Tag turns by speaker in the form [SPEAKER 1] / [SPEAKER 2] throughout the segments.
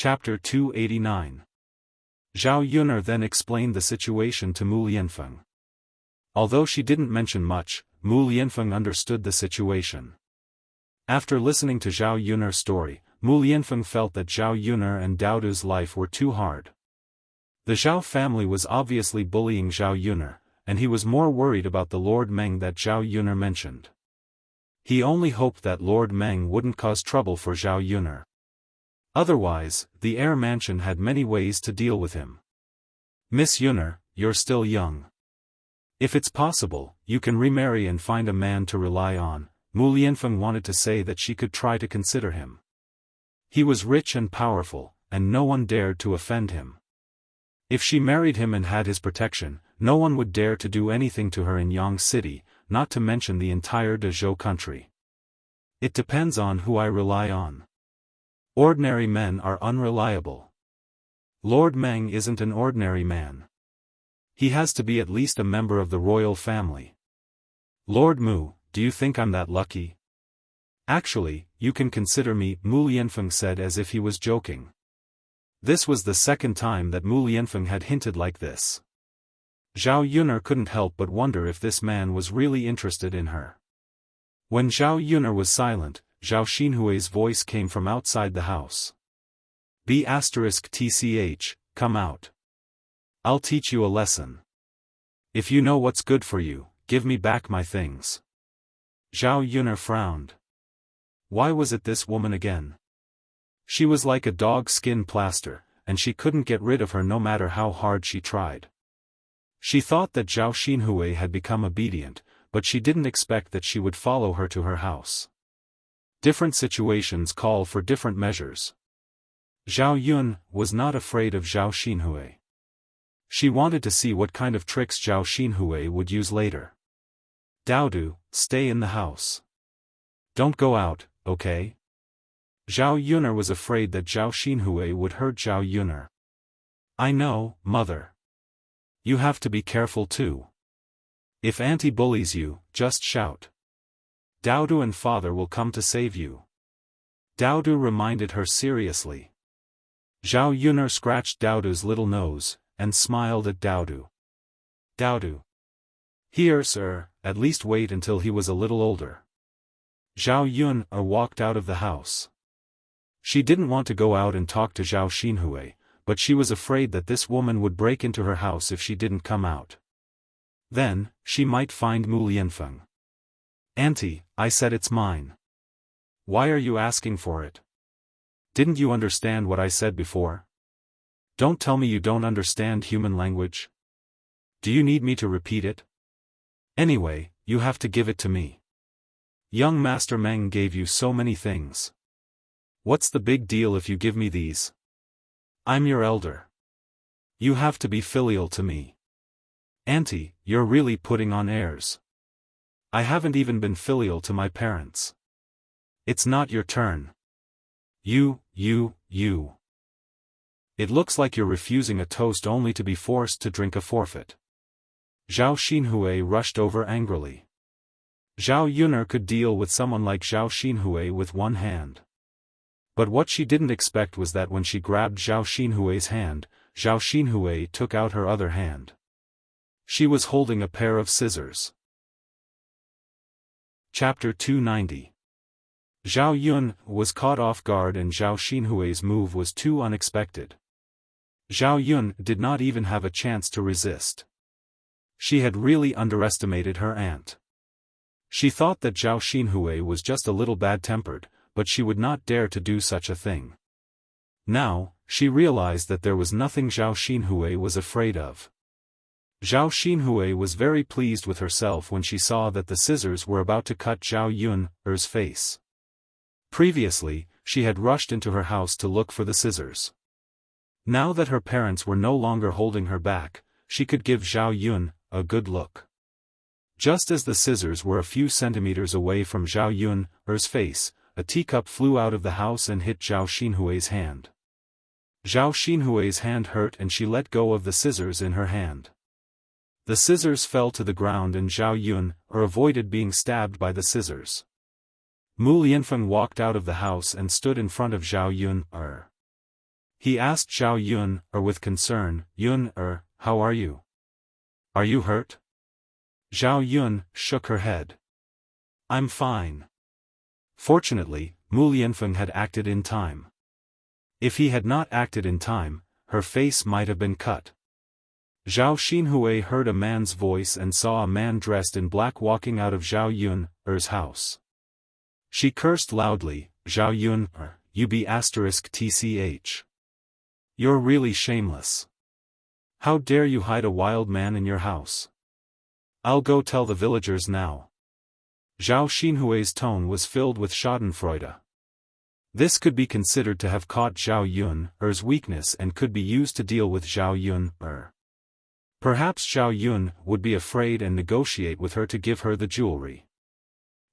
[SPEAKER 1] Chapter 289. Zhao Yuner then explained the situation to Mu Lianfeng. Although she didn't mention much, Mu Lianfeng understood the situation. After listening to Zhao Yuner's story, Mu Lianfeng felt that Zhao Yuner and Daodu's life were too hard. The Zhao family was obviously bullying Zhao Yuner, and he was more worried about the Lord Meng that Zhao Yuner mentioned. He only hoped that Lord Meng wouldn't cause trouble for Zhao Yuner. Otherwise, the heir mansion had many ways to deal with him. Miss Yuner, you're still young. If it's possible, you can remarry and find a man to rely on. Mu Lianfeng wanted to say that she could try to consider him. He was rich and powerful, and no one dared to offend him. If she married him and had his protection, no one would dare to do anything to her in Yang City, not to mention the entire Dezhou country. It depends on who I rely on. Ordinary men are unreliable. Lord Meng isn't an ordinary man. He has to be at least a member of the royal family. Lord Mu, do you think I'm that lucky? Actually, you can consider me, Mu Lianfeng said as if he was joking. This was the second time that Mu Lianfeng had hinted like this. Zhao Yuner couldn't help but wonder if this man was really interested in her. When Zhao Yuner was silent, Zhao Xinhui's voice came from outside the house. B***tch, come out. I'll teach you a lesson. If you know what's good for you, give me back my things. Zhao Yuner frowned. Why was it this woman again? She was like a dog skin plaster, and she couldn't get rid of her no matter how hard she tried. She thought that Zhao Xinhui had become obedient, but she didn't expect that she would follow her to her house. Different situations call for different measures. Zhao Yun was not afraid of Zhao Xinhui. She wanted to see what kind of tricks Zhao Xinhui would use later. Daodu, stay in the house. Don't go out, okay? Zhao Yuner was afraid that Zhao Xinhui would hurt Zhao Yuner. I know, mother. You have to be careful too. If auntie bullies you, just shout. Daodu and father will come to save you. Daodu reminded her seriously. Zhao Yuner scratched Daodu's little nose, and smiled at Daodu. Daodu. Here, sir, at least wait until he was a little older. Zhao Yun walked out of the house. She didn't want to go out and talk to Zhao Xinhui, but she was afraid that this woman would break into her house if she didn't come out. Then, she might find Mu Lianfeng. Auntie, I said it's mine. Why are you asking for it? Didn't you understand what I said before? Don't tell me you don't understand human language. Do you need me to repeat it? Anyway, you have to give it to me. Young Master Meng gave you so many things. What's the big deal if you give me these? I'm your elder. You have to be filial to me. Auntie, you're really putting on airs. I haven't even been filial to my parents. It's not your turn. You. It looks like you're refusing a toast only to be forced to drink a forfeit. Zhao Xinhui rushed over angrily. Zhao Yuner could deal with someone like Zhao Xinhui with one hand. But what she didn't expect was that when she grabbed Zhao Xinhui's hand, Zhao Xinhui took out her other hand. She was holding a pair of scissors. Chapter 290. Zhao Yun was caught off guard and Zhao Xinhui's move was too unexpected. Zhao Yun did not even have a chance to resist. She had really underestimated her aunt. She thought that Zhao Xinhui was just a little bad-tempered, but she would not dare to do such a thing. Now, she realized that there was nothing Zhao Xinhui was afraid of. Zhao Xinhui was very pleased with herself when she saw that the scissors were about to cut Zhao Yun's face. Previously, she had rushed into her house to look for the scissors. Now that her parents were no longer holding her back, she could give Zhao Yun a good look. Just as the scissors were a few centimeters away from Zhao Yun's face, a teacup flew out of the house and hit Zhao Xinhui's hand. Zhao Xinhui's hand hurt and she let go of the scissors in her hand. The scissors fell to the ground and Zhao Yun avoided being stabbed by the scissors. Mu Lianfeng walked out of the house and stood in front of Zhao Yun. He asked Zhao Yun, with concern, Yun, how are you? Are you hurt? Zhao Yun shook her head. I'm fine. Fortunately, Mu Lianfeng had acted in time. If he had not acted in time, her face might have been cut. Zhao Xinhui heard a man's voice and saw a man dressed in black walking out of Zhao Yun's house. She cursed loudly, Zhao Yun, you be *tch. You're really shameless. How dare you hide a wild man in your house? I'll go tell the villagers now. Zhao Xinhui's tone was filled with schadenfreude. This could be considered to have caught Zhao Yun's weakness and could be used to deal with Zhao Yun. Perhaps Zhao Yun would be afraid and negotiate with her to give her the jewelry.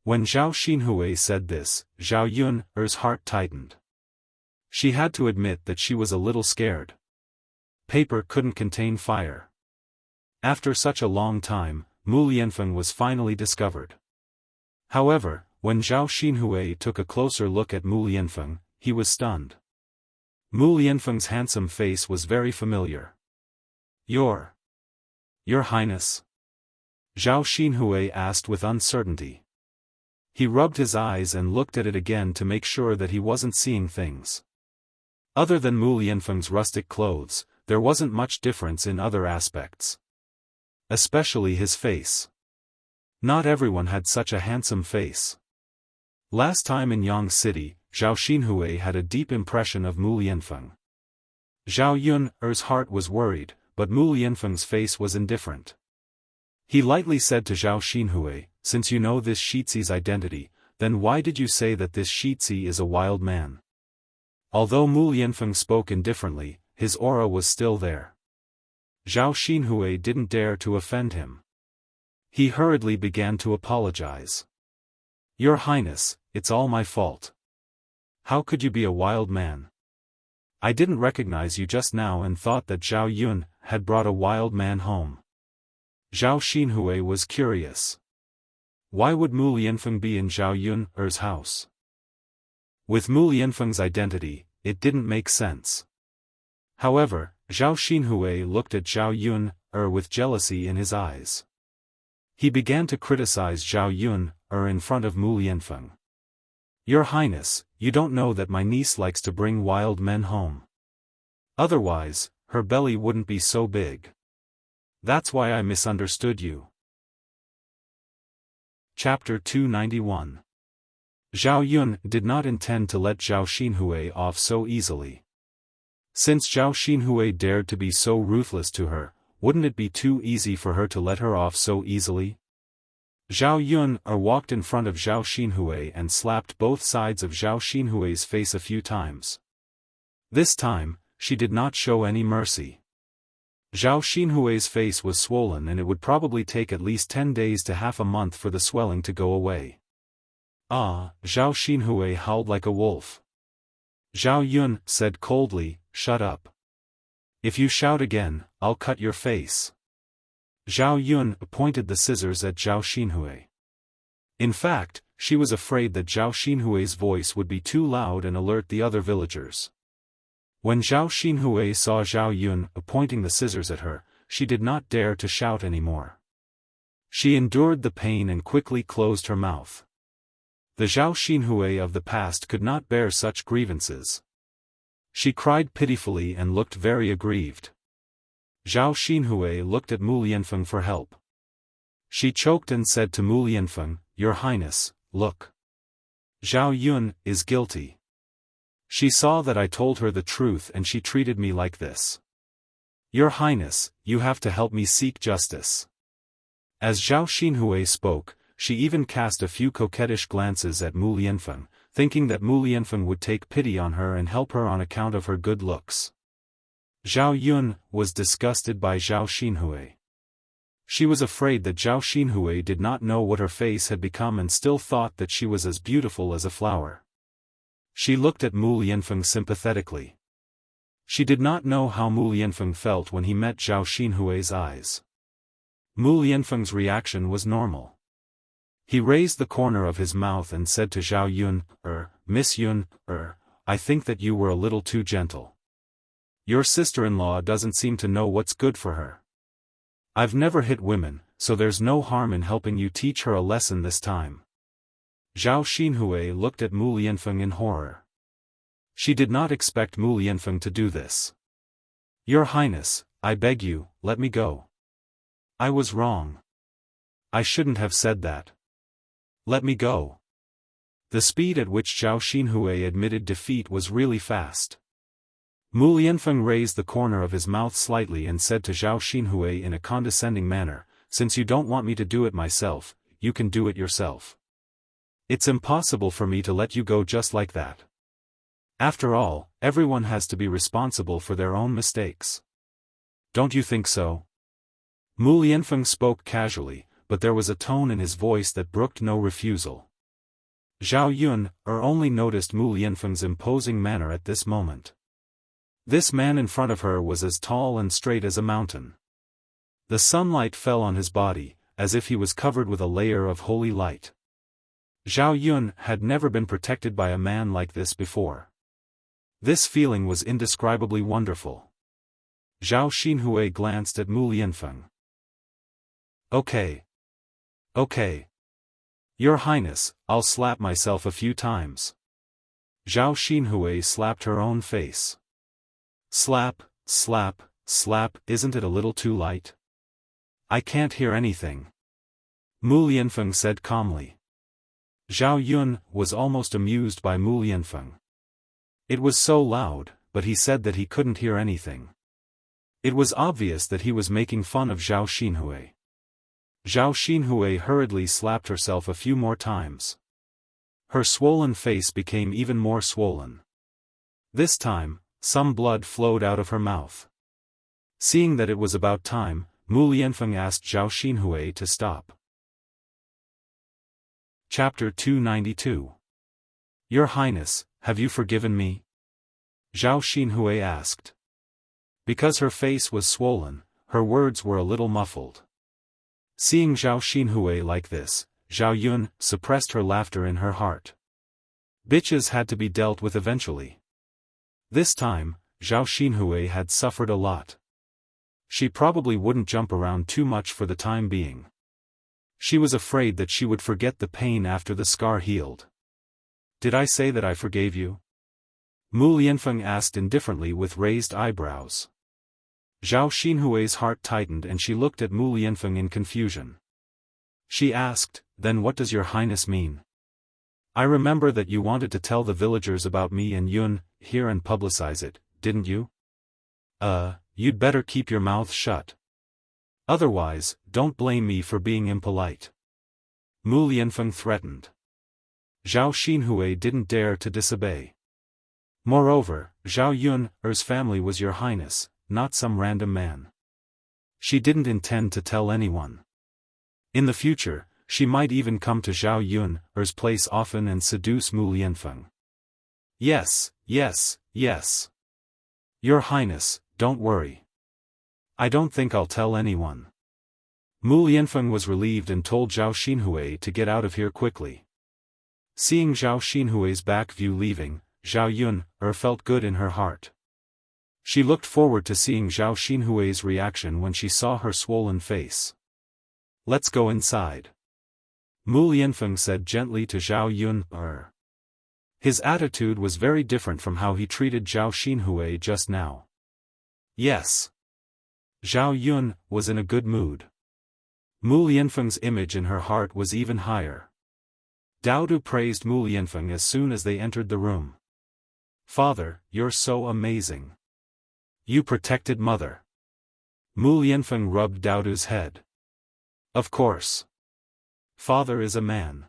[SPEAKER 1] When Zhao Xinhui said this, Zhao Yun's heart tightened. She had to admit that she was a little scared. Paper couldn't contain fire. After such a long time, Mu Lianfeng was finally discovered. However, when Zhao Xinhui took a closer look at Mu Lianfeng, he was stunned. Mu Lianfeng's handsome face was very familiar. Your Highness? Zhao Xinhui asked with uncertainty. He rubbed his eyes and looked at it again to make sure that he wasn't seeing things. Other than Mu Lianfeng's rustic clothes, there wasn't much difference in other aspects. Especially his face. Not everyone had such a handsome face. Last time in Yang City, Zhao Xinhui had a deep impression of Mu Lianfeng. Zhao Yun's heart was worried, but Mu Lianfeng's face was indifferent. He lightly said to Zhao Xinhui, since you know this Shizi's identity, then why did you say that this Shizi is a wild man? Although Mu Lianfeng spoke indifferently, his aura was still there. Zhao Xinhui didn't dare to offend him. He hurriedly began to apologize. Your Highness, it's all my fault. How could you be a wild man? I didn't recognize you just now and thought that Zhao Yun had brought a wild man home. Zhao Xinhui was curious. Why would Mu Lianfeng be in Zhao Yun's house? With Mu Lianfeng's identity, it didn't make sense. However, Zhao Xinhui looked at Zhao Yun with jealousy in his eyes. He began to criticize Zhao Yun in front of Mu Lianfeng. Your Highness, you don't know that my niece likes to bring wild men home. Otherwise, her belly wouldn't be so big. That's why I misunderstood you. Chapter 291. Zhao Yun did not intend to let Zhao Xinhui off so easily. Since Zhao Xinhui dared to be so ruthless to her, wouldn't it be too easy for her to let her off so easily? Zhao Yun walked in front of Zhao Xinhui and slapped both sides of Zhao Xinhui's face a few times. This time, she did not show any mercy. Zhao Xinhui's face was swollen and it would probably take at least 10 days to half a month for the swelling to go away. Ah, Zhao Xinhui howled like a wolf. Zhao Yun said coldly, shut up. If you shout again, I'll cut your face. Zhao Yun pointed the scissors at Zhao Xinhui. In fact, she was afraid that Zhao Xinhui's voice would be too loud and alert the other villagers. When Zhao Xinhui saw Zhao Yun pointing the scissors at her, she did not dare to shout anymore. She endured the pain and quickly closed her mouth. The Zhao Xinhui of the past could not bear such grievances. She cried pitifully and looked very aggrieved. Zhao Xinhui looked at Mu Lianfeng for help. She choked and said to Mu Lianfeng, Your Highness, look. Zhao Yun is guilty. She saw that I told her the truth and she treated me like this. Your Highness, you have to help me seek justice. As Zhao Xinhui spoke, she even cast a few coquettish glances at Mu Lianfeng, thinking that Mu Lianfeng would take pity on her and help her on account of her good looks. Zhao Yun was disgusted by Zhao Xinhui. She was afraid that Zhao Xinhui did not know what her face had become and still thought that she was as beautiful as a flower. She looked at Mu Lianfeng sympathetically. She did not know how Mu Lianfeng felt when he met Zhao Xinhui's eyes. Mu Lianfeng's reaction was normal. He raised the corner of his mouth and said to Zhao Yun, Miss Yun, I think that you were a little too gentle. Your sister-in-law doesn't seem to know what's good for her. I've never hit women, so there's no harm in helping you teach her a lesson this time. Zhao Xinhui looked at Mu Lianfeng in horror. She did not expect Mu Lianfeng to do this. Your Highness, I beg you, let me go. I was wrong. I shouldn't have said that. Let me go. The speed at which Zhao Xinhui admitted defeat was really fast. Mu Lianfeng raised the corner of his mouth slightly and said to Zhao Xinhui in a condescending manner, since you don't want me to do it myself, you can do it yourself. It's impossible for me to let you go just like that. After all, everyone has to be responsible for their own mistakes. Don't you think so? Mu Lianfeng spoke casually, but there was a tone in his voice that brooked no refusal. Zhao Yun only noticed Mu Lianfeng's imposing manner at this moment. This man in front of her was as tall and straight as a mountain. The sunlight fell on his body, as if he was covered with a layer of holy light. Zhao Yun had never been protected by a man like this before. This feeling was indescribably wonderful. Zhao Xinhui glanced at Mu Lianfeng. Okay. Okay. Your Highness, I'll slap myself a few times. Zhao Xinhui slapped her own face. Slap, slap, slap, isn't it a little too light? I can't hear anything. Mu Lianfeng said calmly. Zhao Yun was almost amused by Mu Lianfeng. It was so loud, but he said that he couldn't hear anything. It was obvious that he was making fun of Zhao Xinhui. Zhao Xinhui hurriedly slapped herself a few more times. Her swollen face became even more swollen. This time, some blood flowed out of her mouth. Seeing that it was about time, Mu Lianfeng asked Zhao Xinhui to stop. Chapter 292. Your Highness, have you forgiven me? Zhao Xinhui asked. Because her face was swollen, her words were a little muffled. Seeing Zhao Xinhui like this, Zhao Yun suppressed her laughter in her heart. Bitches had to be dealt with eventually. This time, Zhao Xinhui had suffered a lot. She probably wouldn't jump around too much for the time being. She was afraid that she would forget the pain after the scar healed. Did I say that I forgave you? Mu Lianfeng asked indifferently with raised eyebrows. Zhao Xinhui's heart tightened and she looked at Mu Lianfeng in confusion. She asked, then what does your Highness mean? I remember that you wanted to tell the villagers about me and Yun here and publicize it, didn't you? You'd better keep your mouth shut. Otherwise, don't blame me for being impolite. Mu Lianfeng threatened. Zhao Xinhui didn't dare to disobey. Moreover, Zhao Yun's family was your Highness, not some random man. She didn't intend to tell anyone. In the future, she might even come to Zhao Yun's place often and seduce Mu Lianfeng. Yes, yes, yes. Your Highness, don't worry. I don't think I'll tell anyone. Mu Lianfeng was relieved and told Zhao Xinhui to get out of here quickly. Seeing Zhao Xinhui's back view leaving, Zhao Yun felt good in her heart. She looked forward to seeing Zhao Xinhui's reaction when she saw her swollen face. Let's go inside. Mu Lianfeng said gently to Zhao Yun. His attitude was very different from how he treated Zhao Xinhui just now. Yes. Zhao Yun was in a good mood. Mu Lianfeng's image in her heart was even higher. Dao Du praised Mu Lianfeng as soon as they entered the room. Father, you're so amazing. You protected Mother. Mu Lianfeng rubbed Dao Du's head. Of course. Father is a man.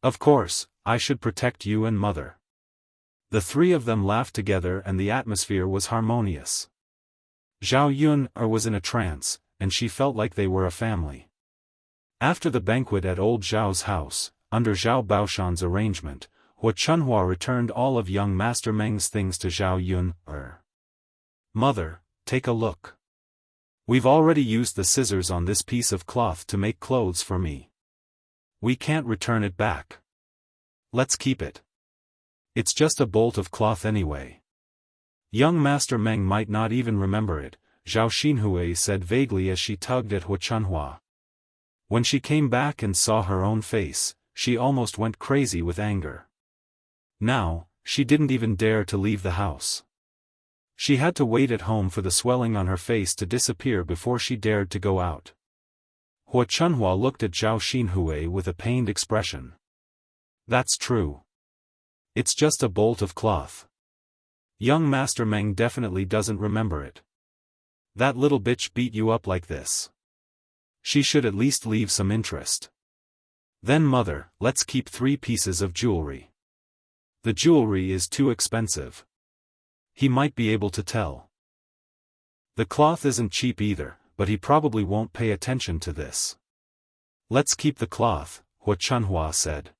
[SPEAKER 1] Of course, I should protect you and Mother. The three of them laughed together and the atmosphere was harmonious. Zhao Yun was in a trance, and she felt like they were a family. After the banquet at old Zhao's house, under Zhao Baoshan's arrangement, Hua Chunhua returned all of young Master Meng's things to Zhao Yun. Mother, take a look. We've already used the scissors on this piece of cloth to make clothes for me. We can't return it back. Let's keep it. It's just a bolt of cloth anyway. Young Master Meng might not even remember it, Zhao Xinhui said vaguely as she tugged at Hu Chunhua. When she came back and saw her own face, she almost went crazy with anger. Now, she didn't even dare to leave the house. She had to wait at home for the swelling on her face to disappear before she dared to go out. Hu Chunhua looked at Zhao Xinhui with a pained expression. That's true. It's just a bolt of cloth. Young Master Meng definitely doesn't remember it. That little bitch beat you up like this. She should at least leave some interest. Then mother, let's keep 3 pieces of jewelry. The jewelry is too expensive. He might be able to tell. The cloth isn't cheap either, but he probably won't pay attention to this. Let's keep the cloth, Hu Chunhua said.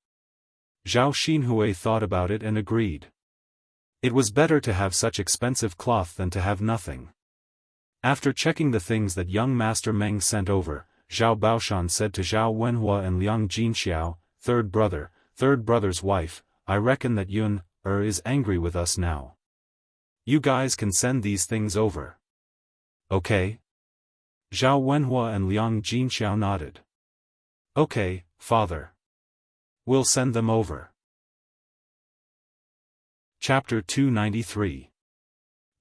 [SPEAKER 1] Zhao Xinhui thought about it and agreed. It was better to have such expensive cloth than to have nothing. After checking the things that young Master Meng sent over, Zhao Baoshan said to Zhao Wenhua and Liang Jinxiao, third brother's wife, I reckon that Yun is angry with us now. You guys can send these things over. Okay? Zhao Wenhua and Liang Jinxiao nodded. Okay, father. We'll send them over. Chapter 293.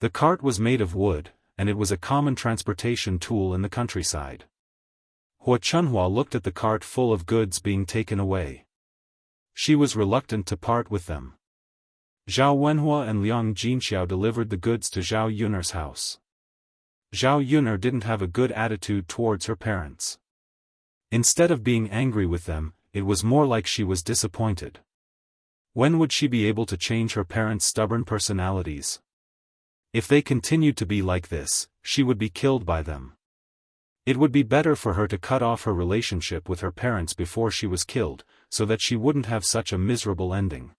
[SPEAKER 1] The cart was made of wood, and it was a common transportation tool in the countryside. Hu Chunhua looked at the cart full of goods being taken away. She was reluctant to part with them. Zhao Wenhua and Liang Jinxiao delivered the goods to Zhao Yun'er's house. Zhao Yun'er didn't have a good attitude towards her parents. Instead of being angry with them, it was more like she was disappointed. When would she be able to change her parents' stubborn personalities? If they continued to be like this, she would be killed by them. It would be better for her to cut off her relationship with her parents before she was killed, so that she wouldn't have such a miserable ending.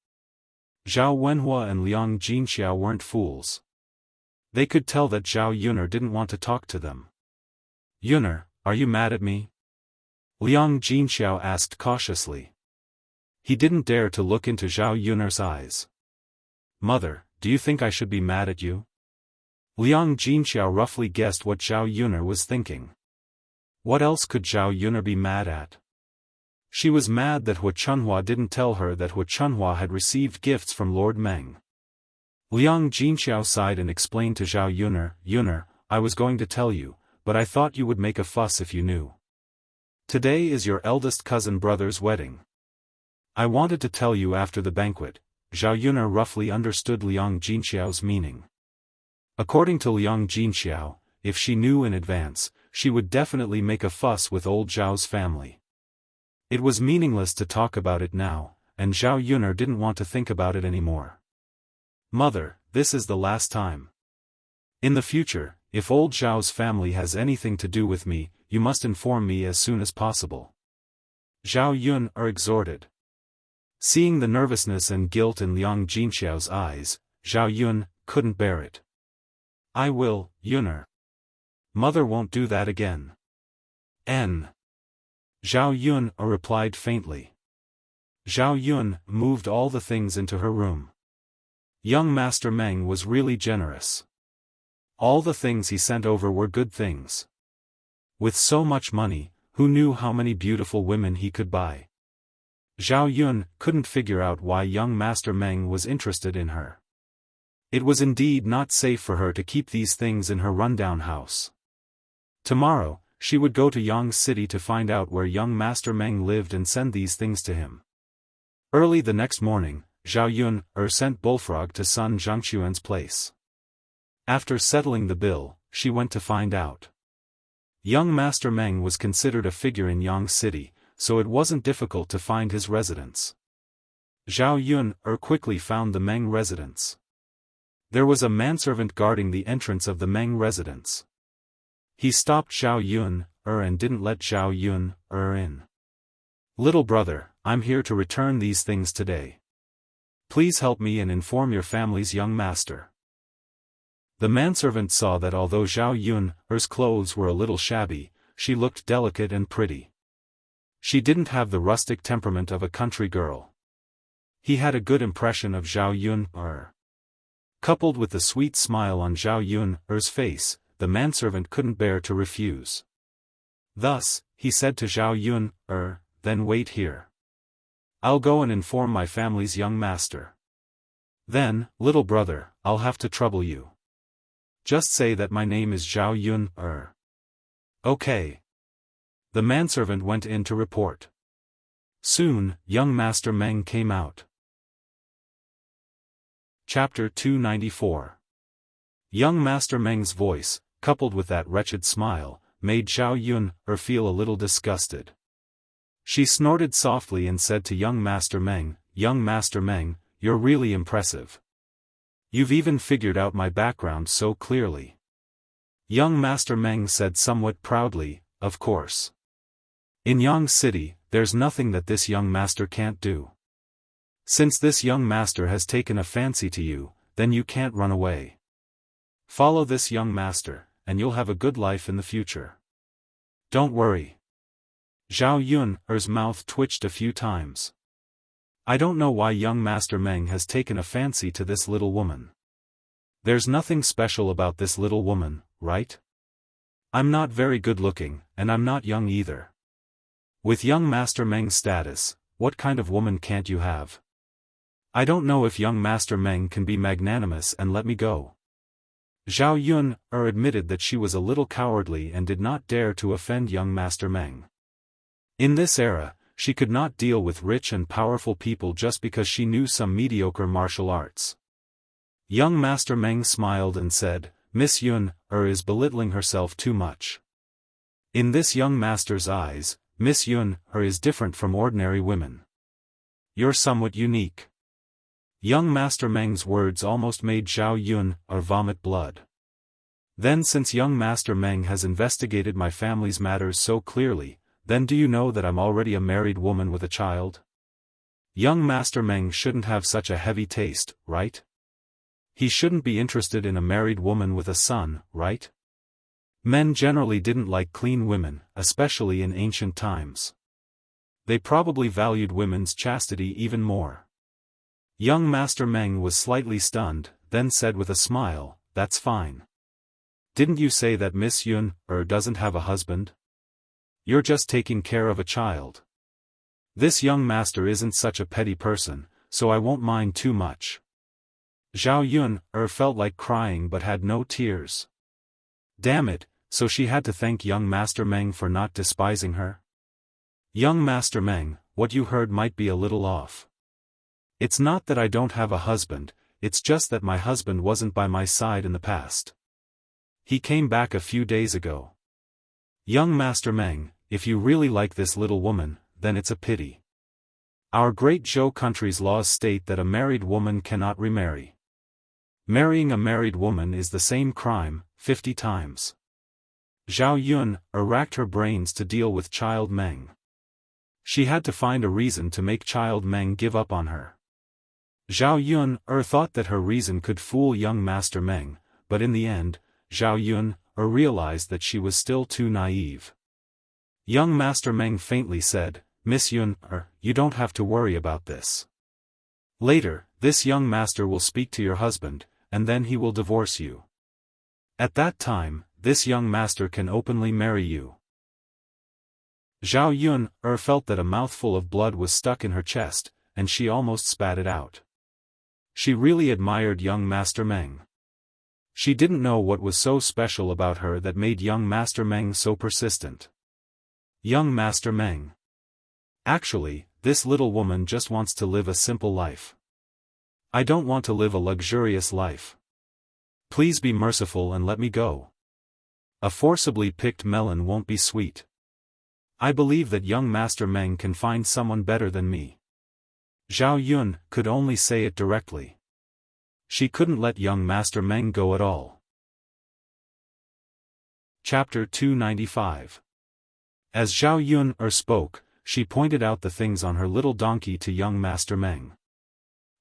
[SPEAKER 1] Zhao Wenhua and Liang Jinxiao weren't fools. They could tell that Zhao Yun'er didn't want to talk to them. Yun'er, are you mad at me? Liang Jinxiao asked cautiously. He didn't dare to look into Zhao Yun'er's eyes. Mother, do you think I should be mad at you? Liang Jinxiao roughly guessed what Zhao Yun'er was thinking. What else could Zhao Yun'er be mad at? She was mad that Hu Chunhua didn't tell her that Hu Chunhua had received gifts from Lord Meng. Liang Jinxiao sighed and explained to Zhao Yun'er, Yun'er, I was going to tell you, but I thought you would make a fuss if you knew. Today is your eldest cousin brother's wedding. I wanted to tell you after the banquet. Zhao Yun'er roughly understood Liang Jinxiao's meaning. According to Liang Jinxiao, if she knew in advance, she would definitely make a fuss with old Zhao's family. It was meaningless to talk about it now, and Zhao Yun'er didn't want to think about it anymore. Mother, this is the last time. In the future, if old Zhao's family has anything to do with me, you must inform me as soon as possible. Zhao Yun'er exhorted. Seeing the nervousness and guilt in Liang Jinxiao's eyes, Zhao Yun couldn't bear it. I will, Yun'er. Mother won't do that again. N. Zhao Yun replied faintly. Zhao Yun moved all the things into her room. Young Master Meng was really generous. All the things he sent over were good things. With so much money, who knew how many beautiful women he could buy? Zhao Yun couldn't figure out why young Master Meng was interested in her. It was indeed not safe for her to keep these things in her rundown house. Tomorrow, she would go to Yang's city to find out where young Master Meng lived and send these things to him. Early the next morning, Zhao Yun sent Bullfrog to son Zhangquan's place. After settling the bill, she went to find out. Young Master Meng was considered a figure in Yang's city, so it wasn't difficult to find his residence. Zhao Yun quickly found the Meng residence. There was a manservant guarding the entrance of the Meng residence. He stopped Zhao Yun and didn't let Zhao Yun in. Little brother, I'm here to return these things today. Please help me and inform your family's young master. The manservant saw that although Zhao Yun's clothes were a little shabby, she looked delicate and pretty. She didn't have the rustic temperament of a country girl. He had a good impression of Zhao Yun. Coupled with the sweet smile on Zhao Yun's face, the manservant couldn't bear to refuse. Thus, he said to Zhao Yun, then wait here. I'll go and inform my family's young master. Then, little brother, I'll have to trouble you. Just say that my name is Zhao Yun. Okay. The manservant went in to report. Soon, young Master Meng came out. Chapter 294. Young Master Meng's voice, coupled with that wretched smile, made Zhao Yun feel a little disgusted. She snorted softly and said to young Master Meng, "Young Master Meng, you're really impressive. You've even figured out my background so clearly." Young Master Meng said somewhat proudly, "Of course. In Yang City, there's nothing that this young master can't do. Since this young master has taken a fancy to you, then you can't run away. Follow this young master, and you'll have a good life in the future. Don't worry." Zhao Yun's mouth twitched a few times. I don't know why young Master Meng has taken a fancy to this little woman. There's nothing special about this little woman, right? I'm not very good looking, and I'm not young either. With young Master Meng's status, what kind of woman can't you have? I don't know if young Master Meng can be magnanimous and let me go. Zhao Yun admitted that she was a little cowardly and did not dare to offend young Master Meng. In this era, she could not deal with rich and powerful people just because she knew some mediocre martial arts. Young Master Meng smiled and said, "Miss Yun is belittling herself too much." In this young master's eyes, Miss Yun is different from ordinary women. You're somewhat unique. Young Master Meng's words almost made Zhao Yun vomit blood. Then since young Master Meng has investigated my family's matters so clearly, then do you know that I'm already a married woman with a child? Young Master Meng shouldn't have such a heavy taste, right? He shouldn't be interested in a married woman with a son, right? Men generally didn't like clean women, especially in ancient times. They probably valued women's chastity even more. Young Master Meng was slightly stunned, then said with a smile, "That's fine. Didn't you say that Miss Yun doesn't have a husband? You're just taking care of a child. This young master isn't such a petty person, so I won't mind too much." Zhao Yun felt like crying but had no tears. Damn it, so she had to thank young Master Meng for not despising her? Young Master Meng, what you heard might be a little off. It's not that I don't have a husband, it's just that my husband wasn't by my side in the past. He came back a few days ago. Young Master Meng, if you really like this little woman, then it's a pity. Our great Zhou country's laws state that a married woman cannot remarry. Marrying a married woman is the same crime, 50 times. Zhao Yun racked her brains to deal with Child Meng. She had to find a reason to make Child Meng give up on her. Zhao Yun thought that her reason could fool young Master Meng, but in the end, Zhao Yun realized that she was still too naive. Young Master Meng faintly said, "Miss Yun, you don't have to worry about this. Later, this young master will speak to your husband, and then he will divorce you. At that time, this young master can openly marry you." Zhao Yun felt that a mouthful of blood was stuck in her chest, and she almost spat it out. She really admired young Master Meng. She didn't know what was so special about her that made young Master Meng so persistent. Young Master Meng. Actually, this little woman just wants to live a simple life. I don't want to live a luxurious life. Please be merciful and let me go. A forcibly picked melon won't be sweet. I believe that young Master Meng can find someone better than me. Zhao Yun could only say it directly. She couldn't let young Master Meng go at all. Chapter 295. As Zhao Yun spoke, she pointed out the things on her little donkey to young Master Meng.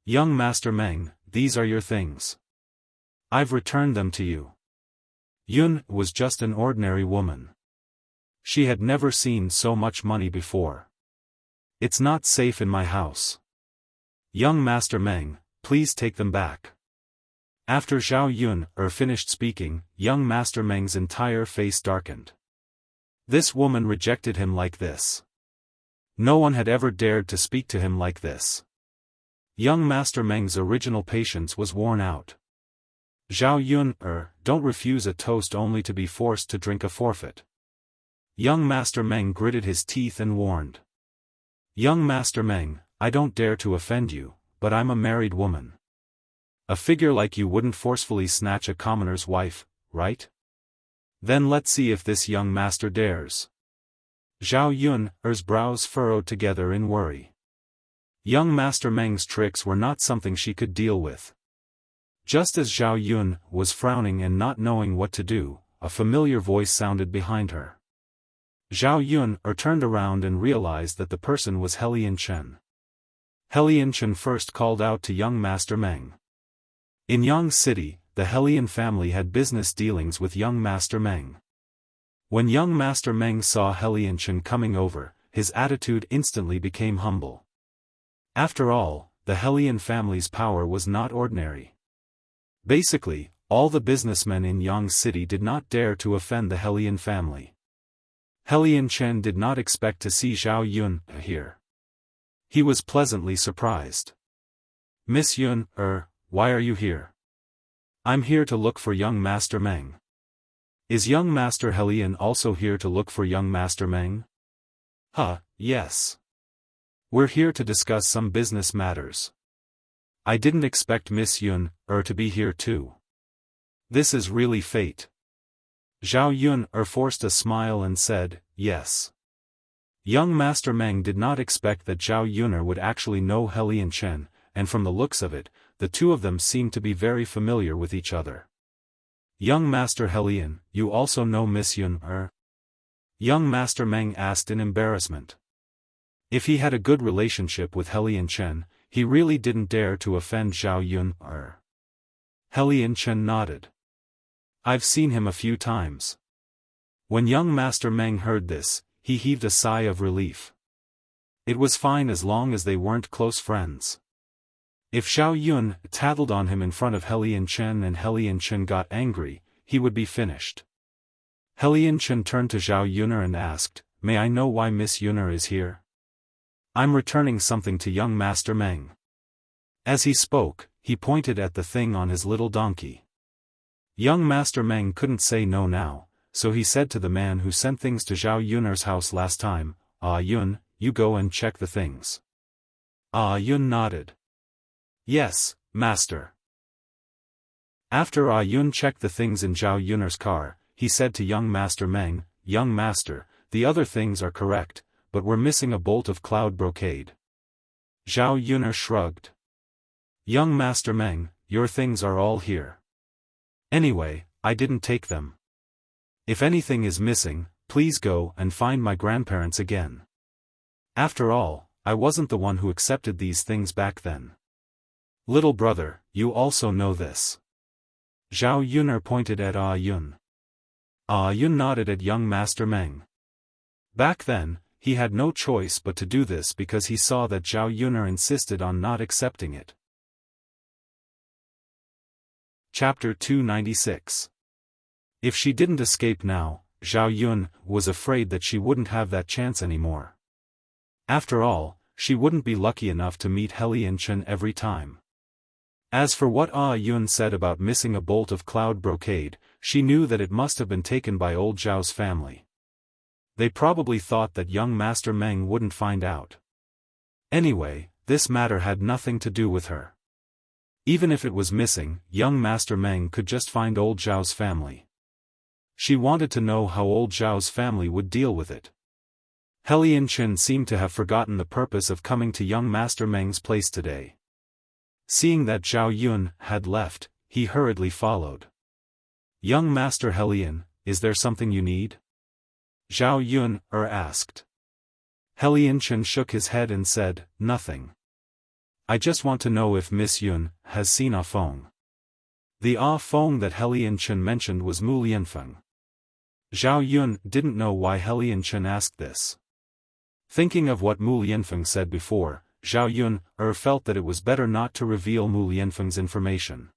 [SPEAKER 1] "Young Master Meng, these are your things. I've returned them to you." Yun was just an ordinary woman. She had never seen so much money before. "It's not safe in my house. Young Master Meng, please take them back." After Zhao Yun finished speaking, young Master Meng's entire face darkened. This woman rejected him like this. No one had ever dared to speak to him like this. Young Master Meng's original patience was worn out. Zhao Yun, don't refuse a toast only to be forced to drink a forfeit. Young Master Meng gritted his teeth and warned. Young Master Meng, I don't dare to offend you, but I'm a married woman. A figure like you wouldn't forcefully snatch a commoner's wife, right? Then let's see if this young master dares. Zhao Yun's brows furrowed together in worry. Young Master Meng's tricks were not something she could deal with. Just as Zhao Yun was frowning and not knowing what to do, a familiar voice sounded behind her. Zhao Yun turned around and realized that the person was Helian Chen. Helian Chen first called out to young Master Meng. In Yang City, the Helian family had business dealings with young Master Meng. When young Master Meng saw Helian Chen coming over, his attitude instantly became humble. After all, the Helian family's power was not ordinary. Basically, all the businessmen in Yang City did not dare to offend the Helian family. Helian Chen did not expect to see Zhao Yun here. He was pleasantly surprised. Miss Yun, why are you here? I'm here to look for young Master Meng. Is young Master Helian also here to look for young Master Meng? Yes. We're here to discuss some business matters. I didn't expect Miss Yun to be here too. This is really fate. Zhao Yun forced a smile and said, yes. Young Master Meng did not expect that Zhao Yun would actually know Helian Chen, and from the looks of it, the two of them seemed to be very familiar with each other. Young Master Helian, you also know Miss Yun, Young Master Meng asked in embarrassment. If he had a good relationship with Helian Chen, he really didn't dare to offend Zhao Yun, Helian Chen nodded. I've seen him a few times. When young Master Meng heard this, he heaved a sigh of relief. It was fine as long as they weren't close friends. If Zhao Yun tattled on him in front of Helian Chen and Helian Chen got angry, he would be finished. Helian Chen turned to Zhao Yun and asked, may I know why Miss Yun is here? I'm returning something to young Master Meng. As he spoke, he pointed at the thing on his little donkey. Young Master Meng couldn't say no now, so he said to the man who sent things to Zhao Yun's house last time, Yun, you go and check the things. Yun nodded. Yes, Master. After Yun checked the things in Zhao Yun's car, he said to young Master Meng, young Master, the other things are correct, but we're missing a bolt of cloud brocade. Zhao Yun shrugged. Young Master Meng, your things are all here. Anyway, I didn't take them. If anything is missing, please go and find my grandparents again. After all, I wasn't the one who accepted these things back then. Little brother, you also know this. Zhao Yun pointed at Yun. Yun nodded at young Master Meng. Back then, he had no choice but to do this because he saw that Zhao Yun insisted on not accepting it. Chapter 296. If she didn't escape now, Zhao Yun was afraid that she wouldn't have that chance anymore. After all, she wouldn't be lucky enough to meet Helian Chen every time. As for what Yun said about missing a bolt of cloud brocade, she knew that it must have been taken by old Zhao's family. They probably thought that young Master Meng wouldn't find out. Anyway, this matter had nothing to do with her. Even if it was missing, young Master Meng could just find old Zhao's family. She wanted to know how old Zhao's family would deal with it. Helian Chen seemed to have forgotten the purpose of coming to young Master Meng's place today. Seeing that Zhao Yun had left, he hurriedly followed. Young Master Helian, is there something you need? Zhao Yun asked. Helian Chen shook his head and said, nothing. I just want to know if Miss Yun has seen Feng. The Feng that Helian Chen mentioned was Mu Lianfeng. Zhao Yun didn't know why Helian Chen asked this. Thinking of what Mu Lianfeng said before, Zhao Yun felt that it was better not to reveal Mu Lianfeng's information.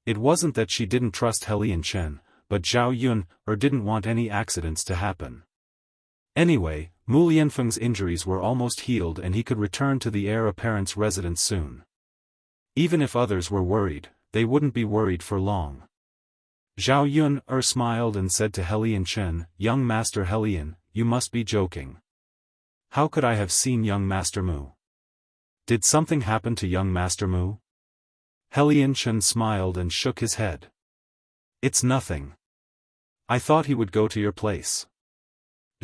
[SPEAKER 1] It wasn't that she didn't trust Helian Chen, but Zhao Yun didn't want any accidents to happen. Anyway, Mu Lianfeng's injuries were almost healed and he could return to the heir apparent's residence soon. Even if others were worried, they wouldn't be worried for long. Zhao Yun smiled and said to Helian Chen, "Young Master Helian, you must be joking. How could I have seen young Master Mu? Did something happen to young Master Mu?" Helian Chen smiled and shook his head. "It's nothing. I thought he would go to your place."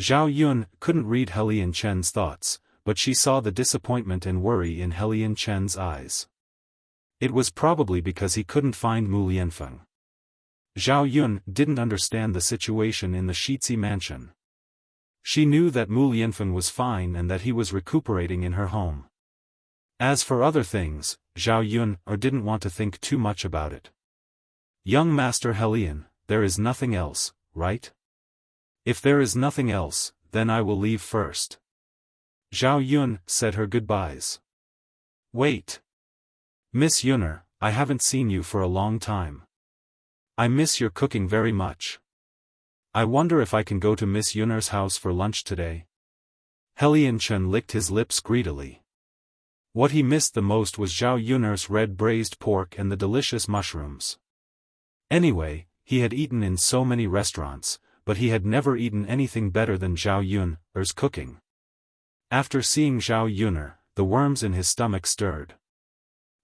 [SPEAKER 1] Zhao Yun couldn't read Helian Chen's thoughts, but she saw the disappointment and worry in Helian Chen's eyes. It was probably because he couldn't find Mu Lianfeng. Zhao Yun didn't understand the situation in the Shitzi mansion. She knew that Mu Lianfeng was fine and that he was recuperating in her home. As for other things, Zhao Yun didn't want to think too much about it. "Young Master Helian, there is nothing else, right? If there is nothing else, then I will leave first." Zhao Yun said her goodbyes. "Wait. Miss Yuner, I haven't seen you for a long time. I miss your cooking very much. I wonder if I can go to Miss Yuner's house for lunch today." Helian Chen licked his lips greedily. What he missed the most was Zhao Yuner's red braised pork and the delicious mushrooms. Anyway, he had eaten in so many restaurants, but he had never eaten anything better than Zhao Yuner's cooking. After seeing Zhao Yuner, the worms in his stomach stirred.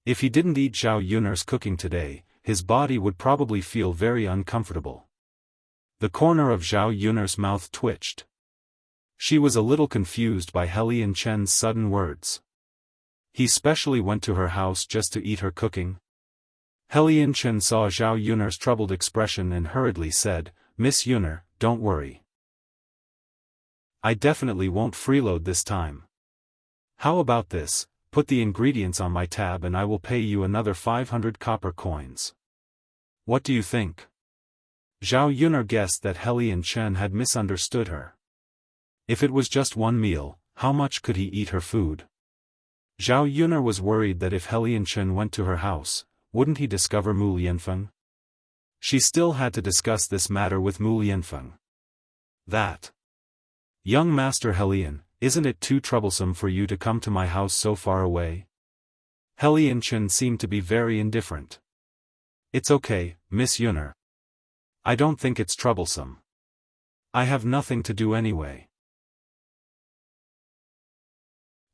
[SPEAKER 1] If he didn't eat Zhao Yuner's cooking today, his body would probably feel very uncomfortable. The corner of Zhao Yuner's mouth twitched. She was a little confused by Helian Chen's sudden words. He specially went to her house just to eat her cooking? Helian Chen saw Zhao Yuner's troubled expression and hurriedly said, "Miss Yuner, don't worry. I definitely won't freeload this time. How about this? Put the ingredients on my tab and I will pay you another 500 copper coins. What do you think?" Zhao Yuner guessed that Helian Chen had misunderstood her. If it was just one meal, how much could he eat her food? Zhao Yuner was worried that if Helian Chen went to her house, wouldn't he discover Mu Lianfeng? She still had to discuss this matter with Mu Lianfeng. "That. Young Master Helian, isn't it too troublesome for you to come to my house so far away?" Helian Chen seemed to be very indifferent. "It's okay, Miss Yuner. I don't think it's troublesome. I have nothing to do anyway."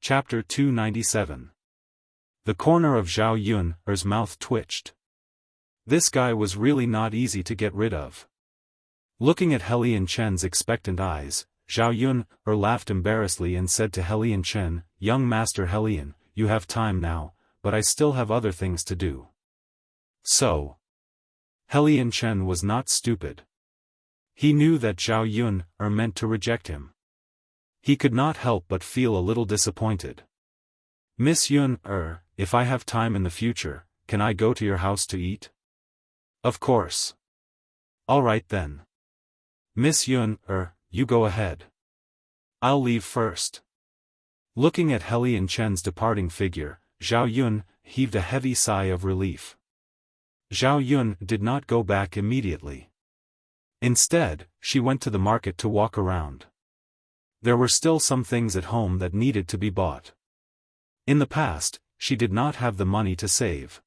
[SPEAKER 1] Chapter 297. The corner of Zhao Yuner's mouth twitched. This guy was really not easy to get rid of. Looking at Helian Chen's expectant eyes, Zhao Yuner laughed embarrassedly and said to Helian Chen, "Young Master Helian, you have time now, but I still have other things to do." So. Helian Chen was not stupid. He knew that Zhao Yuner meant to reject him. He could not help but feel a little disappointed. "Miss Yuner, if I have time in the future, can I go to your house to eat?" "Of course." "All right then. Miss Yuner, you go ahead. I'll leave first." Looking at Helian Chen's departing figure, Zhao Yuner heaved a heavy sigh of relief. Zhao Yuner did not go back immediately. Instead, she went to the market to walk around. There were still some things at home that needed to be bought. In the past, she did not have the money to save.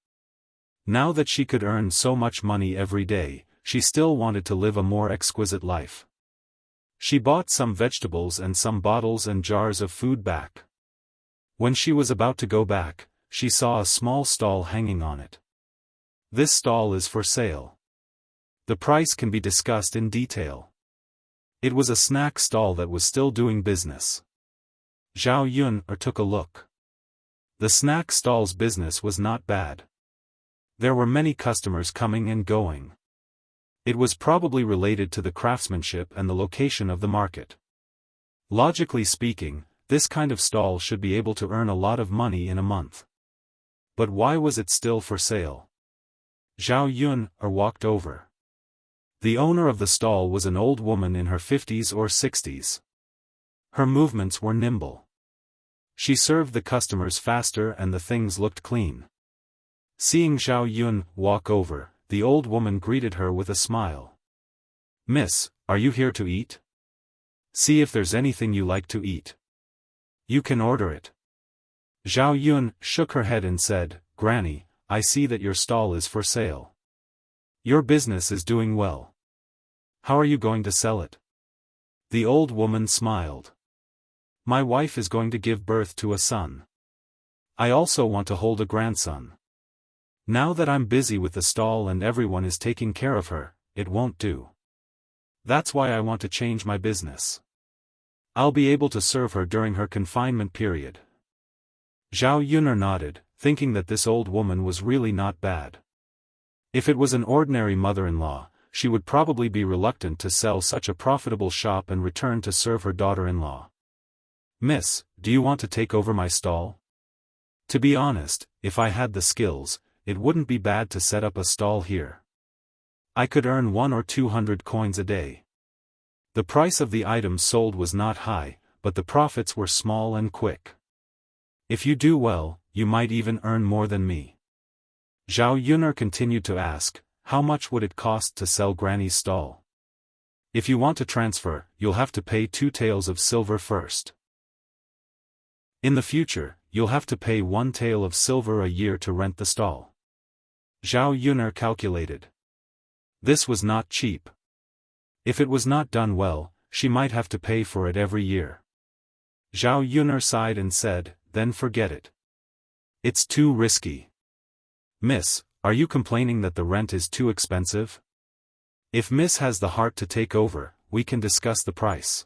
[SPEAKER 1] Now that she could earn so much money every day, she still wanted to live a more exquisite life. She bought some vegetables and some bottles and jars of food back. When she was about to go back, she saw a small stall hanging on it. "This stall is for sale. The price can be discussed in detail." It was a snack stall that was still doing business. Zhao Yuner took a look. The snack stall's business was not bad. There were many customers coming and going. It was probably related to the craftsmanship and the location of the market. Logically speaking, this kind of stall should be able to earn a lot of money in a month. But why was it still for sale? Zhao Yuner walked over. The owner of the stall was an old woman in her 50s or 60s. Her movements were nimble. She served the customers faster and the things looked clean. Seeing Zhao Yuner walk over, the old woman greeted her with a smile. "Miss, are you here to eat? See if there's anything you like to eat. You can order it." Zhao Yun shook her head and said, "Granny, I see that your stall is for sale. Your business is doing well. How are you going to sell it?" The old woman smiled. "My wife is going to give birth to a son. I also want to hold a grandson. Now that I'm busy with the stall and everyone is taking care of her, it won't do. That's why I want to change my business. I'll be able to serve her during her confinement period." Zhao Yun'er nodded, thinking that this old woman was really not bad. If it was an ordinary mother-in-law, she would probably be reluctant to sell such a profitable shop and return to serve her daughter-in-law. "Miss, do you want to take over my stall? To be honest, if I had the skills, it wouldn't be bad to set up a stall here. I could earn 100 or 200 coins a day." The price of the items sold was not high, but the profits were small and quick. "If you do well, you might even earn more than me." Zhao Yun'er continued to ask, "How much would it cost to sell Granny's stall? If you want to transfer, you'll have to pay 2 taels of silver first. In the future, you'll have to pay 1 tael of silver a year to rent the stall." Zhao Yun'er calculated. This was not cheap. If it was not done well, she might have to pay for it every year. Zhao Yun'er sighed and said, "Then forget it. It's too risky." "Miss, are you complaining that the rent is too expensive? If Miss has the heart to take over, we can discuss the price."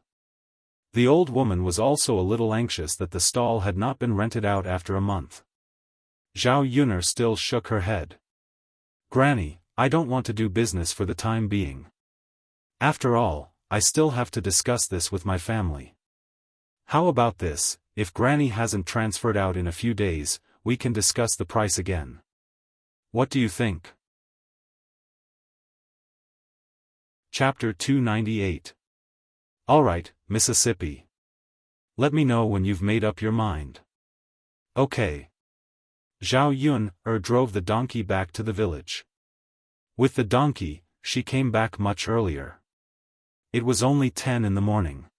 [SPEAKER 1] The old woman was also a little anxious that the stall had not been rented out after a month. Zhao Yun'er still shook her head. "Granny, I don't want to do business for the time being. After all, I still have to discuss this with my family. How about this, if Granny hasn't transferred out in a few days, we can discuss the price again. What do you think?" Chapter 298. "Alright, Mississippi. Let me know when you've made up your mind." "Okay." Zhao Yun'er drove the donkey back to the village. With the donkey, she came back much earlier. It was only 10 in the morning.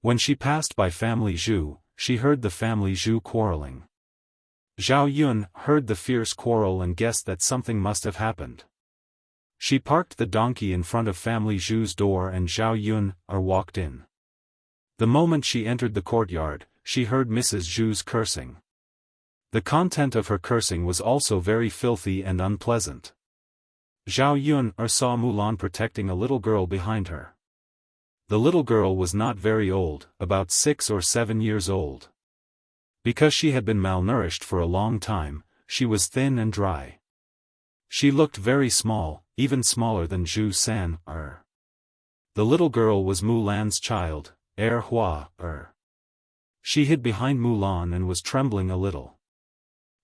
[SPEAKER 1] When she passed by family Zhu, she heard the family Zhu quarreling. Zhao Yun heard the fierce quarrel and guessed that something must have happened. She parked the donkey in front of family Zhu's door and Zhao Yun'er walked in. The moment she entered the courtyard, she heard Mrs. Zhu's cursing. The content of her cursing was also very filthy and unpleasant. Zhao Yun'er saw Mulan protecting a little girl behind her. The little girl was not very old, about 6 or 7 years old. Because she had been malnourished for a long time, she was thin and dry. She looked very small, even smaller than Zhu San-er. The little girl was Mulan's child, Hua-er. She hid behind Mulan and was trembling a little.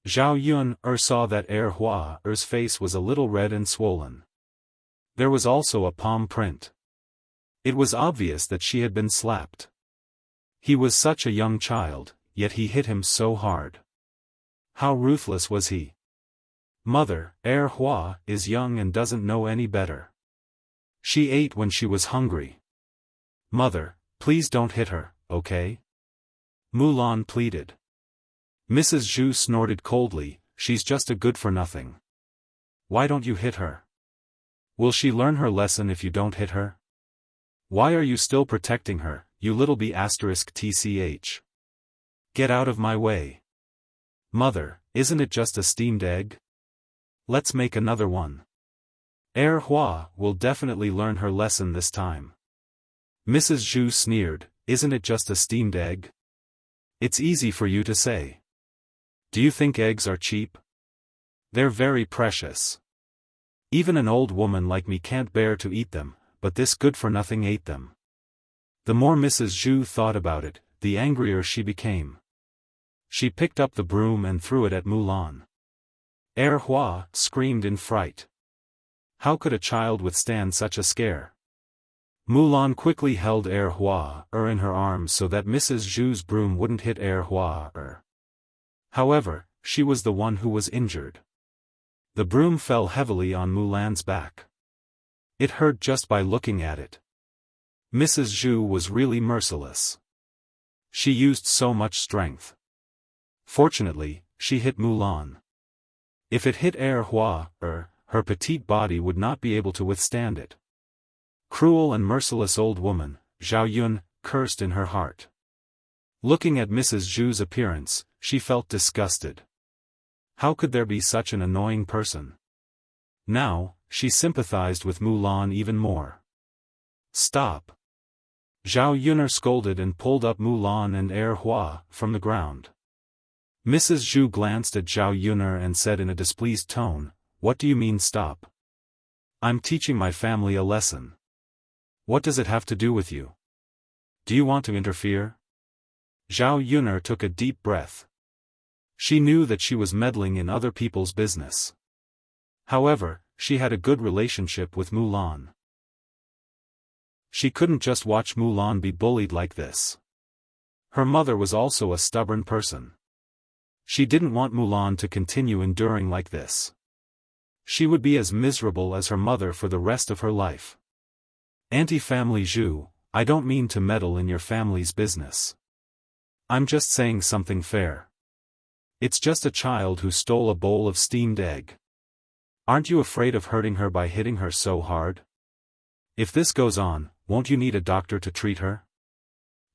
[SPEAKER 1] Zhao Yun'er saw that Hua-er's face was a little red and swollen. There was also a palm print. It was obvious that she had been slapped. He was such a young child, yet he hit him so hard. How ruthless was he? Mother, Hua is young and doesn't know any better. She ate when she was hungry. Mother, please don't hit her, okay? Mulan pleaded. Mrs. Zhu snorted coldly, she's just a good-for-nothing. Why don't you hit her? Will she learn her lesson if you don't hit her? Why are you still protecting her, you little b*tch? Get out of my way. Mother, isn't it just a steamed egg? Let's make another one. Hua will definitely learn her lesson this time. Mrs. Zhu sneered, isn't it just a steamed egg? It's easy for you to say. Do you think eggs are cheap? They're very precious. Even an old woman like me can't bear to eat them, but this good-for-nothing ate them. The more Mrs. Zhu thought about it, the angrier she became. She picked up the broom and threw it at Mulan. Hua screamed in fright. How could a child withstand such a scare? Mulan quickly held Hua in her arms so that Mrs. Zhu's broom wouldn't hit Hua. However, she was the one who was injured. The broom fell heavily on Mulan's back. It hurt just by looking at it. Mrs. Zhu was really merciless. She used so much strength. Fortunately, she hit Mulan. If it hit Hua, her petite body would not be able to withstand it. Cruel and merciless old woman, Zhao Yun cursed in her heart. Looking at Mrs. Zhu's appearance, she felt disgusted. How could there be such an annoying person? Now, she sympathized with Mulan even more. Stop! Zhao Yun scolded and pulled up Mulan and Hua from the ground. Mrs. Zhu glanced at Zhao Yun and said in a displeased tone, "What do you mean stop? I'm teaching my family a lesson. What does it have to do with you? Do you want to interfere?" Zhao Yun took a deep breath. She knew that she was meddling in other people's business. However, she had a good relationship with Mulan. She couldn't just watch Mulan be bullied like this. Her mother was also a stubborn person. She didn't want Mulan to continue enduring like this. She would be as miserable as her mother for the rest of her life. "Auntie-family Zhu, I don't mean to meddle in your family's business. I'm just saying something fair. It's just a child who stole a bowl of steamed egg. Aren't you afraid of hurting her by hitting her so hard? If this goes on, won't you need a doctor to treat her?"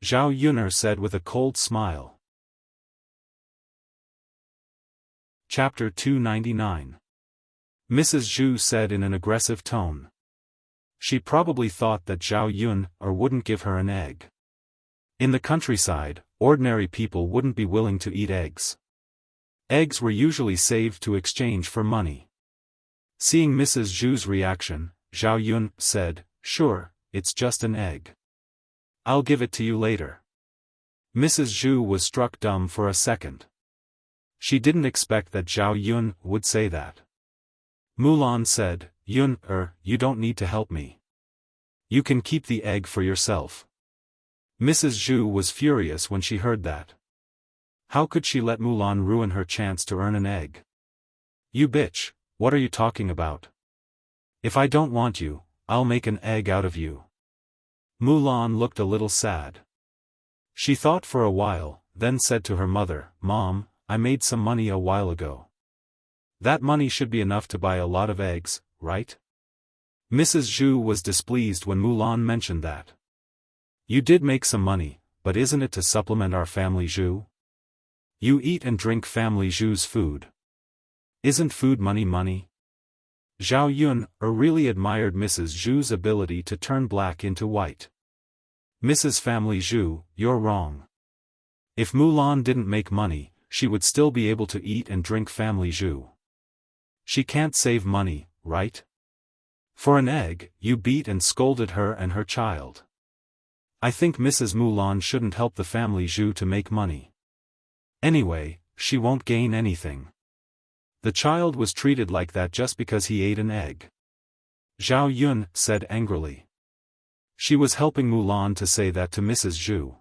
[SPEAKER 1] Zhao Yun said with a cold smile. Chapter 299. Mrs. Zhu said in an aggressive tone. She probably thought that Zhao Yun wouldn't give her an egg. In the countryside, ordinary people wouldn't be willing to eat eggs. Eggs were usually saved to exchange for money. Seeing Mrs. Zhu's reaction, Zhao Yun said, "Sure, it's just an egg. I'll give it to you later." Mrs. Zhu was struck dumb for a second. She didn't expect that Zhao Yun would say that. Mulan said, "Yun, you don't need to help me. You can keep the egg for yourself." Mrs. Zhu was furious when she heard that. How could she let Mulan ruin her chance to earn an egg? "You bitch, what are you talking about? If I don't want you, I'll make an egg out of you." Mulan looked a little sad. She thought for a while, then said to her mother, "Mom, I made some money a while ago. That money should be enough to buy a lot of eggs, right?" Mrs. Zhu was displeased when Mulan mentioned that. "You did make some money, but isn't it to supplement our family Zhu? You eat and drink family Zhu's food. Isn't food money?" Zhao Yun really admired Mrs. Zhu's ability to turn black into white. "Mrs. Family Zhu, you're wrong. If Mulan didn't make money, she would still be able to eat and drink family Zhu. She can't save money, right? For an egg, you beat and scolded her and her child. I think Mrs. Mulan shouldn't help the family Zhu to make money. Anyway, she won't gain anything. The child was treated like that just because he ate an egg." Zhao Yun said angrily. She was helping Mulan to say that to Mrs. Zhu.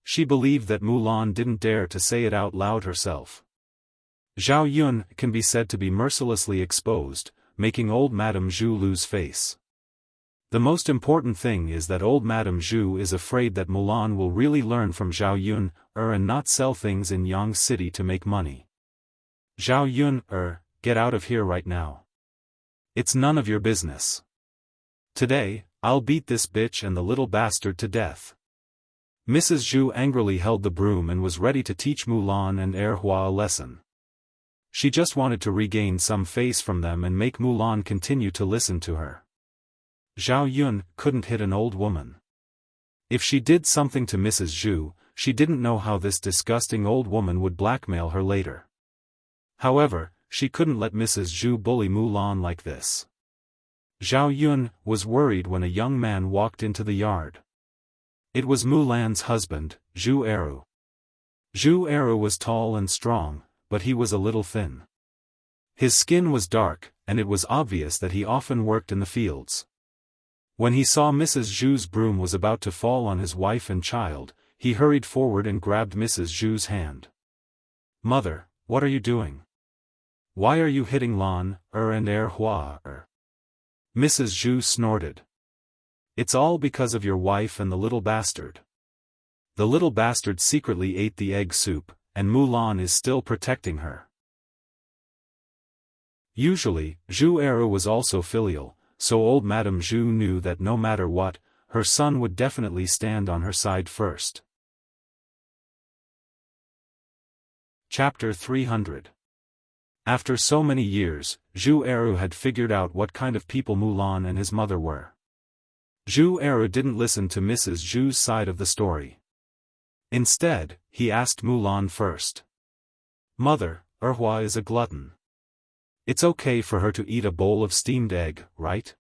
[SPEAKER 1] She believed that Mulan didn't dare to say it out loud herself. Zhao Yun can be said to be mercilessly exposed, making old Madame Zhu lose face. The most important thing is that old Madame Zhu is afraid that Mulan will really learn from Zhao Yun and not sell things in Yang City to make money. "Zhao Yun, get out of here right now. It's none of your business. Today, I'll beat this bitch and the little bastard to death." Mrs. Zhu angrily held the broom and was ready to teach Mulan and Hua a lesson. She just wanted to regain some face from them and make Mulan continue to listen to her. Zhao Yun couldn't hit an old woman. If she did something to Mrs. Zhu, she didn't know how this disgusting old woman would blackmail her later. However, she couldn't let Mrs. Zhu bully Mulan like this. Zhao Yun was worried when a young man walked into the yard. It was Mulan's husband, Zhu Eru. Zhu Eru was tall and strong, but he was a little thin. His skin was dark, and it was obvious that he often worked in the fields. When he saw Mrs. Zhu's broom was about to fall on his wife and child, he hurried forward and grabbed Mrs. Zhu's hand. "Mother, what are you doing? Why are you hitting Lan, and Hua, Mrs. Zhu snorted. It's all because of your wife and the little bastard. The little bastard secretly ate the egg soup, and Mulan is still protecting her. Usually, Zhu Eru was also filial, so old Madame Zhu knew that no matter what, her son would definitely stand on her side first. Chapter 300. After so many years, Zhu Eru had figured out what kind of people Mulan and his mother were. Zhu Eru didn't listen to Mrs. Zhu's side of the story. Instead, he asked Mulan first. Mother, Erhua is a glutton. It's okay for her to eat a bowl of steamed egg, right?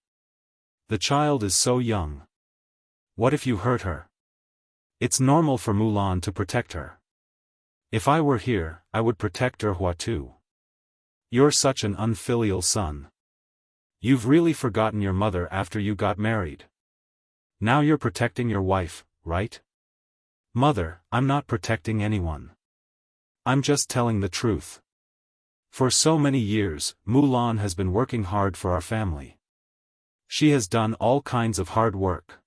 [SPEAKER 1] The child is so young. What if you hurt her? It's normal for Mulan to protect her. If I were here, I would protect Erhua too. You're such an unfilial son. You've really forgotten your mother after you got married. Now you're protecting your wife, right? Mother, I'm not protecting anyone. I'm just telling the truth. For so many years, Mulan has been working hard for our family. She has done all kinds of hard work.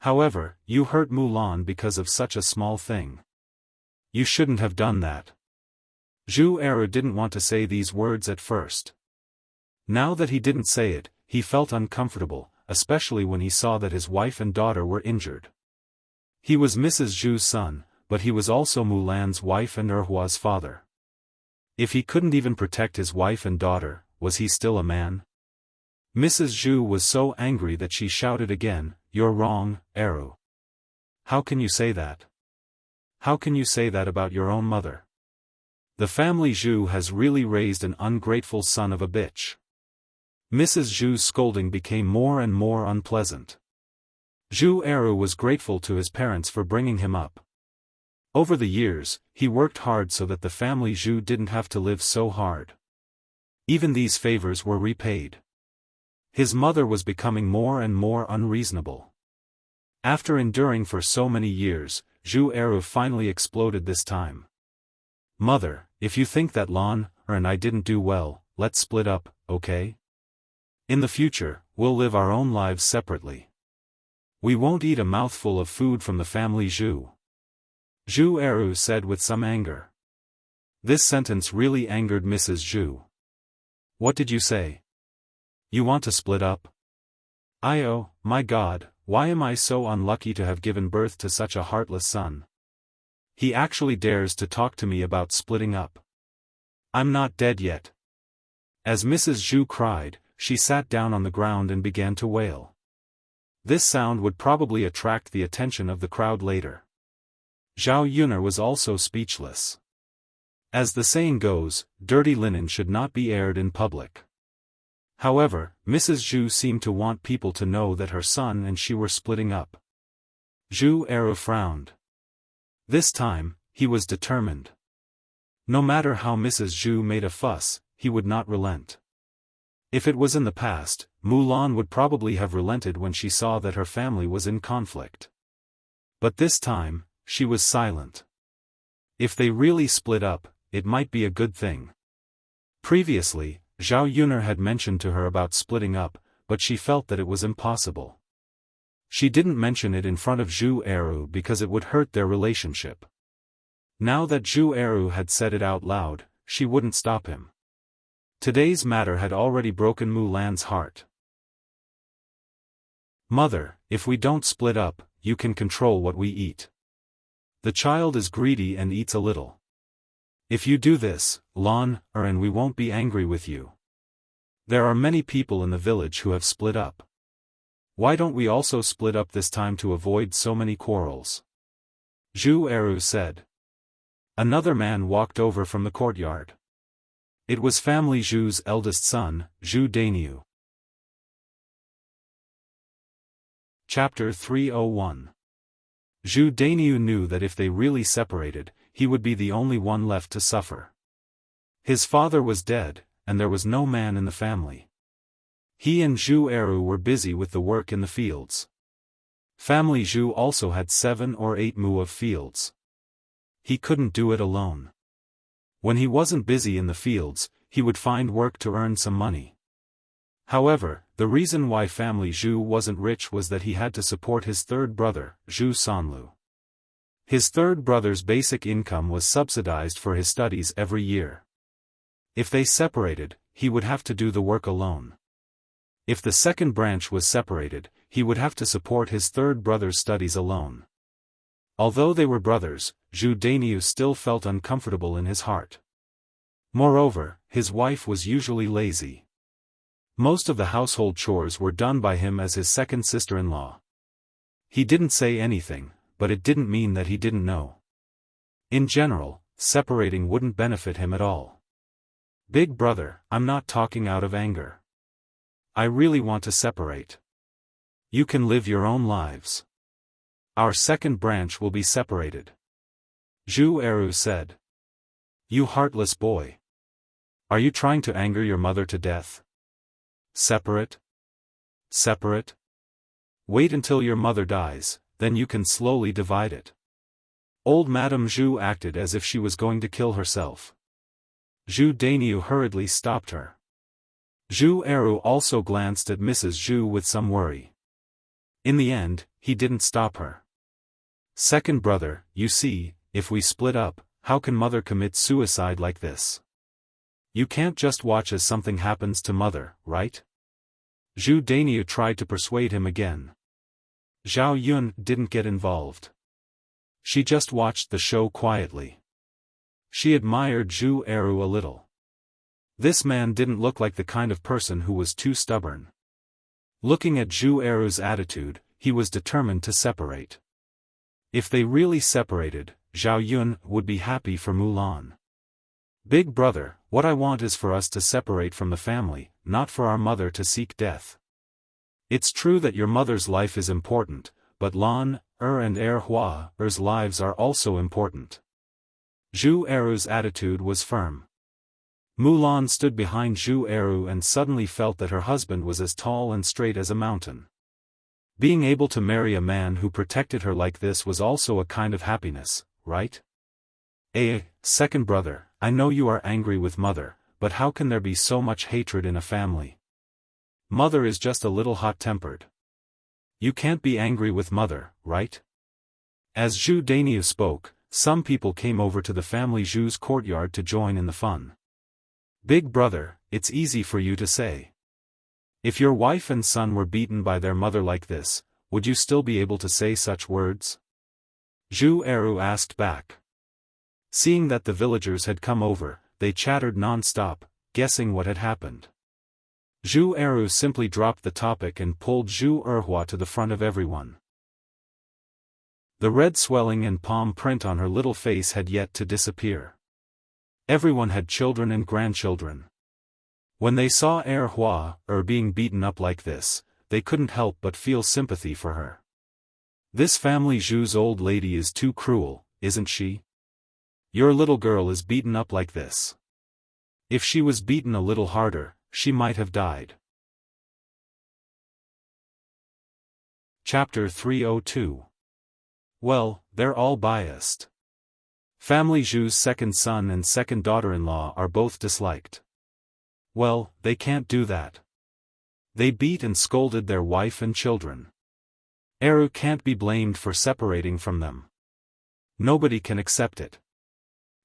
[SPEAKER 1] However, you hurt Mulan because of such a small thing. You shouldn't have done that. Zhu Eru didn't want to say these words at first. Now that he didn't say it, he felt uncomfortable, especially when he saw that his wife and daughter were injured. He was Mrs. Zhu's son, but he was also Mulan's wife and Erhua's father. If he couldn't even protect his wife and daughter, was he still a man? Mrs. Zhu was so angry that she shouted again, "You're wrong, Eru. How can you say that? How can you say that about your own mother? The family Zhu has really raised an ungrateful son of a bitch." Mrs. Zhu's scolding became more and more unpleasant. Zhu Eru was grateful to his parents for bringing him up. Over the years, he worked hard so that the family Zhu didn't have to live so hard. Even these favors were repaid. His mother was becoming more and more unreasonable. After enduring for so many years, Zhu Eru finally exploded this time. "Mother, if you think that Lan, and I didn't do well, let's split up, okay? In the future, we'll live our own lives separately. We won't eat a mouthful of food from the family Zhu." Zhu Eru said with some anger. This sentence really angered Mrs. Zhu. "What did you say? You want to split up? Oh, my God, why am I so unlucky to have given birth to such a heartless son? He actually dares to talk to me about splitting up. I'm not dead yet." As Mrs. Zhu cried, she sat down on the ground and began to wail. This sound would probably attract the attention of the crowd later. Zhao Yuner was also speechless. As the saying goes, dirty linen should not be aired in public. However, Mrs. Zhu seemed to want people to know that her son and she were splitting up. Zhu Eru frowned. This time, he was determined. No matter how Mrs. Zhu made a fuss, he would not relent. If it was in the past, Mulan would probably have relented when she saw that her family was in conflict. But this time, she was silent. If they really split up, it might be a good thing. Previously, Zhao Yuner had mentioned to her about splitting up, but she felt that it was impossible. She didn't mention it in front of Zhu Eru because it would hurt their relationship. Now that Zhu Eru had said it out loud, she wouldn't stop him. Today's matter had already broken Mulan's heart. "Mother, if we don't split up, you can control what we eat. The child is greedy and eats a little. If you do this, Lan, and we won't be angry with you. There are many people in the village who have split up. Why don't we also split up this time to avoid so many quarrels?" Zhu Eru said. Another man walked over from the courtyard. It was family Zhu's eldest son, Zhu Dainiu. Chapter 301. Zhu Dainiu knew that if they really separated, he would be the only one left to suffer. His father was dead, and there was no man in the family. He and Zhu Eru were busy with the work in the fields. Family Zhu also had 7 or 8 mu of fields. He couldn't do it alone. When he wasn't busy in the fields, he would find work to earn some money. However, the reason why family Zhu wasn't rich was that he had to support his third brother, Zhu Sanlu. His third brother's basic income was subsidized for his studies every year. If they separated, he would have to do the work alone. If the second branch was separated, he would have to support his third brother's studies alone. Although they were brothers, Zhu Dainiu still felt uncomfortable in his heart. Moreover, his wife was usually lazy. Most of the household chores were done by him as his second sister-in-law. He didn't say anything, but it didn't mean that he didn't know. In general, separating wouldn't benefit him at all. Big brother, I'm not talking out of anger. I really want to separate. You can live your own lives. Our second branch will be separated. Zhu Eru said. You heartless boy. Are you trying to anger your mother to death? Separate? Separate? Wait until your mother dies, then you can slowly divide it. Old Madame Zhu acted as if she was going to kill herself. Zhu Dainiu hurriedly stopped her. Zhu Eru also glanced at Mrs. Zhu with some worry. In the end, he didn't stop her. Second brother, you see, if we split up, how can mother commit suicide like this? You can't just watch as something happens to mother, right? Zhu Dainiu tried to persuade him again. Zhao Yun didn't get involved. She just watched the show quietly. She admired Zhu Eru a little. This man didn't look like the kind of person who was too stubborn. Looking at Zhu Eru's attitude, he was determined to separate. If they really separated, Zhao Yun would be happy for Mulan. Big brother, what I want is for us to separate from the family, not for our mother to seek death. It's true that your mother's life is important, but Lan, and Hua's lives are also important. Zhu Eru's attitude was firm. Mulan stood behind Zhu Eru and suddenly felt that her husband was as tall and straight as a mountain. Being able to marry a man who protected her like this was also a kind of happiness, right? Second brother, I know you are angry with mother, but how can there be so much hatred in a family? Mother is just a little hot-tempered. You can't be angry with mother, right? As Zhu Dainiu spoke, some people came over to the family Zhu's courtyard to join in the fun. Big brother, it's easy for you to say. If your wife and son were beaten by their mother like this, would you still be able to say such words? Zhu Eru asked back. Seeing that the villagers had come over, they chattered non-stop, guessing what had happened. Zhu Eru simply dropped the topic and pulled Zhu Erhua to the front of everyone. The red swelling and palm print on her little face had yet to disappear. Everyone had children and grandchildren. When they saw Erhua being beaten up like this, they couldn't help but feel sympathy for her. This family Zhu's old lady is too cruel, isn't she? Your little girl is beaten up like this. If she was beaten a little harder, she might have died. Chapter 302. Well, they're all biased. Family Zhu's second son and second daughter-in-law are both disliked. Well, they can't do that. They beat and scolded their wife and children. Eru can't be blamed for separating from them. Nobody can accept it.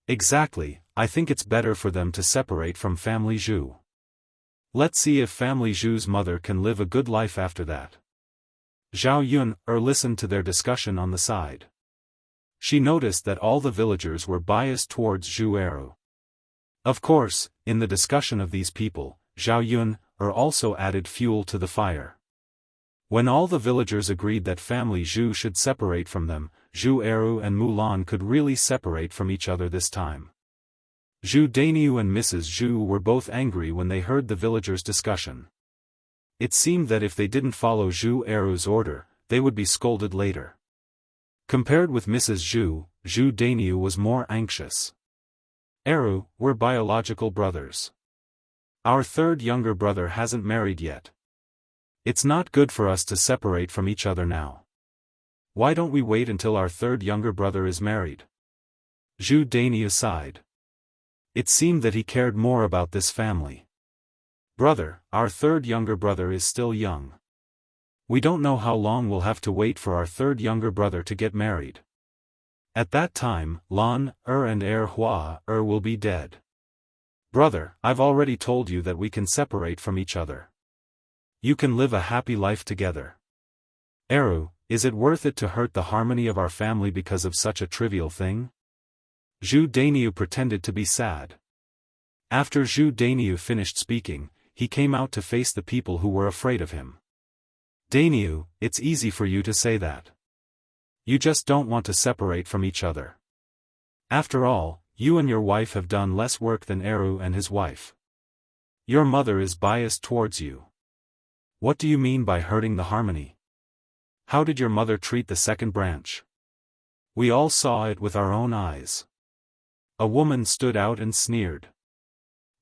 [SPEAKER 1] Exactly, I think it's better for them to separate from family Zhu. Let's see if family Zhu's mother can live a good life after that. Zhao Yun listened to their discussion on the side. She noticed that all the villagers were biased towards Zhu Eru. Of course, in the discussion of these people, Zhao Yun also added fuel to the fire. When all the villagers agreed that family Zhu should separate from them, Zhu Eru and Mulan could really separate from each other this time. Zhu Dainiu and Mrs. Zhu were both angry when they heard the villagers' discussion. It seemed that if they didn't follow Zhu Eru's order, they would be scolded later. Compared with Mrs. Zhu, Zhu Dainiu was more anxious. Eru, we're biological brothers. Our third younger brother hasn't married yet. It's not good for us to separate from each other now. Why don't we wait until our third younger brother is married? Zhu Dainiu sighed. It seemed that he cared more about this family. Brother, our third younger brother is still young. We don't know how long we'll have to wait for our third younger brother to get married. At that time, Lan, and Hua, will be dead. Brother, I've already told you that we can separate from each other. You can live a happy life together. Is it worth it to hurt the harmony of our family because of such a trivial thing? Zhu Dainiu pretended to be sad. After Zhu Dainiu finished speaking, he came out to face the people who were afraid of him. Dainiu, it's easy for you to say that. You just don't want to separate from each other. After all, you and your wife have done less work than and his wife. Your mother is biased towards you. What do you mean by hurting the harmony? How did your mother treat the second branch? We all saw it with our own eyes. A woman stood out and sneered.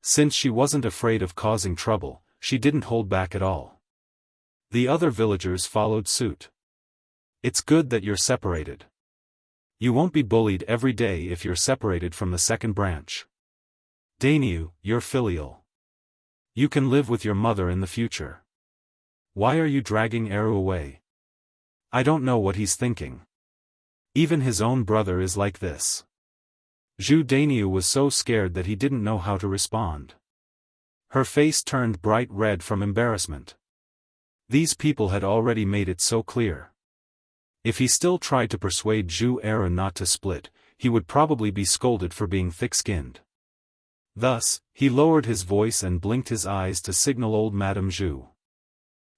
[SPEAKER 1] Since she wasn't afraid of causing trouble, she didn't hold back at all. The other villagers followed suit. It's good that you're separated. You won't be bullied every day if you're separated from the second branch. Dainiu, you're filial. You can live with your mother in the future. Why are you dragging away? I don't know what he's thinking. Even his own brother is like this. Zhu Dainiu was so scared that he didn't know how to respond. Her face turned bright red from embarrassment. These people had already made it so clear. If he still tried to persuade Zhu not to split, he would probably be scolded for being thick-skinned. Thus, he lowered his voice and blinked his eyes to signal old Madame Zhu.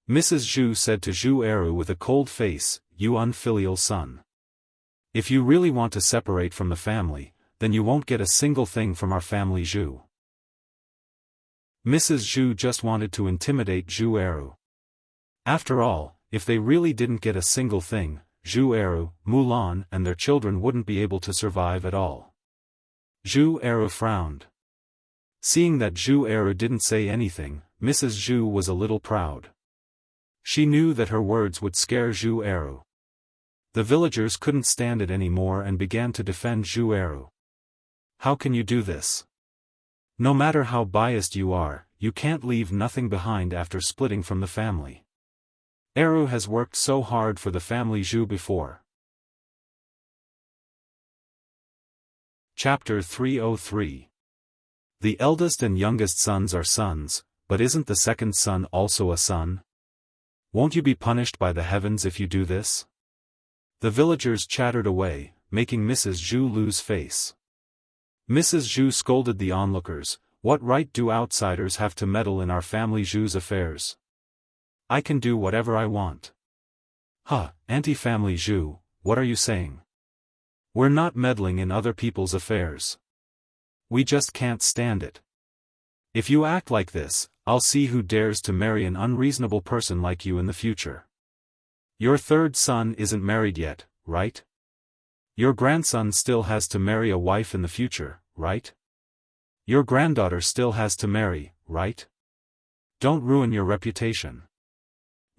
[SPEAKER 1] Mrs. Zhu said to Zhu with a cold face, "You unfilial son. If you really want to separate from the family, then you won't get a single thing from our family Zhu." Mrs. Zhu just wanted to intimidate Zhu. After all, if they really didn't get a single thing, Zhu Mulan and their children wouldn't be able to survive at all. Zhu frowned. Seeing that Zhu didn't say anything, Mrs. Zhu was a little proud. She knew that her words would scare Zhu. The villagers couldn't stand it anymore and began to defend Zhu. How can you do this? No matter how biased you are, you can't leave nothing behind after splitting from the family. Has worked so hard for the family Zhu before. Chapter 303. The eldest and youngest sons are sons, but isn't the second son also a son? Won't you be punished by the heavens if you do this? The villagers chattered away, making Mrs. Zhu lose face. Mrs. Zhu scolded the onlookers. What right do outsiders have to meddle in our family Zhu's affairs? I can do whatever I want. Anti-family Zhu, what are you saying? We're not meddling in other people's affairs. We just can't stand it. If you act like this, I'll see who dares to marry an unreasonable person like you in the future. Your third son isn't married yet, right? Your grandson still has to marry a wife in the future, right? Your granddaughter still has to marry, right? Don't ruin your reputation.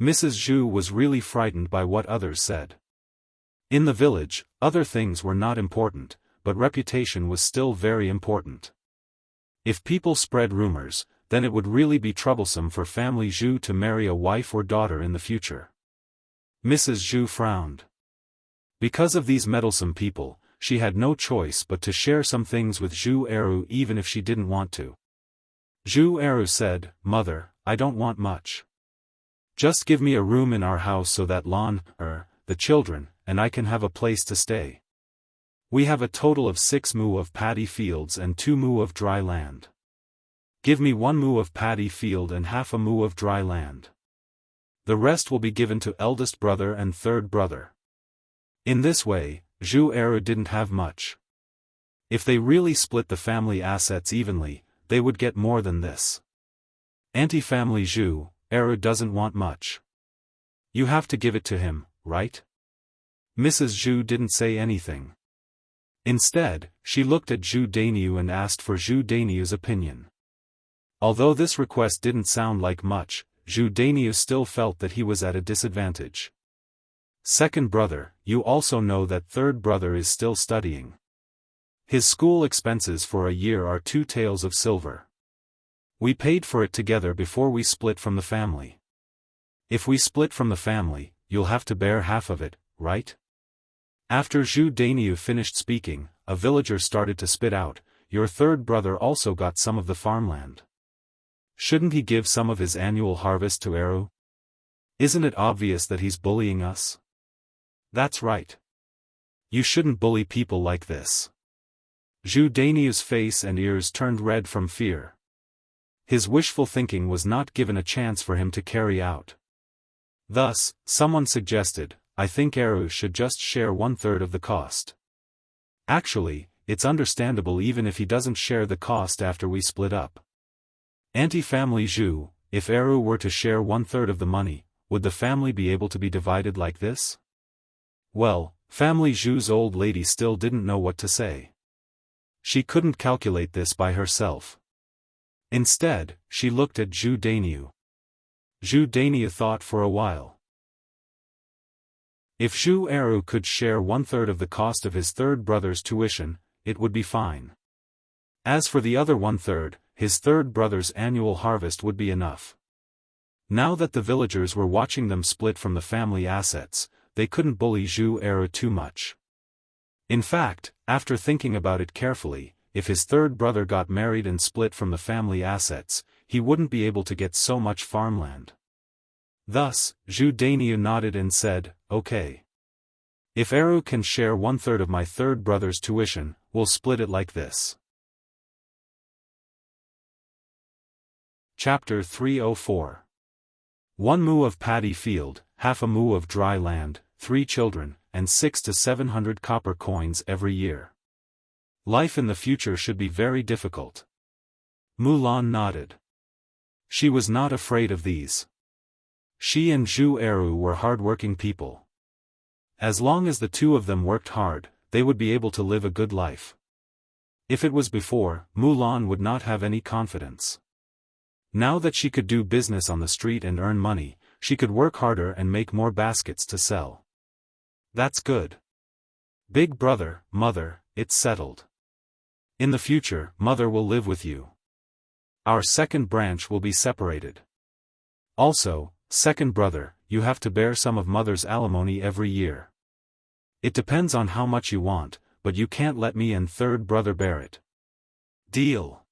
[SPEAKER 1] Mrs. Zhu was really frightened by what others said. In the village, other things were not important, but reputation was still very important. If people spread rumors, then it would really be troublesome for family Zhu to marry a wife or daughter in the future. Mrs. Zhu frowned. Because of these meddlesome people, she had no choice but to share some things with Zhu even if she didn't want to. Zhu said, "Mother, I don't want much. Just give me a room in our house so that Lan, the children, and I can have a place to stay. We have a total of 6 mu of paddy fields and 2 mu of dry land. Give me 1 mu of paddy field and half a mu of dry land. The rest will be given to eldest brother and third brother." In this way, Zhu didn't have much. If they really split the family assets evenly, they would get more than this. Anti-family Zhu, doesn't want much. You have to give it to him, right? Mrs. Zhu didn't say anything. Instead, she looked at Zhu Dainiu and asked for Zhu Dainiu's opinion. Although this request didn't sound like much, Zhu Dainiu still felt that he was at a disadvantage. "Second brother, you also know that third brother is still studying. His school expenses for a year are 2 taels of silver. We paid for it together before we split from the family. If we split from the family, you'll have to bear half of it, right? After Zhu Dainiu finished speaking, a villager started to spit out, "Your third brother also got some of the farmland. Shouldn't he give some of his annual harvest to Eru? Isn't it obvious that he's bullying us?" "That's right. You shouldn't bully people like this." Zhu Dainiu's face and ears turned red from fear. His wishful thinking was not given a chance for him to carry out. Thus, someone suggested, "I think Eru should just share 1/3 of the cost. Actually, it's understandable even if he doesn't share the cost after we split up." Anti-family Zhu, if Eru were to share 1/3 of the money, would the family be able to be divided like this? Well, family Zhu's old lady still didn't know what to say. She couldn't calculate this by herself. Instead, she looked at Zhu Dainiu. Zhu Dainiu thought for a while. If Zhu Eru could share 1/3 of the cost of his third brother's tuition, it would be fine. As for the other 1/3, his third brother's annual harvest would be enough. Now that the villagers were watching them split from the family assets, they couldn't bully Zhu Eru too much. In fact, after thinking about it carefully, if his third brother got married and split from the family assets, he wouldn't be able to get so much farmland. Thus, Zhu Dainiu nodded and said, "Okay. If Eru can share 1/3 of my third brother's tuition, we'll split it like this." Chapter 304. 1 mu of paddy field, half a mu of dry land, 3 children, and 600 to 700 copper coins every year. Life in the future should be very difficult. Mulan nodded. She was not afraid of these. She and Zhu Eru were hard-working people. As long as the two of them worked hard, they would be able to live a good life. If it was before, Mulan would not have any confidence. Now that she could do business on the street and earn money, she could work harder and make more baskets to sell. That's good. Big brother, mother, it's settled. In the future, mother will live with you. Our second branch will be separated. Also, second brother, you have to bear some of mother's alimony every year. It depends on how much you want, but you can't let me and third brother bear it. Deal.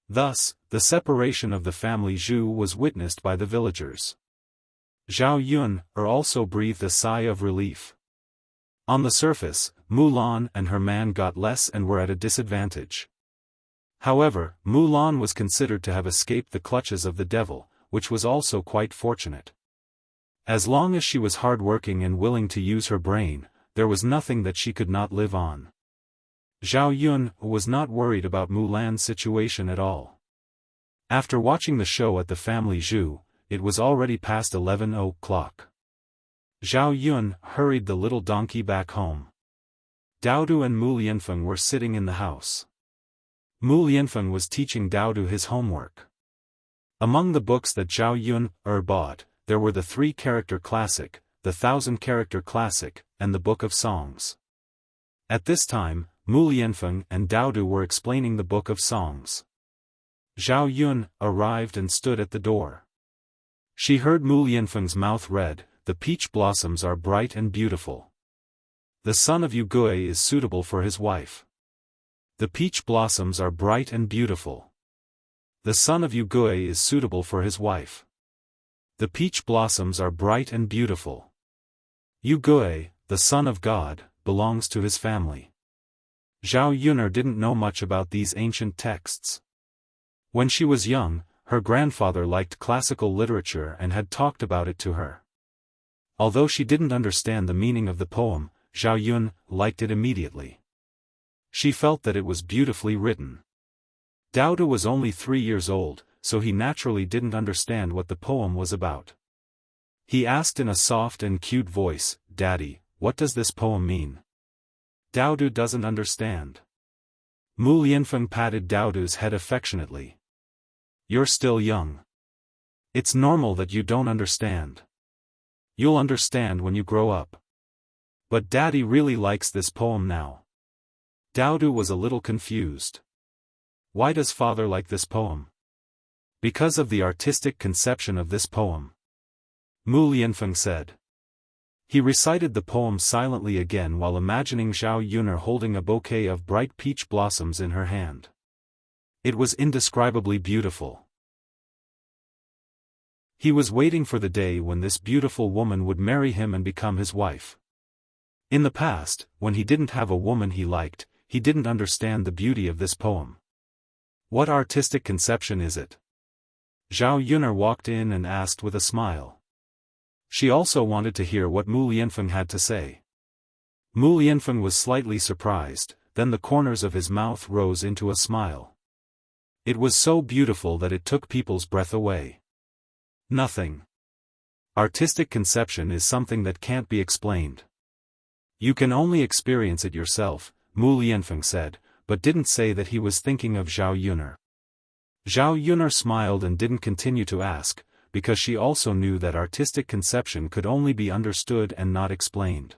[SPEAKER 1] Thus, the separation of the family Zhu was witnessed by the villagers. Zhao Yun also breathed a sigh of relief. On the surface, Mulan and her man got less and were at a disadvantage. However, Mulan was considered to have escaped the clutches of the devil, which was also quite fortunate. As long as she was hard-working and willing to use her brain, there was nothing that she could not live on. Zhao Yun was not worried about Mulan's situation at all. After watching the show at the family Zhu, it was already past 11 o'clock. Zhao Yun hurried the little donkey back home. Daodu and Mu Lianfeng were sitting in the house. Mu Lianfeng was teaching Daodu his homework. Among the books that Zhao Yun bought, there were the 3-character classic, the 1,000-character classic, and the Book of Songs. At this time, Mu Lianfeng and Daodu were explaining the Book of Songs. Zhao Yun arrived and stood at the door. She heard Mu Lianfeng's mouth read, "The peach blossoms are bright and beautiful. The son of Yugui is suitable for his wife. The peach blossoms are bright and beautiful. The son of Yugui is suitable for his wife. The peach blossoms are bright and beautiful. Yugui, the son of God, belongs to his family." Zhao Yun'er didn't know much about these ancient texts. When she was young, her grandfather liked classical literature and had talked about it to her. Although she didn't understand the meaning of the poem, Zhao Yun liked it immediately. She felt that it was beautifully written. Daodu was only 3 years old, so he naturally didn't understand what the poem was about. He asked in a soft and cute voice, "Daddy, what does this poem mean?" Daodu doesn't understand. Mu Lianfeng patted Daodu's head affectionately. "You're still young. It's normal that you don't understand. You'll understand when you grow up. But Daddy really likes this poem now." Daodu was a little confused. Why does father like this poem? Because of the artistic conception of this poem. Mu Lianfeng said. He recited the poem silently again while imagining Zhao Yuner holding a bouquet of bright peach blossoms in her hand. It was indescribably beautiful. He was waiting for the day when this beautiful woman would marry him and become his wife. In the past, when he didn't have a woman he liked, he didn't understand the beauty of this poem. What artistic conception is it? Zhao Yuner walked in and asked with a smile. She also wanted to hear what Mu Lianfeng had to say. Mu Lianfeng was slightly surprised, then the corners of his mouth rose into a smile. It was so beautiful that it took people's breath away. Nothing. Artistic conception is something that can't be explained. You can only experience it yourself, Mu Lianfeng said, but didn't say that he was thinking of Zhao Yuner. Zhao Yuner smiled and didn't continue to ask, because she also knew that artistic conception could only be understood and not explained.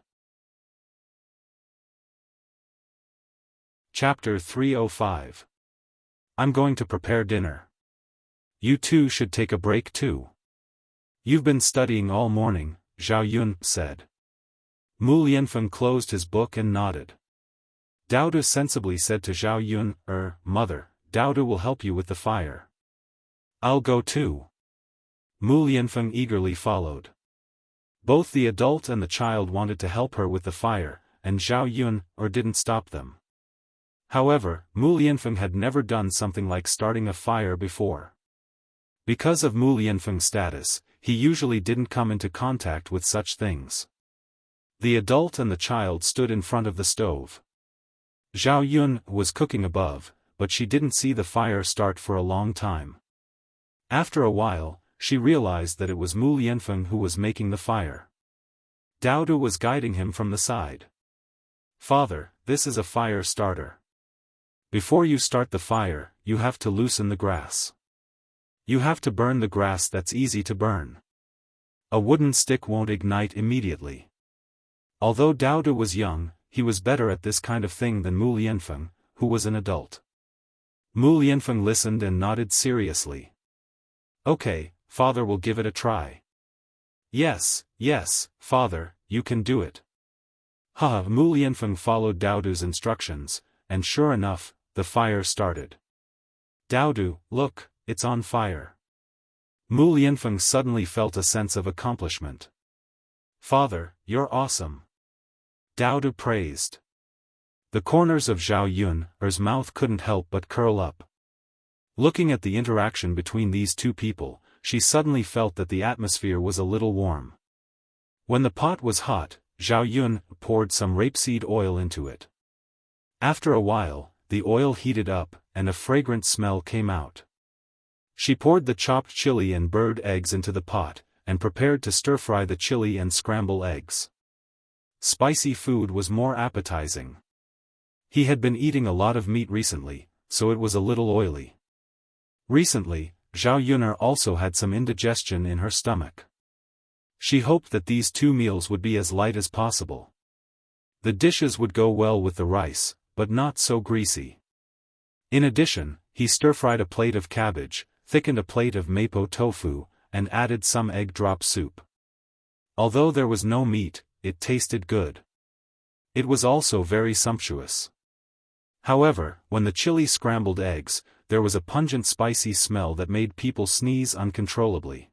[SPEAKER 1] Chapter 305. I'm going to prepare dinner. You two should take a break too. You've been studying all morning, Zhao Yun said. Mu Lianfeng closed his book and nodded. Daodu sensibly said to Zhao Yun, Mother, Daodu will help you with the fire. I'll go too. Mu Lianfeng eagerly followed. Both the adult and the child wanted to help her with the fire, and Zhao Yun didn't stop them. However, Mu Lianfeng had never done something like starting a fire before. Because of Mu Lianfeng's status, he usually didn't come into contact with such things. The adult and the child stood in front of the stove. Zhao Yun was cooking above, but she didn't see the fire start for a long time. After a while, she realized that it was Mu Lianfeng who was making the fire. Daodu was guiding him from the side. Father, this is a fire starter. Before you start the fire, you have to loosen the grass. You have to burn the grass that's easy to burn. A wooden stick won't ignite immediately. Although Daodu was young, he was better at this kind of thing than Mu Lianfeng, who was an adult. Mu Lianfeng listened and nodded seriously. Okay, father will give it a try. Yes, father, you can do it. Mu Lianfeng followed Daodu's instructions, and sure enough, the fire started. Daodu, look, it's on fire. Mu Lianfeng suddenly felt a sense of accomplishment. Father, you're awesome. Daodu praised. The corners of Zhao Yun's mouth couldn't help but curl up. Looking at the interaction between these two people, she suddenly felt that the atmosphere was a little warm. When the pot was hot, Zhao Yun poured some rapeseed oil into it. After a while, the oil heated up, and a fragrant smell came out. She poured the chopped chili and bird eggs into the pot, and prepared to stir-fry the chili and scramble eggs. Spicy food was more appetizing. He had been eating a lot of meat recently, so it was a little oily. Recently, Zhao Yuner also had some indigestion in her stomach. She hoped that these two meals would be as light as possible. The dishes would go well with the rice, but not so greasy. In addition, he stir-fried a plate of cabbage, thickened a plate of mapo tofu, and added some egg drop soup. Although there was no meat, it tasted good. It was also very sumptuous. However, when the chili scrambled eggs, there was a pungent spicy smell that made people sneeze uncontrollably.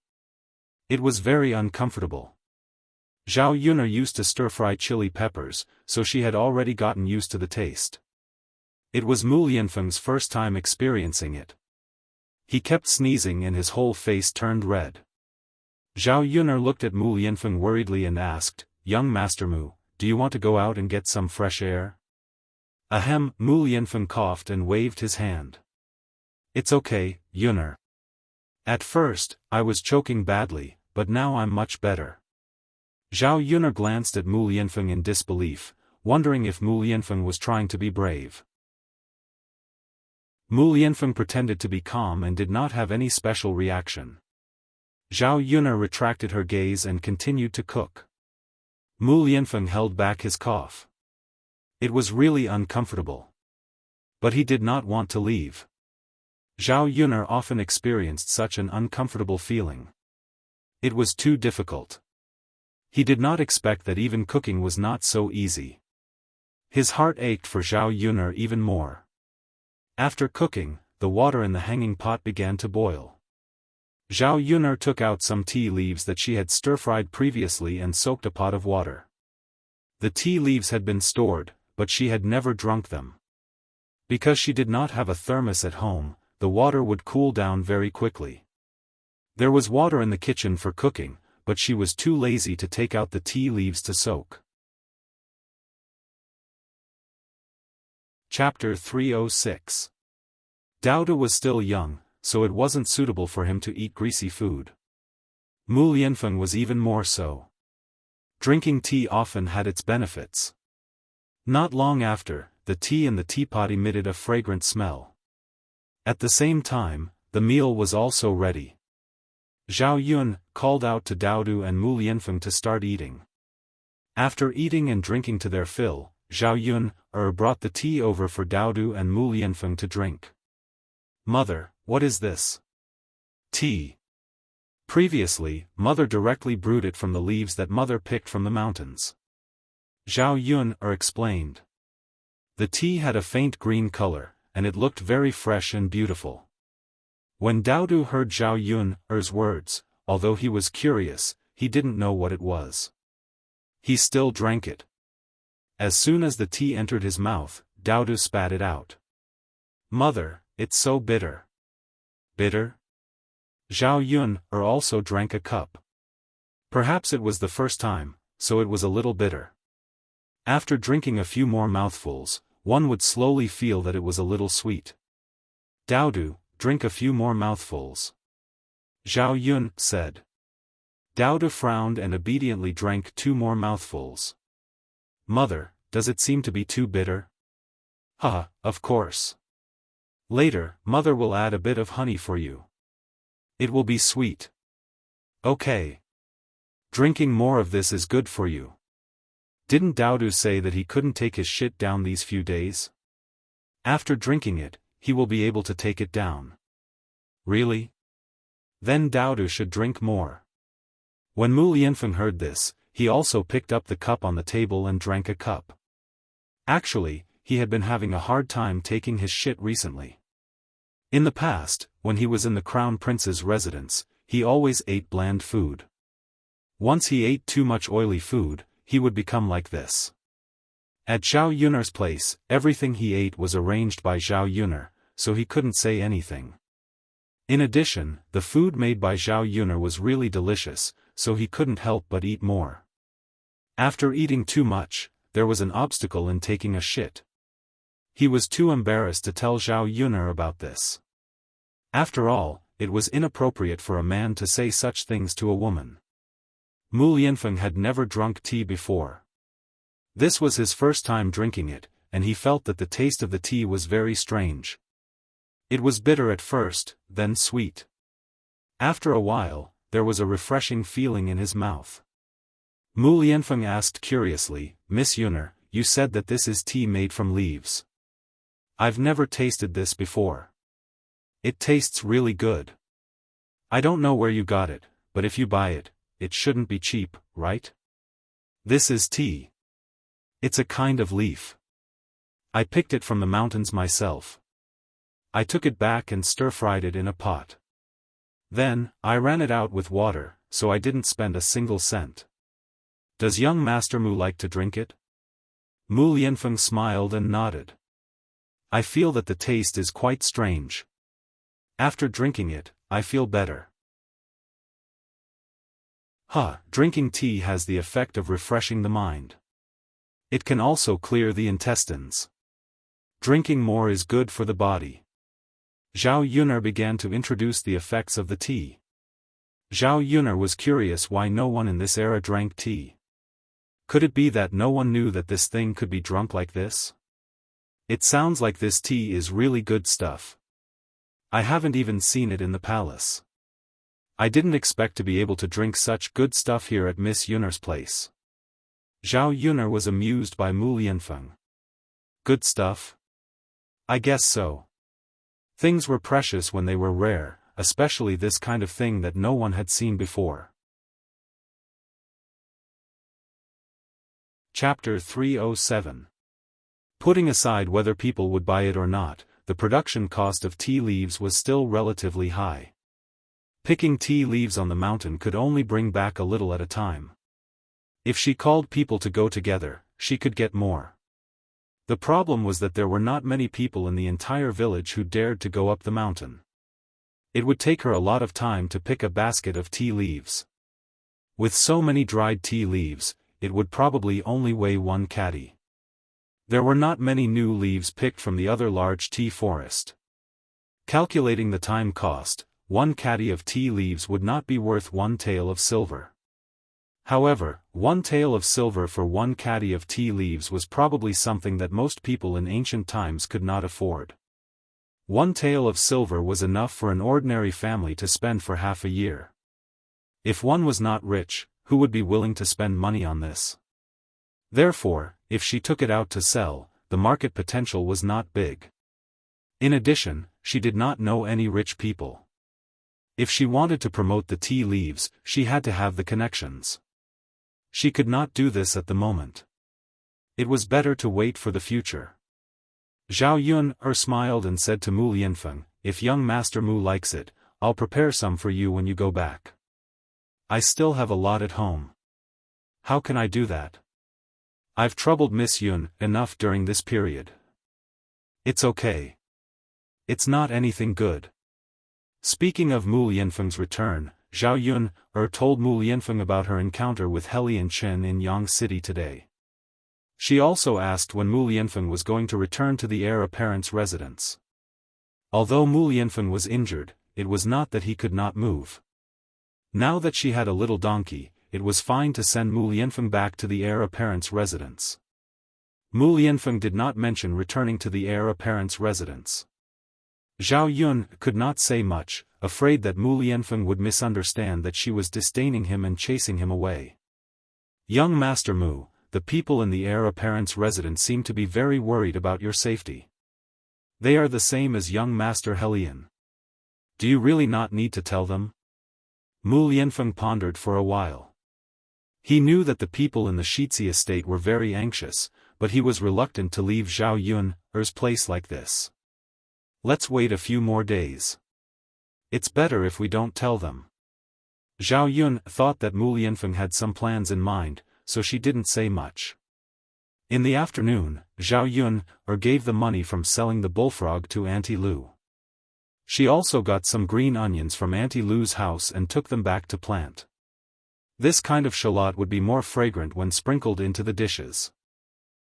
[SPEAKER 1] It was very uncomfortable. Zhao Yuner used to stir-fry chili peppers, so she had already gotten used to the taste. It was Mu Lianfeng's first time experiencing it. He kept sneezing and his whole face turned red. Zhao Yuner looked at Mu Lianfeng worriedly and asked, "Young Master Mu, do you want to go out and get some fresh air?" Ahem, Mu Lianfeng coughed and waved his hand. It's okay, Yuner. At first, I was choking badly, but now I'm much better. Zhao Yuner glanced at Mu Lianfeng in disbelief, wondering if Mu Lianfeng was trying to be brave. Mu Lianfeng pretended to be calm and did not have any special reaction. Zhao Yuner retracted her gaze and continued to cook. Mu Lianfeng held back his cough. It was really uncomfortable. But he did not want to leave. Zhao Yuner often experienced such an uncomfortable feeling. It was too difficult. He did not expect that even cooking was not so easy. His heart ached for Zhao Yuner even more. After cooking, the water in the hanging pot began to boil. Zhao Yuner took out some tea leaves that she had stir-fried previously and soaked a pot of water. The tea leaves had been stored, but she had never drunk them. Because she did not have a thermos at home, the water would cool down very quickly. There was water in the kitchen for cooking, but she was too lazy to take out the tea leaves to soak. Chapter 306. Daodu was still young, so it wasn't suitable for him to eat greasy food. Mu Lianfeng was even more so. Drinking tea often had its benefits. Not long after, the tea in the teapot emitted a fragrant smell. At the same time, the meal was also ready. Zhao Yun called out to Daodu and Mu Lianfeng to start eating. After eating and drinking to their fill, Zhao Yun brought the tea over for Daodu and Mu Lianfeng to drink. "Mother, what is this?" "Tea." Previously, Mother directly brewed it from the leaves that Mother picked from the mountains. Zhao Yun explained. The tea had a faint green color, and it looked very fresh and beautiful. When Daodu heard Zhao Yun's words, although he was curious, he didn't know what it was. He still drank it. As soon as the tea entered his mouth, Daodu spat it out. "Mother, it's so bitter." "Bitter?" Zhao Yun also drank a cup. Perhaps it was the first time, so it was a little bitter. After drinking a few more mouthfuls, one would slowly feel that it was a little sweet. "Daodu, drink a few more mouthfuls," Zhao Yun said. Daodu frowned and obediently drank 2 more mouthfuls. "Mother, does it seem to be too bitter?" "Haha, of course. Later, Mother will add a bit of honey for you. It will be sweet." "Okay. Drinking more of this is good for you. Didn't Daodu say that he couldn't take his shit down these few days? After drinking it, he will be able to take it down." "Really? Then Daodu should drink more." When Mu Lianfeng heard this, he also picked up the cup on the table and drank a cup. Actually, he had been having a hard time taking his shit recently. In the past, when he was in the Crown Prince's residence, he always ate bland food. Once he ate too much oily food, he would become like this. At Zhao Yuner's place, everything he ate was arranged by Zhao Yuner, so he couldn't say anything. In addition, the food made by Zhao Yuner was really delicious, so he couldn't help but eat more. After eating too much, there was an obstacle in taking a shit. He was too embarrassed to tell Zhao Yuner about this. After all, it was inappropriate for a man to say such things to a woman. Mu Lianfeng had never drunk tea before. This was his first time drinking it, and he felt that the taste of the tea was very strange. It was bitter at first, then sweet. After a while, there was a refreshing feeling in his mouth. Mu Lianfeng asked curiously, "Miss Yuner, you said that this is tea made from leaves. I've never tasted this before. It tastes really good. I don't know where you got it, but if you buy it, it shouldn't be cheap, right? This is tea. It's a kind of leaf. I picked it from the mountains myself. I took it back and stir-fried it in a pot. Then, I ran it out with water, so I didn't spend a single cent. Does young Master Mu like to drink it?" Mu Lianfeng smiled and nodded. "I feel that the taste is quite strange. After drinking it, I feel better." Drinking tea has the effect of refreshing the mind. It can also clear the intestines. Drinking more is good for the body. Zhao Yuner began to introduce the effects of the tea. Zhao Yuner was curious why no one in this era drank tea. Could it be that no one knew that this thing could be drunk like this? It sounds like this tea is really good stuff. I haven't even seen it in the palace. I didn't expect to be able to drink such good stuff here at Miss Yuner's place. Zhao Yuner was amused by Mu Lianfeng. Good stuff? I guess so. Things were precious when they were rare, especially this kind of thing that no one had seen before. Chapter 307. Putting aside whether people would buy it or not, the production cost of tea leaves was still relatively high. Picking tea leaves on the mountain could only bring back a little at a time. If she called people to go together, she could get more. The problem was that there were not many people in the entire village who dared to go up the mountain. It would take her a lot of time to pick a basket of tea leaves. With so many dried tea leaves, it would probably only weigh 1 caddy. There were not many new leaves picked from the other large tea forest. Calculating the time cost, 1 caddy of tea leaves would not be worth 1 tael of silver. However, 1 tael of silver for 1 caddy of tea leaves was probably something that most people in ancient times could not afford. 1 tael of silver was enough for an ordinary family to spend for half a year. If one was not rich, who would be willing to spend money on this? Therefore, if she took it out to sell, the market potential was not big. In addition, she did not know any rich people. If she wanted to promote the tea leaves, she had to have the connections. She could not do this at the moment. It was better to wait for the future. Zhao Yun smiled and said to Mu Lianfeng, "If young Master Mu likes it, I'll prepare some for you when you go back. I still have a lot at home." "How can I do that? I've troubled Miss Yun enough during this period." "It's okay. It's not anything good." Speaking of Mu Lianfeng's return, Zhao Yun told Mu Lianfeng about her encounter with Helian Chen in Yang City today. She also asked when Mu Lianfeng was going to return to the heir apparent's residence. Although Mu Lianfeng was injured, it was not that he could not move. Now that she had a little donkey, it was fine to send Mu Lianfeng back to the heir apparent's residence. Mu Lianfeng did not mention returning to the heir apparent's residence. Zhao Yun could not say much, afraid that Mu Lianfeng would misunderstand that she was disdaining him and chasing him away. "Young Master Mu, the people in the heir apparent's residence seem to be very worried about your safety. They are the same as young Master Helian. Do you really not need to tell them?" Mu Lianfeng pondered for a while. He knew that the people in the Shitzi estate were very anxious, but he was reluctant to leave Zhao Yun's place like this. "Let's wait a few more days. It's better if we don't tell them." Zhao Yun thought that Mu Lianfeng had some plans in mind, so she didn't say much. In the afternoon, Zhao Yun gave the money from selling the bullfrog to Auntie Lu. She also got some green onions from Auntie Lu's house and took them back to plant. This kind of shallot would be more fragrant when sprinkled into the dishes.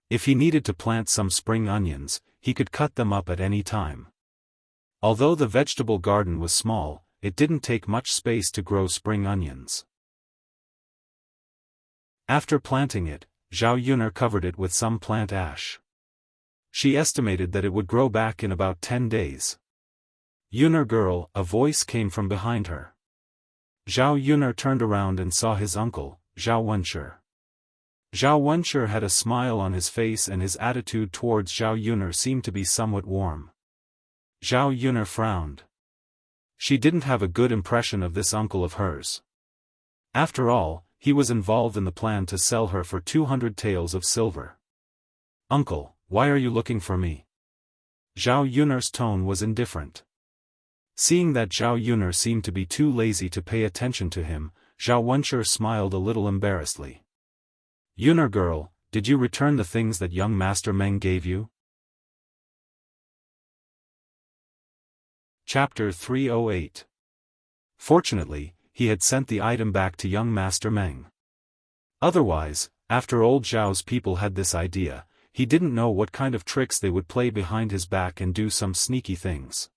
[SPEAKER 1] If he needed to plant some spring onions, he could cut them up at any time. Although the vegetable garden was small, it didn't take much space to grow spring onions. After planting it, Zhao Yun covered it with some plant ash. She estimated that it would grow back in about 10 days. "Yun'er girl," a voice came from behind her. Zhao Yun turned around and saw his uncle, Zhao Wenshi. Zhao Wenshi had a smile on his face and his attitude towards Zhao Yun seemed to be somewhat warm. Zhao Yun frowned. She didn't have a good impression of this uncle of hers. After all, he was involved in the plan to sell her for 200 taels of silver. "Uncle, why are you looking for me?" Zhao Yun's tone was indifferent. Seeing that Zhao Yun seemed to be too lazy to pay attention to him, Zhao Wenshi smiled a little embarrassedly. "Yun'er girl, did you return the things that young Master Meng gave you?" Chapter 308. Fortunately, he had sent the item back to young Master Meng. Otherwise, after old Zhao's people had this idea, he didn't know what kind of tricks they would play behind his back and do some sneaky things.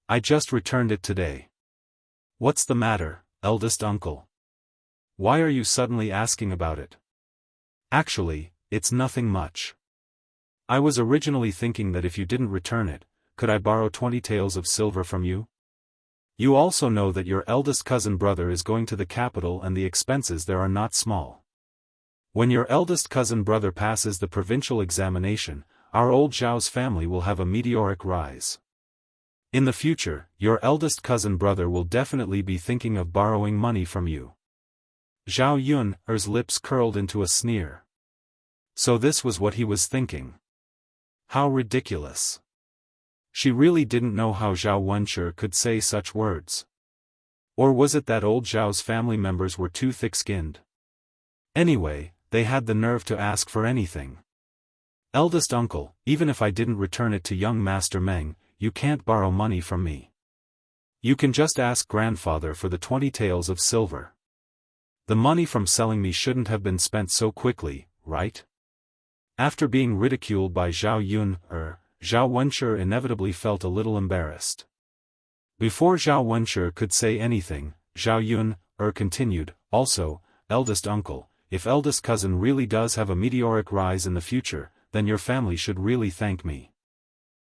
[SPEAKER 1] "I just returned it today." "What's the matter, eldest uncle? Why are you suddenly asking about it?" "Actually, it's nothing much. I was originally thinking that if you didn't return it, could I borrow 20 taels of silver from you? You also know that your eldest cousin brother is going to the capital and the expenses there are not small. When your eldest cousin brother passes the provincial examination, our old Zhao's family will have a meteoric rise. In the future, your eldest cousin brother will definitely be thinking of borrowing money from you. Zhao Yun's lips curled into a sneer. So this was what he was thinking. How ridiculous. She really didn't know how Zhao Wenshi could say such words. Or was it that old Zhao's family members were too thick-skinned? Anyway, they had the nerve to ask for anything. Eldest uncle, even if I didn't return it to young Master Meng, you can't borrow money from me. You can just ask grandfather for the 20 taels of silver. The money from selling me shouldn't have been spent so quickly, right? After being ridiculed by Zhao Wenshi inevitably felt a little embarrassed. Before Zhao Wenshi could say anything, Zhao Yun continued, also, eldest uncle, if eldest cousin really does have a meteoric rise in the future, then your family should really thank me.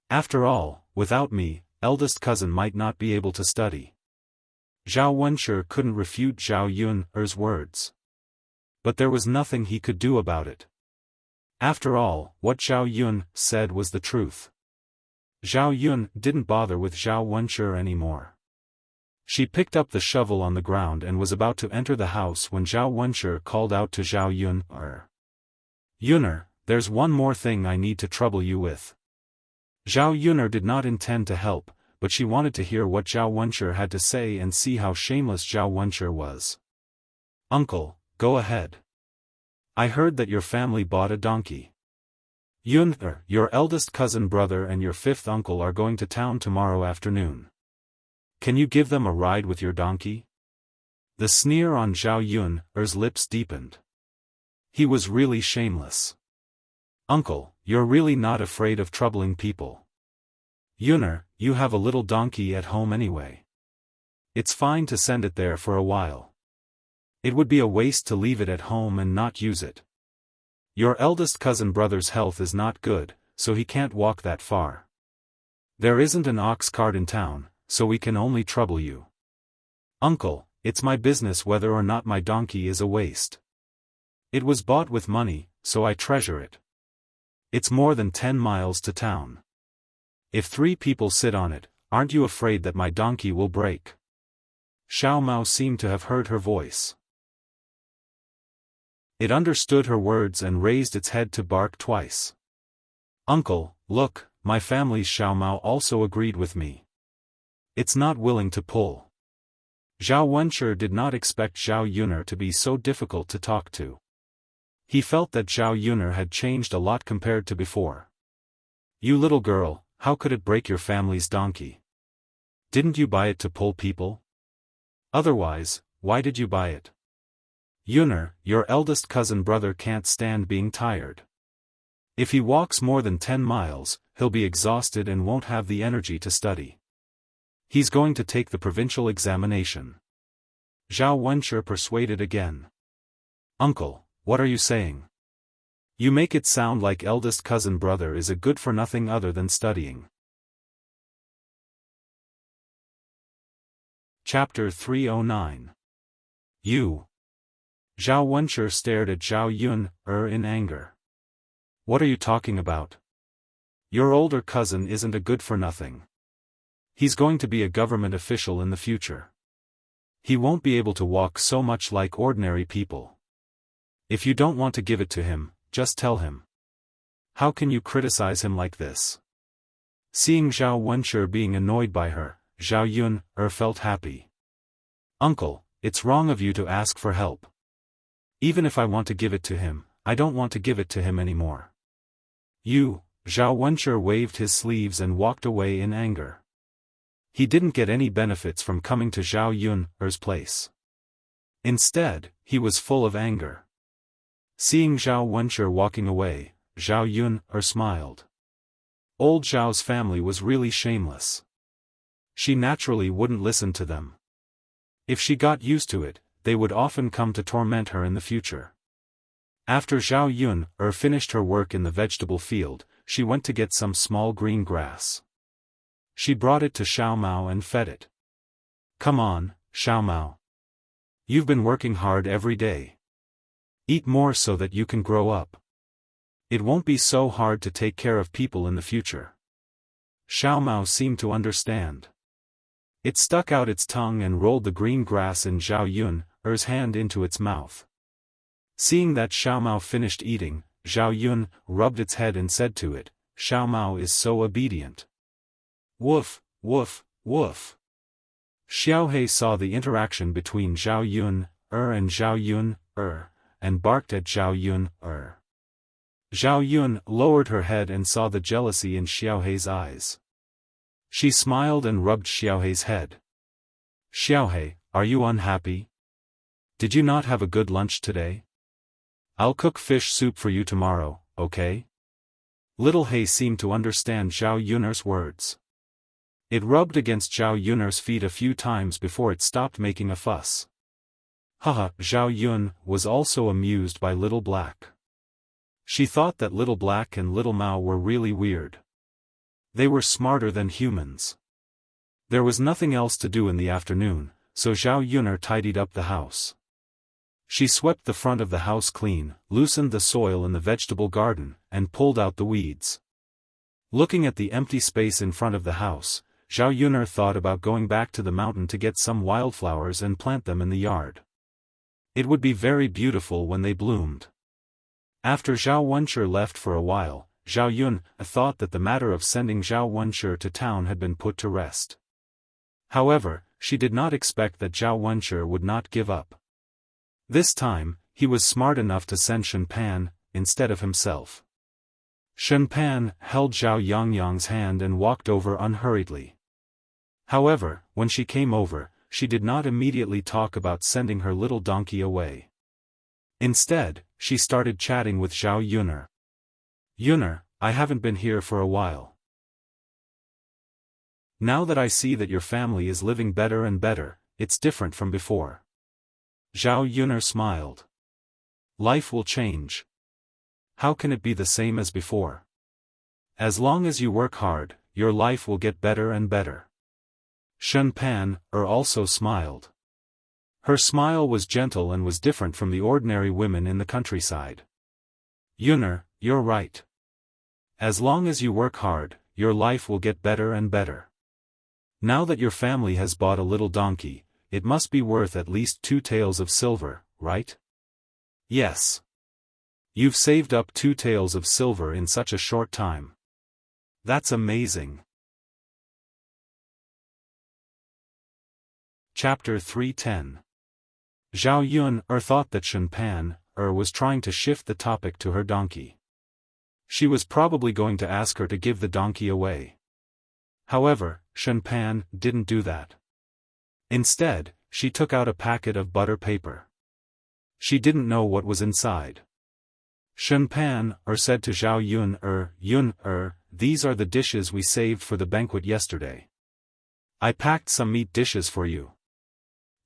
[SPEAKER 1] After all, without me, eldest cousin might not be able to study. Zhao Wenshi couldn't refute Zhao Yun's words. But there was nothing he could do about it. After all, what Zhao Yun said was the truth. Zhao Yun didn't bother with Zhao Wenshi anymore. She picked up the shovel on the ground and was about to enter the house when Zhao Wenshi called out to Zhao Yun. Yuner, there's one more thing I need to trouble you with. Zhao Yuner did not intend to help, but she wanted to hear what Zhao Wenshi had to say and see how shameless Zhao Wenshi was. Uncle, go ahead. I heard that your family bought a donkey. Yun, your eldest cousin brother and your fifth uncle are going to town tomorrow afternoon. Can you give them a ride with your donkey? The sneer on Zhao Yun's lips deepened. He was really shameless. Uncle, you're really not afraid of troubling people. Yuner, you have a little donkey at home anyway. It's fine to send it there for a while. It would be a waste to leave it at home and not use it. Your eldest cousin brother's health is not good, so he can't walk that far. There isn't an ox cart in town, so we can only trouble you. Uncle, it's my business whether or not my donkey is a waste. It was bought with money, so I treasure it. It's more than 10 miles to town. If 3 people sit on it, aren't you afraid that my donkey will break? Xiao Mao seemed to have heard her voice. It understood her words and raised its head to bark twice. Uncle, look, my family's Xiao Mao also agreed with me. It's not willing to pull. Zhao Wenshi did not expect Zhao Yuner to be so difficult to talk to. He felt that Zhao Yuner had changed a lot compared to before. You little girl, how could it break your family's donkey? Didn't you buy it to pull people? Otherwise, why did you buy it? Yuner, your eldest cousin brother can't stand being tired. If he walks more than 10 miles, he'll be exhausted and won't have the energy to study. He's going to take the provincial examination. Zhao Wenshi persuaded again. Uncle, what are you saying? You make it sound like eldest cousin brother is a good for nothing other than studying. Chapter 309. You. Zhao Wenshi stared at Zhao Yun in anger. What are you talking about? Your older cousin isn't a good for nothing. He's going to be a government official in the future. He won't be able to walk so much like ordinary people. If you don't want to give it to him, just tell him. How can you criticize him like this? Seeing Zhao Wenshi being annoyed by her, Zhao Yun felt happy. Uncle, it's wrong of you to ask for help. Even if I want to give it to him, I don't want to give it to him anymore. You, Zhao Wenshi waved his sleeves and walked away in anger. He didn't get any benefits from coming to Zhao Yun's place. Instead, he was full of anger. Seeing Zhao Wenshi walking away, Zhao Yun smiled. Old Zhao's family was really shameless. She naturally wouldn't listen to them. If she got used to it, they would often come to torment her in the future. After Zhao Yun finished her work in the vegetable field, she went to get some small green grass. She brought it to Xiao Mao and fed it. Come on, Xiao Mao. You've been working hard every day. Eat more so that you can grow up. It won't be so hard to take care of people in the future. Xiao Mao seemed to understand. It stuck out its tongue and rolled the green grass in Zhao Yun's hand into its mouth. Seeing that Xiao Mao finished eating, Zhao Yun rubbed its head and said to it, "Xiao Mao is so obedient." Woof, woof, woof. Xiaohe saw the interaction between Zhao Yun and Zhao Yun and barked at Zhao Yun. Zhao Yun lowered her head and saw the jealousy in Xiaohe's eyes. She smiled and rubbed Xiaohe's head. "Xiaohe, are you unhappy? Did you not have a good lunch today? I'll cook fish soup for you tomorrow, okay?" Little He seemed to understand Zhao Yun's words. It rubbed against Zhao Yun's feet a few times before it stopped making a fuss. Haha, Zhao Yun was also amused by Little Black. She thought that Little Black and Little Mao were really weird. They were smarter than humans. There was nothing else to do in the afternoon, so Zhao Yun tidied up the house. She swept the front of the house clean, loosened the soil in the vegetable garden, and pulled out the weeds. Looking at the empty space in front of the house, Zhao Yun thought about going back to the mountain to get some wildflowers and plant them in the yard. It would be very beautiful when they bloomed. After Zhao Wenshi left for a while, Zhao Yun thought that the matter of sending Zhao Wenshi to town had been put to rest. However, she did not expect that Zhao Wenshi would not give up. This time, he was smart enough to send Shen Pan instead of himself. Shen Pan held Zhao Yangyang's hand and walked over unhurriedly. However, when she came over, she did not immediately talk about sending her little donkey away. Instead, she started chatting with Zhao Yun. "Yun, I haven't been here for a while. Now that I see that your family is living better and better, it's different from before." Zhao Yun smiled. "Life will change. How can it be the same as before? As long as you work hard, your life will get better and better." Shen Pan also smiled. Her smile was gentle and was different from the ordinary women in the countryside. "Yun, you're right. As long as you work hard, your life will get better and better. Now that your family has bought a little donkey, it must be worth at least 2 taels of silver, right?" "Yes. You've saved up 2 taels of silver in such a short time. That's amazing." Chapter 310. Zhao Yun thought that Shen Pan was trying to shift the topic to her donkey. She was probably going to ask her to give the donkey away. However, Shen Pan didn't do that. Instead, she took out a packet of butter paper. She didn't know what was inside. Shen Pan said to Zhao Yun, "Yun, these are the dishes we saved for the banquet yesterday. I packed some meat dishes for you.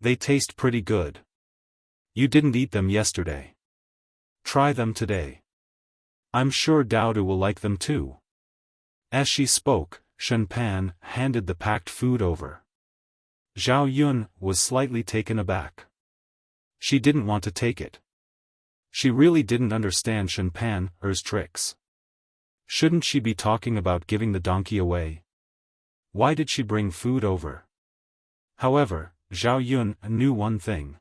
[SPEAKER 1] They taste pretty good. You didn't eat them yesterday. Try them today. I'm sure Daodu will like them too." As she spoke, Shen Pan handed the packed food over. Zhao Yun was slightly taken aback. She didn't want to take it. She really didn't understand Shen Pan's tricks. Shouldn't she be talking about giving the donkey away? Why did she bring food over? However, Zhao Yun knew one thing.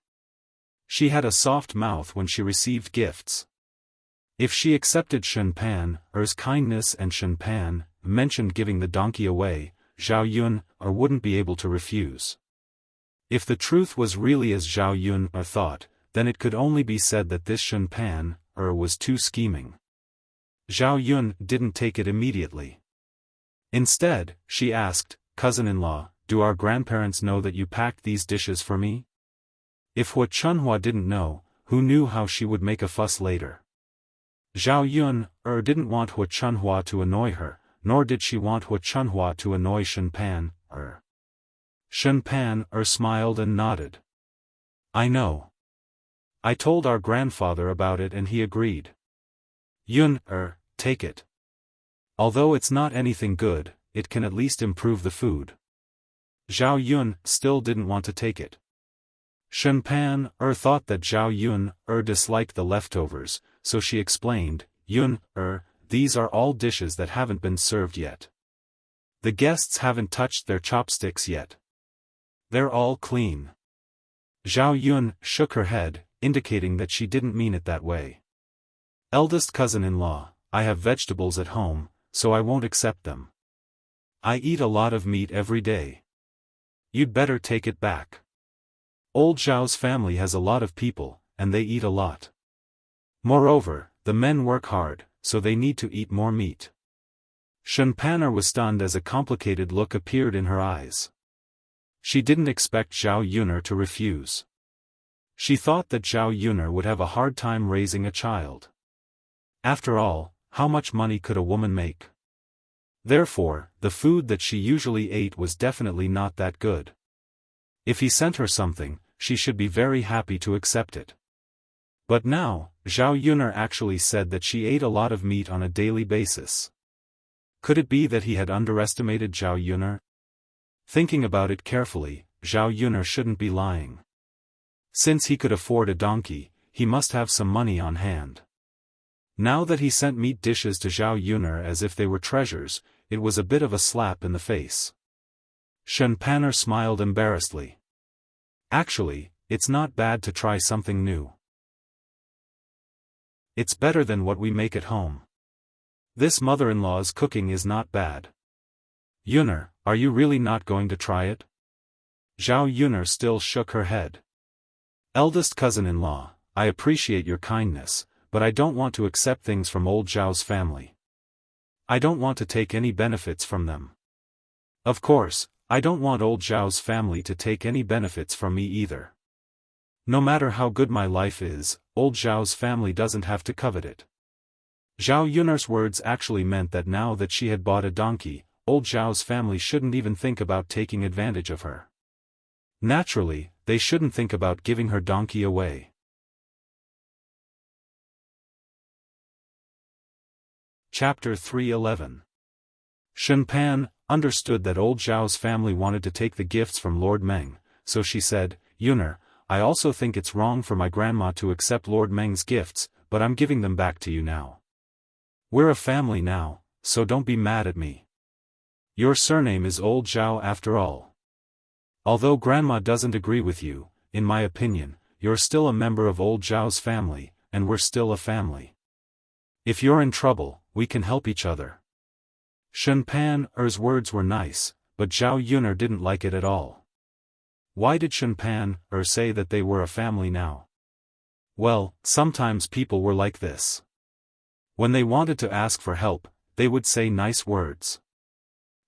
[SPEAKER 1] She had a soft mouth when she received gifts. If she accepted Shen Pan's kindness and Shen Pan mentioned giving the donkey away, Zhao Yun wouldn't be able to refuse. If the truth was really as Zhao Yun thought, then it could only be said that this Shen Pan was too scheming. Zhao Yun didn't take it immediately. Instead, she asked, "Cousin-in-law, do our grandparents know that you packed these dishes for me?" If Hua Chunhua didn't know, who knew how she would make a fuss later? Zhao Yun didn't want Hua Chunhua to annoy her, nor did she want Hua Chunhua to annoy Shen Pan. Shen Pan smiled and nodded. "I know. I told our grandfather about it and he agreed. Yun, take it. Although it's not anything good, it can at least improve the food." Zhao Yun still didn't want to take it. Shen Pan thought that Zhao Yun disliked the leftovers, so she explained, Yun, these are all dishes that haven't been served yet. The guests haven't touched their chopsticks yet. They're all clean. Zhao Yun shook her head, indicating that she didn't mean it that way. Eldest cousin-in-law, I have vegetables at home, so I won't accept them. I eat a lot of meat every day. You'd better take it back. Old Zhao's family has a lot of people, and they eat a lot. Moreover, the men work hard, so they need to eat more meat. Xiaofan was stunned as a complicated look appeared in her eyes. She didn't expect Zhao Yun'er to refuse. She thought that Zhao Yun'er would have a hard time raising a child. After all, how much money could a woman make? Therefore, the food that she usually ate was definitely not that good. If he sent her something, she should be very happy to accept it. But now, Zhao Yun'er actually said that she ate a lot of meat on a daily basis. Could it be that he had underestimated Zhao Yun'er? Thinking about it carefully, Zhao Yun'er shouldn't be lying. Since he could afford a donkey, he must have some money on hand. Now that he sent meat dishes to Zhao Yun'er as if they were treasures, it was a bit of a slap in the face. Xiaofan smiled embarrassedly. Actually, it's not bad to try something new. It's better than what we make at home. This mother-in-law's cooking is not bad. Yun'er, are you really not going to try it? Zhao Yun'er still shook her head. Eldest cousin-in-law, I appreciate your kindness, but I don't want to accept things from old Zhao's family. I don't want to take any benefits from them. Of course, I don't want old Zhao's family to take any benefits from me either. No matter how good my life is, old Zhao's family doesn't have to covet it. Zhao Yun'er's words actually meant that now that she had bought a donkey, old Zhao's family shouldn't even think about taking advantage of her. Naturally, they shouldn't think about giving her donkey away. Chapter 311. Xiaofan understood that old Zhao's family wanted to take the gifts from Lord Meng, so she said, Yun'er, I also think it's wrong for my grandma to accept Lord Meng's gifts, but I'm giving them back to you now. We're a family now, so don't be mad at me. Your surname is Old Zhao after all. Although grandma doesn't agree with you, in my opinion, you're still a member of old Zhao's family, and we're still a family. If you're in trouble, we can help each other. Xiaofan's words were nice, but Zhao Yun'er didn't like it at all. Why did Xiaofan say that they were a family now? Well, sometimes people were like this. When they wanted to ask for help, they would say nice words.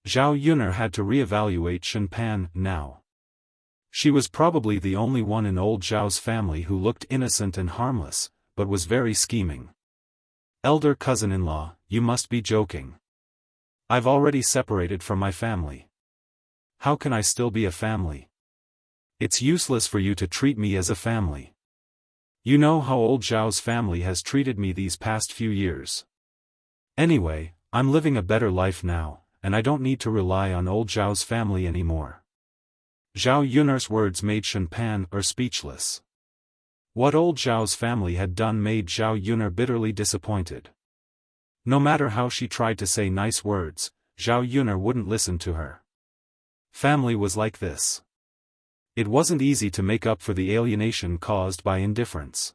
[SPEAKER 1] Zhao Yun'er had to reevaluate Xiaofan now. She was probably the only one in old Zhao's family who looked innocent and harmless, but was very scheming. Elder cousin-in-law, you must be joking. I've already separated from my family. How can I still be a family? It's useless for you to treat me as a family. You know how old Zhao's family has treated me these past few years. Anyway, I'm living a better life now, and I don't need to rely on old Zhao's family anymore. Zhao Yun'er's words made Xiaofan speechless. What old Zhao's family had done made Zhao Yun'er bitterly disappointed. No matter how she tried to say nice words, Zhao Yun'er wouldn't listen to her. Family was like this. It wasn't easy to make up for the alienation caused by indifference.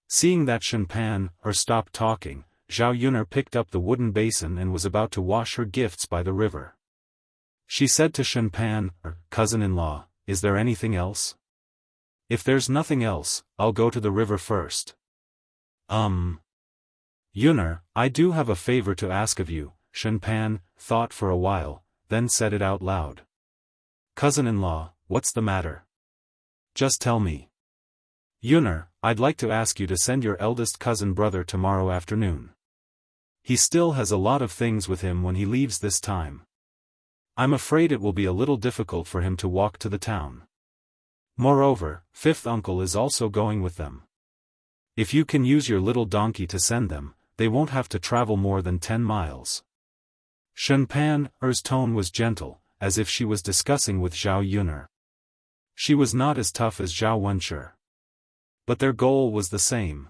[SPEAKER 1] Seeing that Xiaofan stopped talking, Zhao Yun'er picked up the wooden basin and was about to wash her gifts by the river. She said to Xiaofan, cousin-in-law, is there anything else? If there's nothing else, I'll go to the river first. Yun'er, I do have a favor to ask of you. Xiaofan thought for a while, then said it out loud. Cousin-in-law, what's the matter? Just tell me. Yun'er, I'd like to ask you to send your eldest cousin brother tomorrow afternoon. He still has a lot of things with him when he leaves this time. I'm afraid it will be a little difficult for him to walk to the town. Moreover, fifth uncle is also going with them. If you can use your little donkey to send them, they won't have to travel more than 10 miles. Xiaofan's tone was gentle, as if she was discussing with Zhao Yun'er. She was not as tough as Zhao Wenshi. But their goal was the same.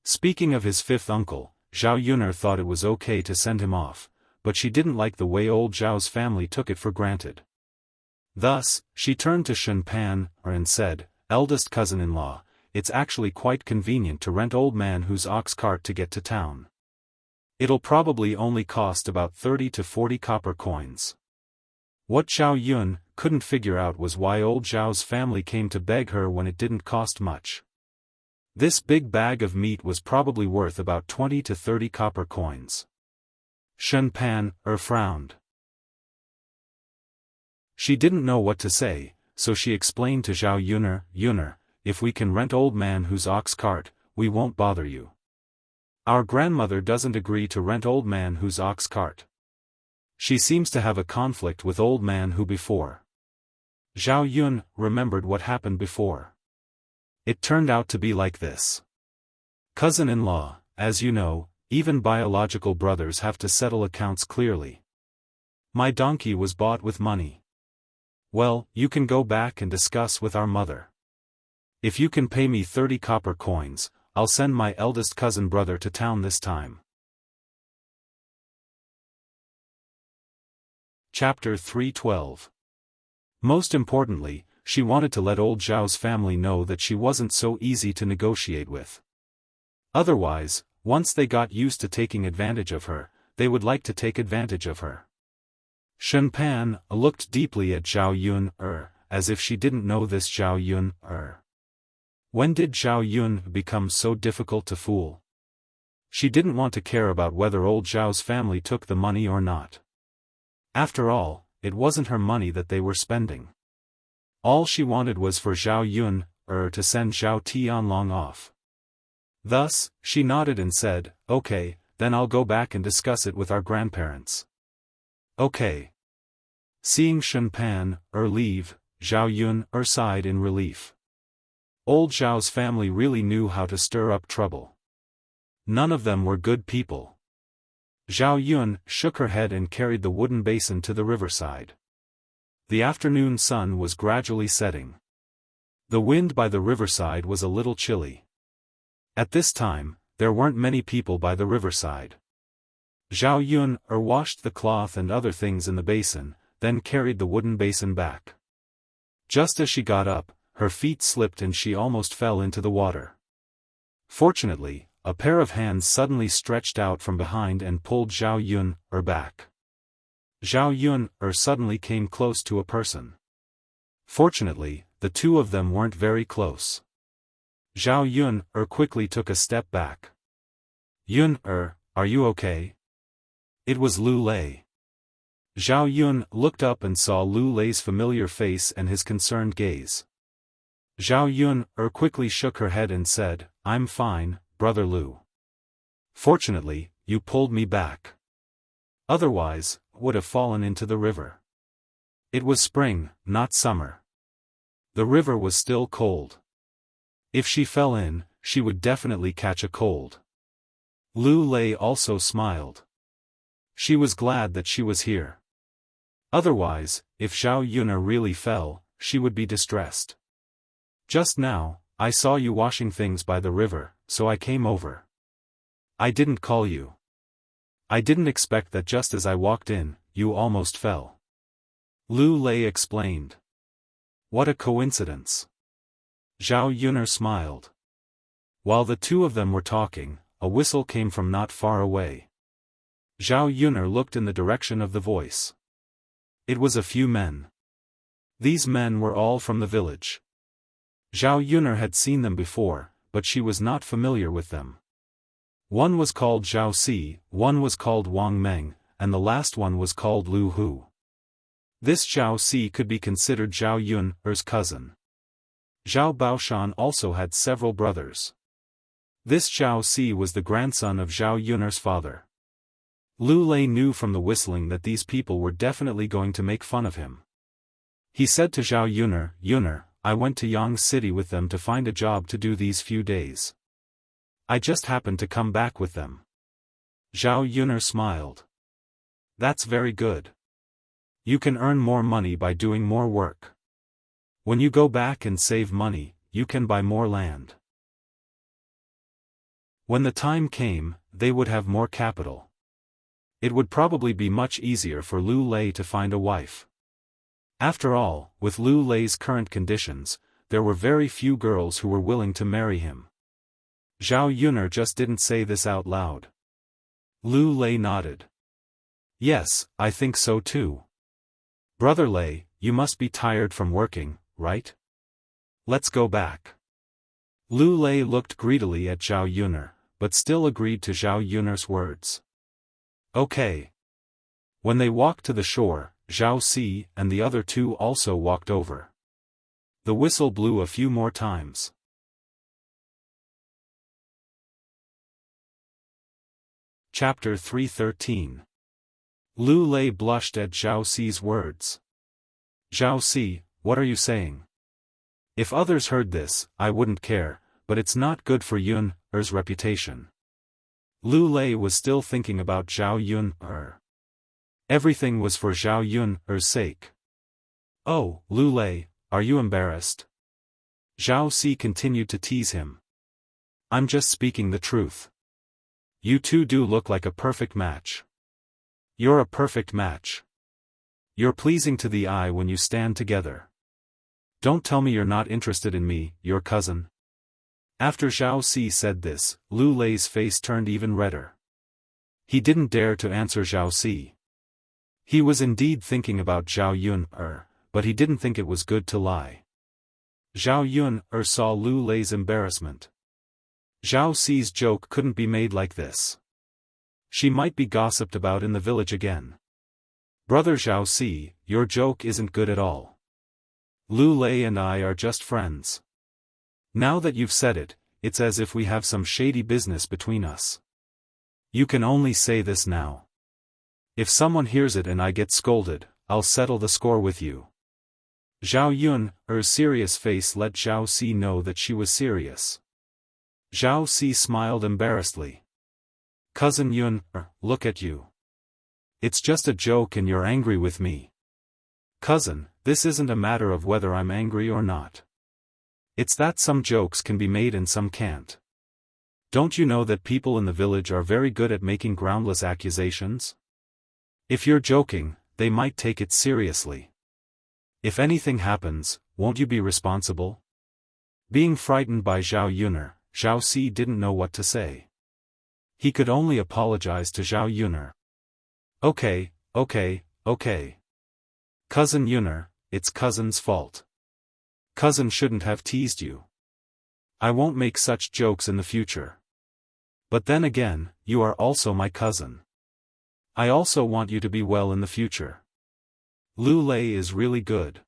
[SPEAKER 1] Speaking of his fifth uncle, Zhao Yuner thought it was okay to send him off, but she didn't like the way old Zhao's family took it for granted. Thus, she turned to Xiaofan and said, "Eldest cousin-in-law, it's actually quite convenient to rent old man whose ox cart to get to town. It'll probably only cost about 30 to 40 copper coins." What Zhao Yun couldn't figure out was why old Zhao's family came to beg her when it didn't cost much. This big bag of meat was probably worth about 20 to 30 copper coins. Xiaofan frowned. She didn't know what to say, so she explained to Zhao Yuner, "If we can rent old man whose ox cart, we won't bother you. Our grandmother doesn't agree to rent old man whose ox cart. She seems to have a conflict with old man who before." Zhao Yun remembered what happened before. It turned out to be like this. Cousin-in-law, as you know, even biological brothers have to settle accounts clearly. My donkey was bought with money. Well, you can go back and discuss with our mother. If you can pay me 30 copper coins, I'll send my eldest cousin brother to town this time. Chapter 312. Most importantly, she wanted to let old Zhao's family know that she wasn't so easy to negotiate with. Otherwise, once they got used to taking advantage of her, they would like to take advantage of her. Xiaofan looked deeply at Zhao Yun as if she didn't know this Zhao Yun When did Zhao Yun become so difficult to fool? She didn't want to care about whether old Zhao's family took the money or not. After all, it wasn't her money that they were spending. All she wanted was for Zhao Yun to send Zhao Tianlong off. Thus, she nodded and said, "Okay, then I'll go back and discuss it with our grandparents." Okay. Seeing Xiaofan leave, Zhao Yun sighed in relief. Old Zhao's family really knew how to stir up trouble. None of them were good people. Zhao Yun shook her head and carried the wooden basin to the riverside. The afternoon sun was gradually setting. The wind by the riverside was a little chilly. At this time, there weren't many people by the riverside. Zhao Yun washed the cloth and other things in the basin, then carried the wooden basin back. Just as she got up, her feet slipped and she almost fell into the water. Fortunately, a pair of hands suddenly stretched out from behind and pulled Zhao Yun back. Zhao Yun suddenly came close to a person. Fortunately, the two of them weren't very close. Zhao Yun quickly took a step back. "Yun are you okay?" It was Lu Lei. Zhao Yun looked up and saw Lu Lei's familiar face and his concerned gaze. Zhao Yun quickly shook her head and said, "I'm fine, brother Lu. Fortunately, you pulled me back. Otherwise, would have fallen into the river." It was spring, not summer. The river was still cold. If she fell in, she would definitely catch a cold. Lu Lei also smiled. She was glad that she was here. Otherwise, if Zhao Yun really fell, she would be distressed. "Just now, I saw you washing things by the river, so I came over. I didn't call you. I didn't expect that just as I walked in, you almost fell." Lu Lei explained. "What a coincidence." Zhao Yun smiled. While the two of them were talking, a whistle came from not far away. Zhao Yun looked in the direction of the voice. It was a few men. These men were all from the village. Zhao Yun had seen them before, but she was not familiar with them. One was called Zhao Si, one was called Wang Meng, and the last one was called Lu Hu. This Zhao Si could be considered Zhao Yun's cousin. Zhao Baoshan also had several brothers. This Zhao Si was the grandson of Zhao Yun's father. Lu Lei knew from the whistling that these people were definitely going to make fun of him. He said to Zhao Yun, "I went to Yang City with them to find a job to do these few days. I just happened to come back with them." Zhao Yun smiled. "That's very good. You can earn more money by doing more work. When you go back and save money, you can buy more land." When the time came, they would have more capital. It would probably be much easier for Lu Lei to find a wife. After all, with Lu Lei's current conditions, there were very few girls who were willing to marry him. Zhao Yuner just didn't say this out loud. Lu Lei nodded. Yes, I think so too. Brother Lei, you must be tired from working, right? Let's go back. Lu Lei looked greedily at Zhao Yuner, but still agreed to Zhao Yuner's words. Okay. When they walked to the shore, Zhao Si and the other two also walked over. The whistle blew a few more times. Chapter 313. Lu Lei blushed at Zhao Si's words. Zhao Si, what are you saying? If others heard this, I wouldn't care, but it's not good for Yun-er's reputation. Lu Lei was still thinking about Zhao Yun-er. Everything was for Zhao Yun-er's sake. Oh, Lu Lei, are you embarrassed? Zhao Si continued to tease him. I'm just speaking the truth. You two do look like a perfect match. You're a perfect match. You're pleasing to the eye when you stand together. Don't tell me you're not interested in me, your cousin. After Zhao Si said this, Lu Lei's face turned even redder. He didn't dare to answer Zhao Si. He was indeed thinking about Zhao Yun-er, but he didn't think it was good to lie. Zhao Yun-er saw Lu Lei's embarrassment. Zhao Si's joke couldn't be made like this. She might be gossiped about in the village again. Brother Zhao Si, your joke isn't good at all. Lu Lei and I are just friends. Now that you've said it, it's as if we have some shady business between us. You can only say this now. If someone hears it and I get scolded, I'll settle the score with you. Zhao Yun-er's serious face let Zhao Si know that she was serious. Zhao Si smiled embarrassedly. Cousin Yun-er, look at you. It's just a joke and you're angry with me. Cousin, this isn't a matter of whether I'm angry or not. It's that some jokes can be made and some can't. Don't you know that people in the village are very good at making groundless accusations? If you're joking, they might take it seriously. If anything happens, won't you be responsible? Being frightened by Zhao Yuner, Zhao Si didn't know what to say. He could only apologize to Zhao Yuner. Okay. Cousin Yuner, it's cousin's fault. Cousin shouldn't have teased you. I won't make such jokes in the future. But then again, you are also my cousin. I also want you to be well in the future. Lu Lei is really good.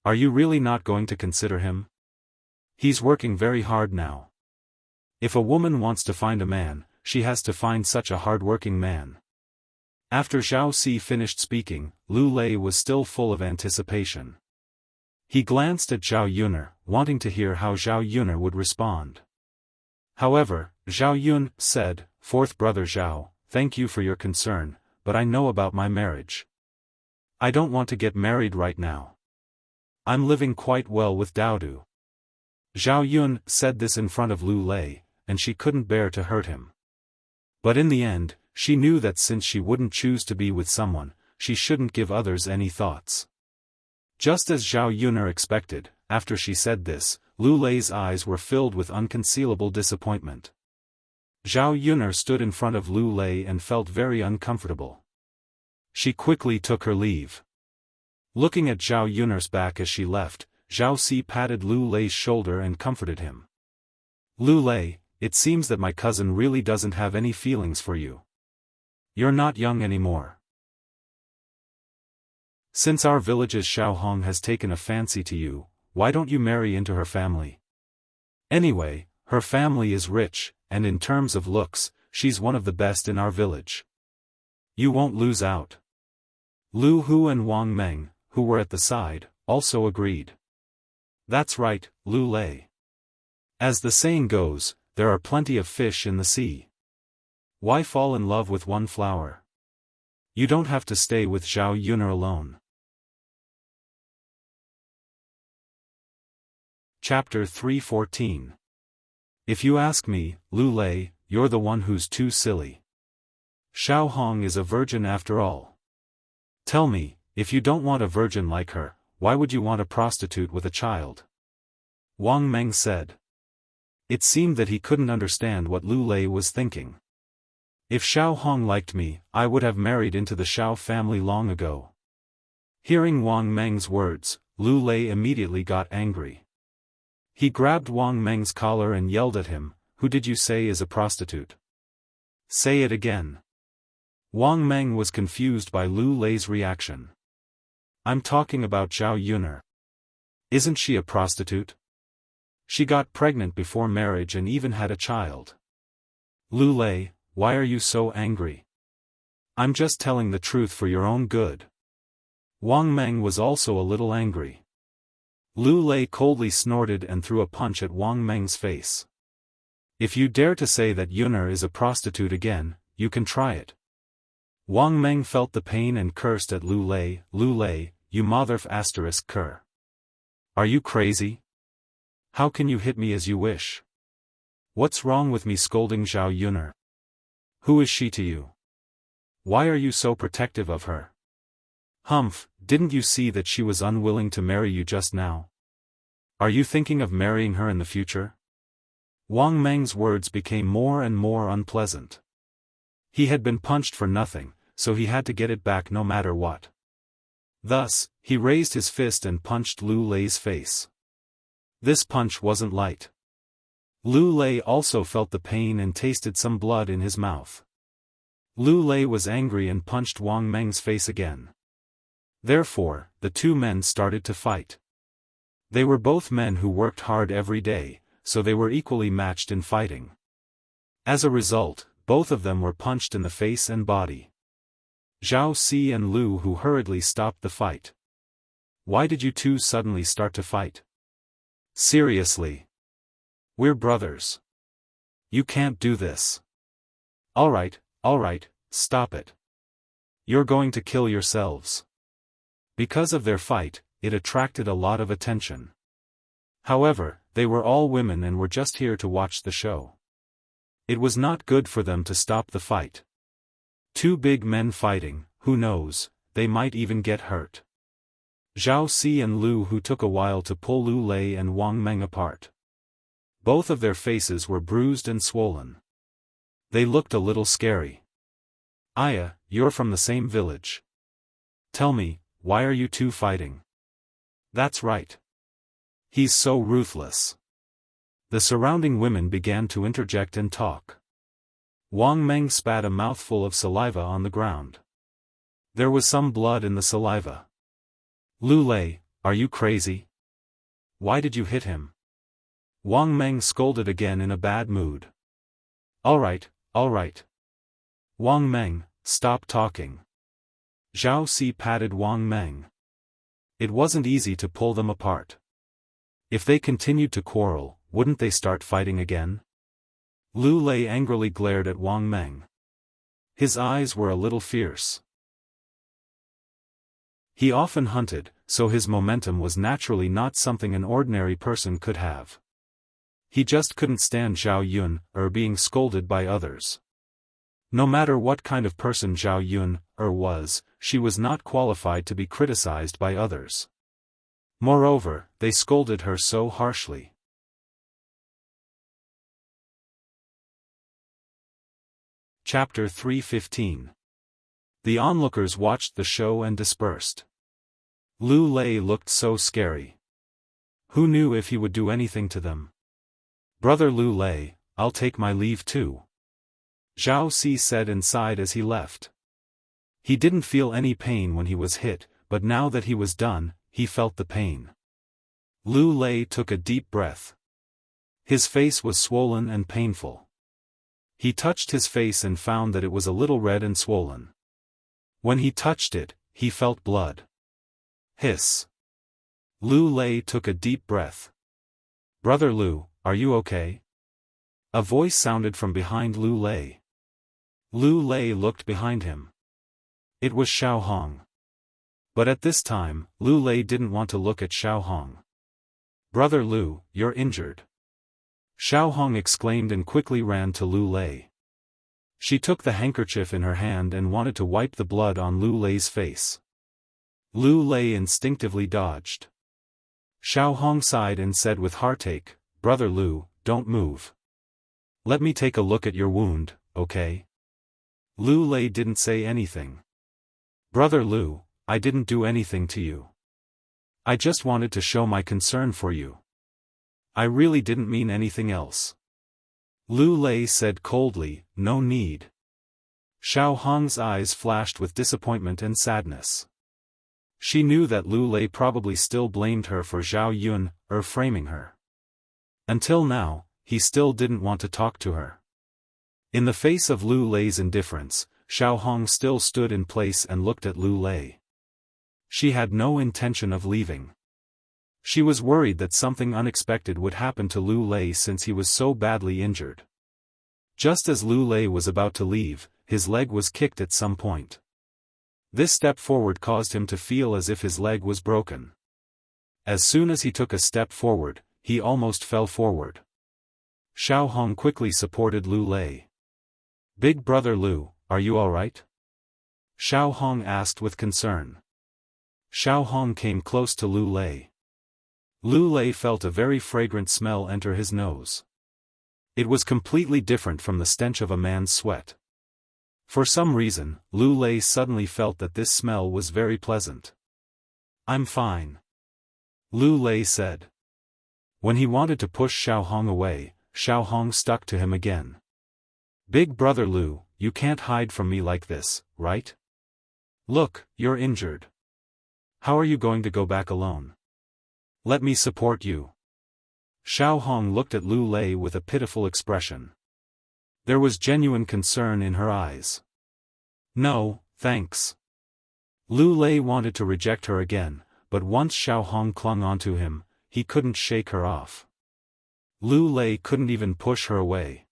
[SPEAKER 1] Are you really not going to consider him? He's working very hard now. If a woman wants to find a man, she has to find such a hard-working man. After Zhao Si finished speaking, Lu Lei was still full of anticipation. He glanced at Zhao Yuner, wanting to hear how Zhao Yuner would respond. However, Zhao Yun said, Fourth brother Zhao, thank you for your concern, but I know about my marriage. I don't want to get married right now. I'm living quite well with Daodu. Zhao Yun said this in front of Lu Lei, and she couldn't bear to hurt him. But in the end, she knew that since she wouldn't choose to be with someone, she shouldn't give others any thoughts. Just as Zhao Yuner expected, after she said this, Lu Lei's eyes were filled with unconcealable disappointment. Zhao Yuner stood in front of Lu Lei and felt very uncomfortable. She quickly took her leave. Looking at Zhao Yuner's back as she left, Zhao Si patted Lu Lei's shoulder and comforted him. Lu Lei, it seems that my cousin really doesn't have any feelings for you. You're not young anymore. Since our village's Xiaofan has taken a fancy to you, why don't you marry into her family? Anyway, her family is rich, and in terms of looks, she's one of the best in our village. You won't lose out. Lu Hu and Wang Meng, who were at the side, also agreed. That's right, Lu Lei. As the saying goes, there are plenty of fish in the sea. Why fall in love with one flower? You don't have to stay with Zhao Yuner alone. Chapter 314. If you ask me, Lu Lei, you're the one who's too silly. Xiao Hong is a virgin after all. Tell me, if you don't want a virgin like her, why would you want a prostitute with a child? Wang Meng said. It seemed that he couldn't understand what Lu Lei was thinking. If Xiao Hong liked me, I would have married into the Xiao family long ago. Hearing Wang Meng's words, Lu Lei immediately got angry. He grabbed Wang Meng's collar and yelled at him, "Who did you say is a prostitute? Say it again." Wang Meng was confused by Lu Lei's reaction. I'm talking about Zhao Yuner. Isn't she a prostitute? She got pregnant before marriage and even had a child. Lu Lei, why are you so angry? I'm just telling the truth for your own good. Wang Meng was also a little angry. Lu Lei coldly snorted and threw a punch at Wang Meng's face. If you dare to say that Yuner is a prostitute again, you can try it. Wang Meng felt the pain and cursed at Lu Lei, you motherf asterisk cur. Are you crazy? How can you hit me as you wish? What's wrong with me scolding Zhao Yuner? Who is she to you? Why are you so protective of her? Humph, didn't you see that she was unwilling to marry you just now? Are you thinking of marrying her in the future? Wang Meng's words became more and more unpleasant. He had been punched for nothing, so he had to get it back no matter what. Thus, he raised his fist and punched Lu Lei's face. This punch wasn't light. Lu Lei also felt the pain and tasted some blood in his mouth. Lu Lei was angry and punched Wang Meng's face again. Therefore, the two men started to fight. They were both men who worked hard every day, so they were equally matched in fighting. As a result, both of them were punched in the face and body. Zhao Si and Lu Hu hurriedly stopped the fight. Why did you two suddenly start to fight? Seriously. We're brothers. You can't do this. Alright, stop it. You're going to kill yourselves. Because of their fight, it attracted a lot of attention. However, they were all women and were just here to watch the show. It was not good for them to stop the fight. Two big men fighting, who knows, they might even get hurt. Zhao Si and Lu Hu took a while to pull Lu Lei and Wang Meng apart. Both of their faces were bruised and swollen. They looked a little scary. Aya, you're from the same village. Tell me, why are you two fighting? That's right. He's so ruthless. The surrounding women began to interject and talk. Wang Meng spat a mouthful of saliva on the ground. There was some blood in the saliva. Lu Lei, are you crazy? Why did you hit him? Wang Meng scolded again in a bad mood. Alright. Wang Meng, stop talking. Zhao Si patted Wang Meng. It wasn't easy to pull them apart. If they continued to quarrel, wouldn't they start fighting again? Lu Lei angrily glared at Wang Meng. His eyes were a little fierce. He often hunted, so his momentum was naturally not something an ordinary person could have. He just couldn't stand Zhao Yun, being scolded by others. No matter what kind of person Zhao Yun, was, she was not qualified to be criticized by others. Moreover, they scolded her so harshly. Chapter 315. The onlookers watched the show and dispersed. Lu Lei looked so scary. Who knew if he would do anything to them? Brother Lu Lei, I'll take my leave too. Zhao Si said inside as he left. He didn't feel any pain when he was hit, but now that he was done, he felt the pain. Lu Lei took a deep breath. His face was swollen and painful. He touched his face and found that it was a little red and swollen. When he touched it, he felt blood. Hiss. Lu Lei took a deep breath. Brother Lu, are you okay? A voice sounded from behind Lu Lei. Lu Lei looked behind him. It was Xiao Hong. But at this time, Lu Lei didn't want to look at Xiao Hong. Brother Lu, you're injured. Xiaofan exclaimed and quickly ran to Lu Lei. She took the handkerchief in her hand and wanted to wipe the blood on Lu Lei's face. Lu Lei instinctively dodged. Xiaofan sighed and said with heartache, "Brother Lu, don't move. Let me take a look at your wound, okay?" Lu Lei didn't say anything. "Brother Lu, I didn't do anything to you. I just wanted to show my concern for you. I really didn't mean anything else." Lu Lei said coldly, "No need." Xiaofang's eyes flashed with disappointment and sadness. She knew that Lu Lei probably still blamed her for Zhao Yun, framing her. Until now, he still didn't want to talk to her. In the face of Lu Lei's indifference, Xiaofang still stood in place and looked at Lu Lei. She had no intention of leaving. She was worried that something unexpected would happen to Lu Lei since he was so badly injured. Just as Lu Lei was about to leave, his leg was kicked at some point. This step forward caused him to feel as if his leg was broken. As soon as he took a step forward, he almost fell forward. Xiaofang quickly supported Lu Lei. "Big brother Lu, are you alright?" Xiaofang asked with concern. Xiaofang came close to Lu Lei. Lu Lei felt a very fragrant smell enter his nose. It was completely different from the stench of a man's sweat. For some reason, Lu Lei suddenly felt that this smell was very pleasant. "I'm fine," Lu Lei said. When he wanted to push Xiaofang away, Xiaofang stuck to him again. "Big brother Lu, you can't hide from me like this, right? Look, you're injured. How are you going to go back alone? Let me support you." Xiaofang looked at Lu Lei with a pitiful expression. There was genuine concern in her eyes. "No, thanks." Lu Lei wanted to reject her again, but once Xiaofang clung onto him, he couldn't shake her off. Lu Lei couldn't even push her away.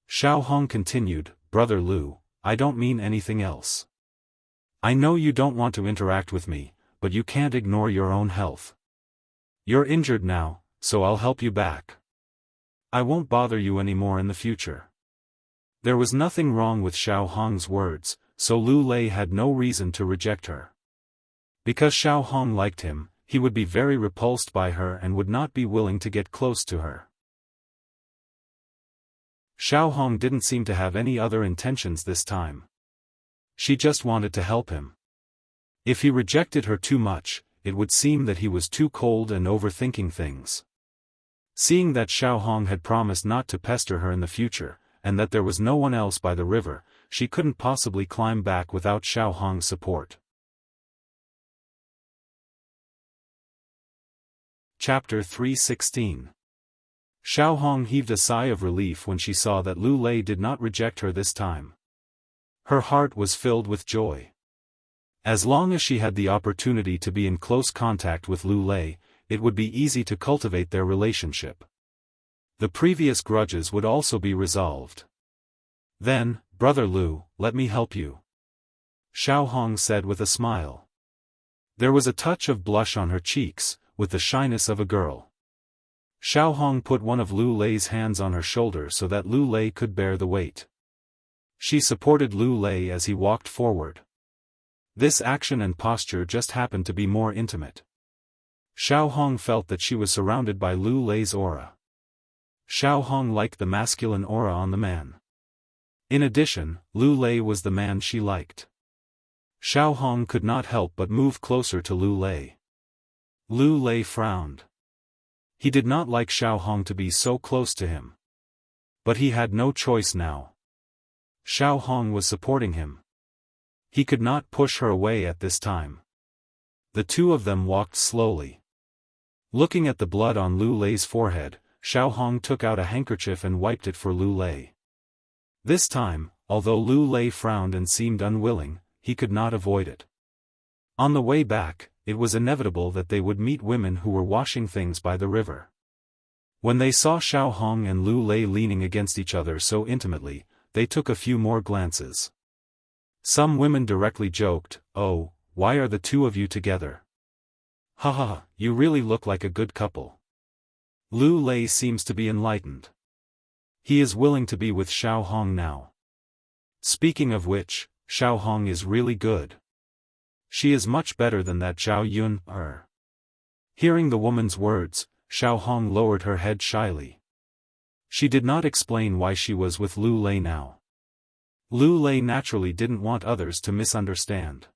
[SPEAKER 1] Xiaofang continued, "Brother Lu, I don't mean anything else. I know you don't want to interact with me, but you can't ignore your own health. You're injured now, so I'll help you back. I won't bother you anymore in the future." There was nothing wrong with Xiaofang's words, so Lu Lei had no reason to reject her. Because Xiaofang liked him, he would be very repulsed by her and would not be willing to get close to her. Xiaofang didn't seem to have any other intentions this time. She just wanted to help him. If he rejected her too much, it would seem that he was too cold and overthinking things. Seeing that Xiaofang had promised not to pester her in the future, and that there was no one else by the river, she couldn't possibly climb back without Xiaofang's support. Chapter 316. Xiaofang heaved a sigh of relief when she saw that Lu Lei did not reject her this time. Her heart was filled with joy. As long as she had the opportunity to be in close contact with Lu Lei, it would be easy to cultivate their relationship. The previous grudges would also be resolved. "Then, brother Lu, let me help you," Xiaofang said with a smile. There was a touch of blush on her cheeks, with the shyness of a girl. Xiaofang put one of Lu Lei's hands on her shoulder so that Lu Lei could bear the weight. She supported Lu Lei as he walked forward. This action and posture just happened to be more intimate. Xiaofang felt that she was surrounded by Lu Lei's aura. Xiaofang liked the masculine aura on the man. In addition, Lu Lei was the man she liked. Xiaofang could not help but move closer to Lu Lei. Lu Lei frowned. He did not like Xiaofang to be so close to him. But he had no choice now. Xiaofang was supporting him. He could not push her away at this time. The two of them walked slowly. Looking at the blood on Lu Lei's forehead, Xiaofang took out a handkerchief and wiped it for Lu Lei. This time, although Lu Lei frowned and seemed unwilling, he could not avoid it. On the way back, it was inevitable that they would meet women who were washing things by the river. When they saw Xiaofang and Lu Lei leaning against each other so intimately, they took a few more glances. Some women directly joked, "Oh, why are the two of you together? Haha, you really look like a good couple." Lu Lei seems to be enlightened. He is willing to be with Xiao Hong now. Speaking of which, Xiao Hong is really good. She is much better than that Zhao Yun. Hearing the woman's words, Xiao Hong lowered her head shyly. She did not explain why she was with Lu Lei now. Lu Lei naturally didn't want others to misunderstand.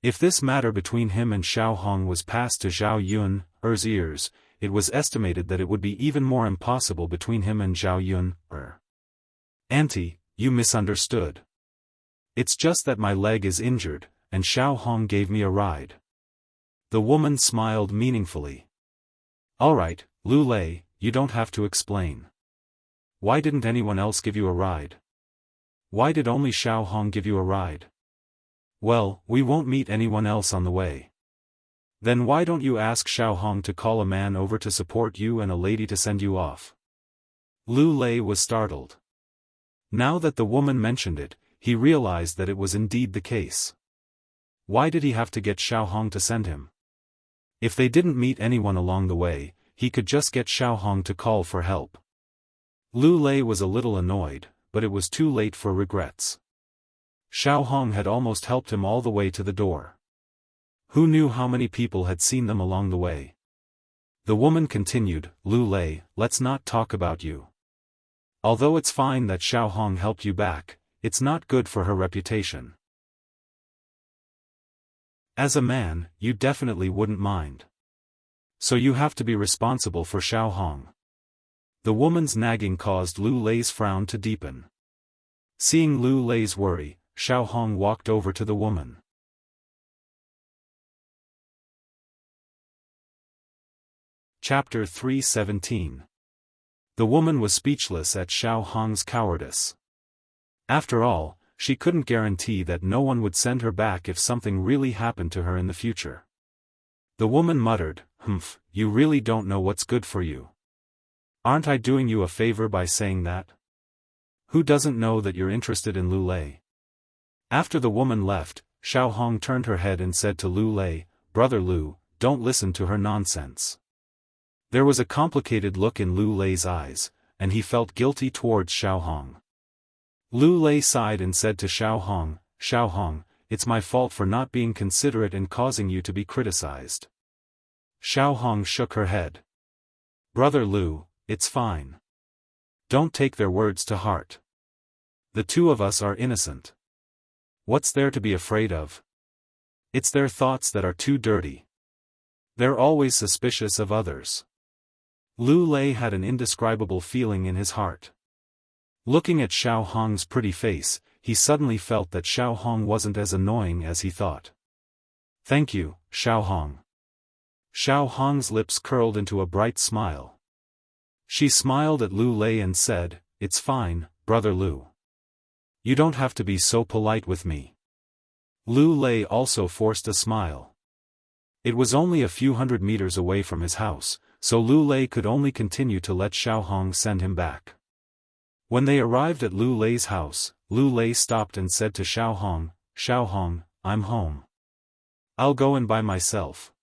[SPEAKER 1] If this matter between him and Xiao Hong was passed to Zhao Yun's ears, it was estimated that it would be even more impossible between him and Zhao Yun. Auntie, you misunderstood. It's just that my leg is injured, and Xiao Hong gave me a ride. The woman smiled meaningfully. Alright, Lu Lei, you don't have to explain. Why didn't anyone else give you a ride? Why did only Xiao Hong give you a ride? Well, we won't meet anyone else on the way. Then why don't you ask Xiao Hong to call a man over to support you and a lady to send you off? Lu Lei was startled. Now that the woman mentioned it, he realized that it was indeed the case. Why did he have to get Xiao Hong to send him? If they didn't meet anyone along the way, he could just get Xiao Hong to call for help. Lu Lei was a little annoyed, but it was too late for regrets. Xiao Hong had almost helped him all the way to the door. Who knew how many people had seen them along the way? The woman continued, Lu Lei, let's not talk about you. Although it's fine that Xiao Hong helped you back, it's not good for her reputation. As a man, you definitely wouldn't mind. So you have to be responsible for Xiao Hong. The woman's nagging caused Lu Lei's frown to deepen. Seeing Lu Lei's worry, Xiao Hong walked over to the woman. Chapter 317. The woman was speechless at Xiao Hong's cowardice. After all, she couldn't guarantee that no one would send her back if something really happened to her in the future. The woman muttered, "Humph, you really don't know what's good for you. Aren't I doing you a favor by saying that? Who doesn't know that you're interested in Lu Lei?" After the woman left, Xiao Hong turned her head and said to Lu Lei, "Brother Lu, don't listen to her nonsense." There was a complicated look in Lu Lei's eyes, and he felt guilty towards Xiao Hong. Lu Lei sighed and said to Xiao Hong, it's my fault for not being considerate and causing you to be criticized. Xiao Hong shook her head. Brother Lu, it's fine. Don't take their words to heart. The two of us are innocent. What's there to be afraid of? It's their thoughts that are too dirty. They're always suspicious of others. Lu Lei had an indescribable feeling in his heart. Looking at Xiao Hong's pretty face, he suddenly felt that Xiao Hong wasn't as annoying as he thought. Thank you, Xiao Hong. Xiao Hong's lips curled into a bright smile. She smiled at Lu Lei and said, it's fine, Brother Lu. You don't have to be so polite with me. Lu Lei also forced a smile. It was only a few hundred meters away from his house, so Lu Lei could only continue to let Xiao Hong send him back. When they arrived at Lu Lei's house, Lu Lei stopped and said to Xiao Hong, I'm home. I'll go in by myself.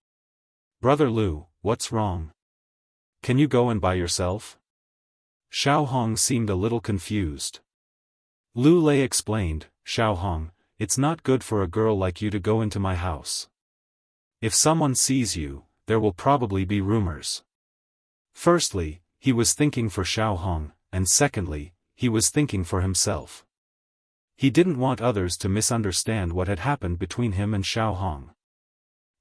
[SPEAKER 1] Brother Lu, what's wrong? Can you go in by yourself? Xiao Hong seemed a little confused. Lu Lei explained, Xiao Hong, it's not good for a girl like you to go into my house. If someone sees you, there will probably be rumors. Firstly, he was thinking for Xiao Hong, and secondly, he was thinking for himself. He didn't want others to misunderstand what had happened between him and Xiao Hong.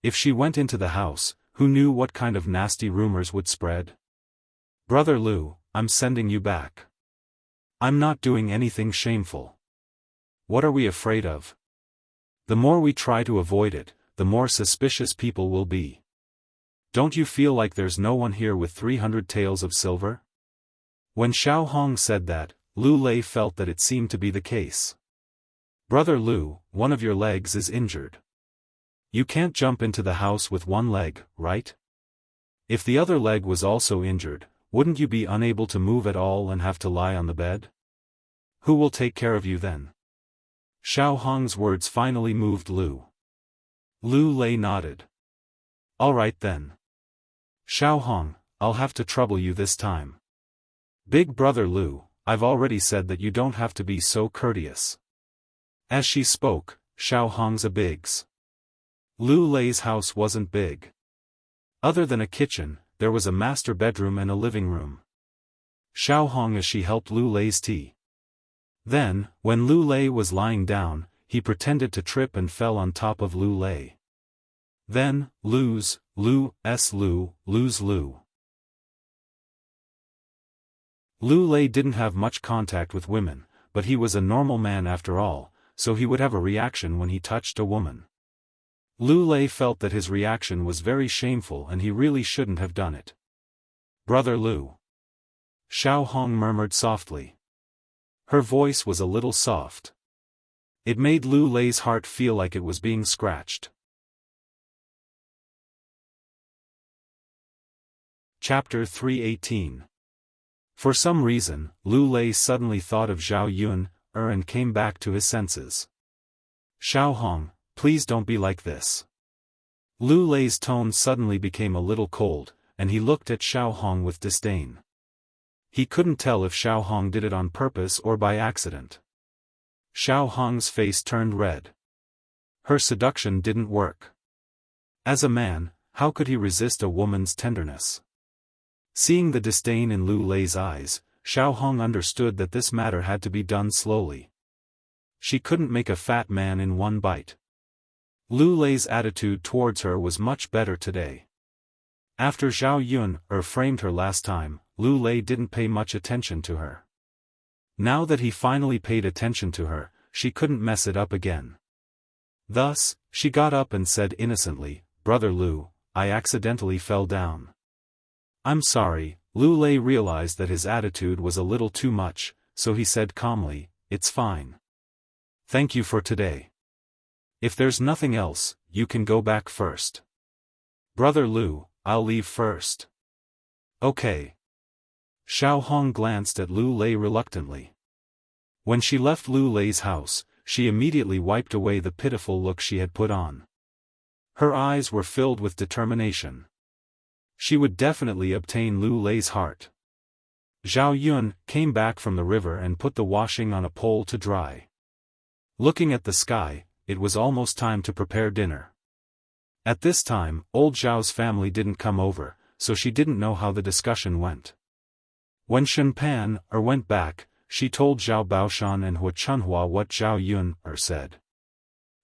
[SPEAKER 1] If she went into the house, who knew what kind of nasty rumors would spread? Brother Lu, I'm sending you back. I'm not doing anything shameful. What are we afraid of? The more we try to avoid it, the more suspicious people will be. Don't you feel like there's no one here with 300 taels of silver? When Xiao Hong said that, Lu Lei felt that it seemed to be the case. Brother Lu, one of your legs is injured. You can't jump into the house with one leg, right? If the other leg was also injured, wouldn't you be unable to move at all and have to lie on the bed? Who will take care of you then? Xiao Hong's words finally moved Lu. Lu Lei nodded. All right then. Xiao Hong, I'll have to trouble you this time. Big brother Lu, I've already said that you don't have to be so courteous. As she spoke, Xiaofan's a bigs. Lu Lei's house wasn't big. Other than a kitchen, there was a master bedroom and a living room. Xiaofan as she helped Lu Lei's tea. Then, when Lu Lei was lying down, he pretended to trip and fell on top of Lu Lei. Then, Lu's Lu. Lu Lei didn't have much contact with women, but he was a normal man after all, so he would have a reaction when he touched a woman. Lu Lei felt that his reaction was very shameful and he really shouldn't have done it. Brother Lu. Xiaofan murmured softly. Her voice was a little soft. It made Lu Lei's heart feel like it was being scratched. Chapter 318. For some reason, Lu Lei suddenly thought of Zhao Yun, and came back to his senses. Xiaofan, please don't be like this. Lu Lei's tone suddenly became a little cold, and he looked at Xiaofan with disdain. He couldn't tell if Xiaofan did it on purpose or by accident. Xiaofang's face turned red. Her seduction didn't work. As a man, how could he resist a woman's tenderness? Seeing the disdain in Lu Lei's eyes, Xiaofan understood that this matter had to be done slowly. She couldn't make a fat man in one bite. Lu Lei's attitude towards her was much better today. After Zhao Yun framed her last time, Lu Lei didn't pay much attention to her. Now that he finally paid attention to her, she couldn't mess it up again. Thus, she got up and said innocently, Brother Lu, I accidentally fell down. I'm sorry. Lu Lei realized that his attitude was a little too much, so he said calmly, it's fine. Thank you for today. If there's nothing else, you can go back first. Brother Lu, I'll leave first. Okay. Xiaofan glanced at Lu Lei reluctantly. When she left Lu Lei's house, she immediately wiped away the pitiful look she had put on. Her eyes were filled with determination. She would definitely obtain Lu Lei's heart. Zhao Yun came back from the river and put the washing on a pole to dry. Looking at the sky, it was almost time to prepare dinner. At this time, old Zhao's family didn't come over, so she didn't know how the discussion went. When Shenpan went back, she told Zhao Baoshan and Hua Chunhua what Zhao Yun said.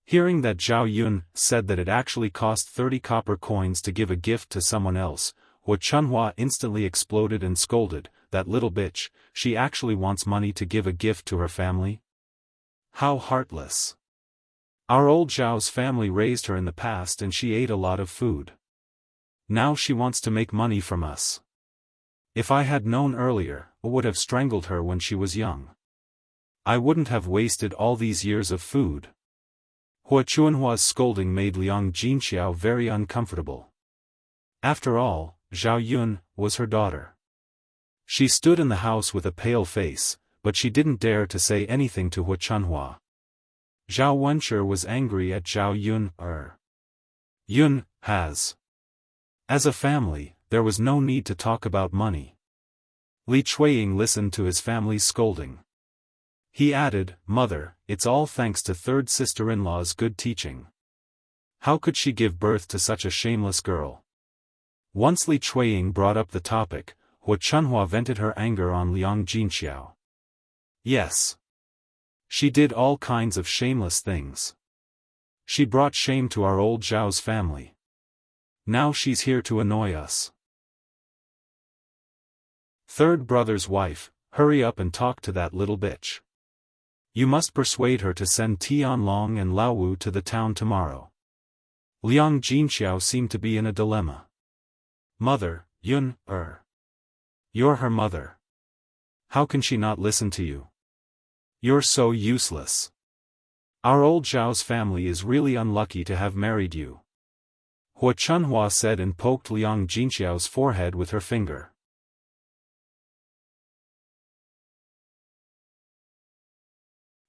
[SPEAKER 1] Hearing that Zhao Yun said that it actually cost 30 copper coins to give a gift to someone else, Hua Chunhua instantly exploded and scolded, that little bitch, she actually wants money to give a gift to her family? How heartless. Our old Zhao's family raised her in the past and she ate a lot of food. Now she wants to make money from us. If I had known earlier, I would have strangled her when she was young. I wouldn't have wasted all these years of food. Hua Chunhua's scolding made Liang Jinxiao very uncomfortable. After all, Zhao Yun was her daughter. She stood in the house with a pale face, but she didn't dare to say anything to Hua Chunhua. Zhao Wenshi was angry at Zhao Yun. Yun has. As a family, there was no need to talk about money. Li Chuiying listened to his family's scolding. He added, Mother, it's all thanks to third sister-in-law's good teaching. How could she give birth to such a shameless girl? Once Li Chuiying brought up the topic, Hua Chunhua vented her anger on Liang Jinxiao. Yes. She did all kinds of shameless things. She brought shame to our old Zhao's family. Now she's here to annoy us. Third brother's wife, hurry up and talk to that little bitch. You must persuade her to send Tianlong and Laowu to the town tomorrow. Liang Jinxiao seemed to be in a dilemma. Mother, Yun, You're her mother. How can she not listen to you? You're so useless. Our old Zhao's family is really unlucky to have married you. Hua Chunhua said and poked Liang Jinxiao's forehead with her finger.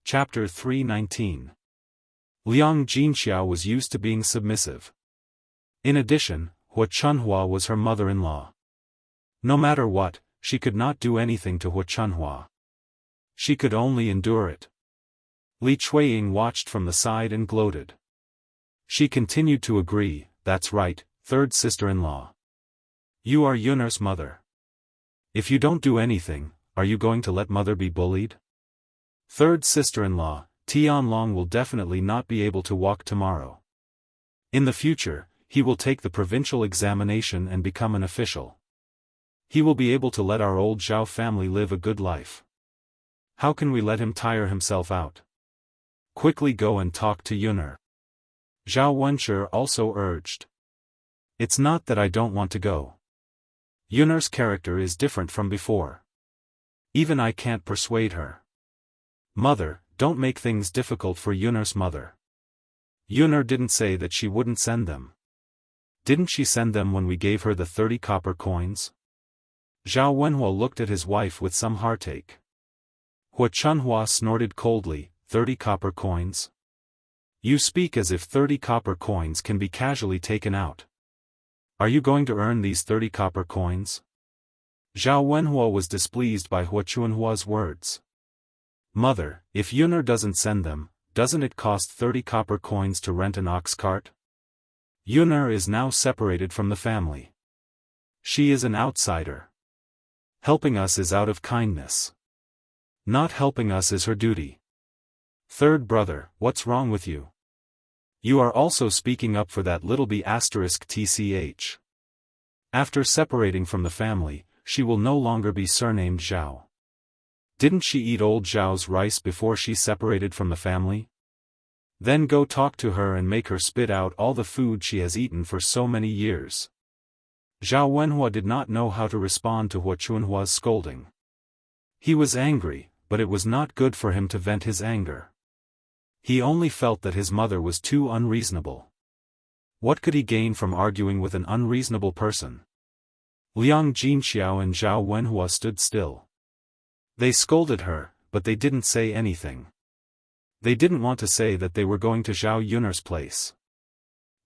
[SPEAKER 1] Chapter 319. Liang Jinxiao was used to being submissive. In addition, Hua Chunhua was her mother-in-law. No matter what, she could not do anything to Hu Chunhua. She could only endure it. Li Chuiying watched from the side and gloated. She continued to agree, that's right, third sister-in-law. You are Yun'er's mother. If you don't do anything, are you going to let mother be bullied? Third sister-in-law, Tianlong will definitely not be able to walk tomorrow. In the future, he will take the provincial examination and become an official. He will be able to let our old Zhao family live a good life. How can we let him tire himself out? Quickly go and talk to Yun'er. Zhao Wenshi also urged. It's not that I don't want to go. Yun'er's character is different from before. Even I can't persuade her. Mother, don't make things difficult for Yun'er's mother. Yun'er didn't say that she wouldn't send them. Didn't she send them when we gave her the 30 copper coins? Zhao Wenhua looked at his wife with some heartache. Hu Chunhua snorted coldly, 30 copper coins? You speak as if 30 copper coins can be casually taken out. Are you going to earn these 30 copper coins? Zhao Wenhua was displeased by Hu Chunhua's words. Mother, if Yun'er doesn't send them, doesn't it cost 30 copper coins to rent an ox cart? Yun'er is now separated from the family. She is an outsider. Helping us is out of kindness. Not helping us is her duty. Third brother, what's wrong with you? You are also speaking up for that little b*tch. After separating from the family, she will no longer be surnamed Zhao. Didn't she eat old Zhao's rice before she separated from the family? Then go talk to her and make her spit out all the food she has eaten for so many years. Zhao Wenhua did not know how to respond to Hu Chunhua's scolding. He was angry, but it was not good for him to vent his anger. He only felt that his mother was too unreasonable. What could he gain from arguing with an unreasonable person? Liang Jinxiao and Zhao Wenhua stood still. They scolded her, but they didn't say anything. They didn't want to say that they were going to Zhao Yun'er's place.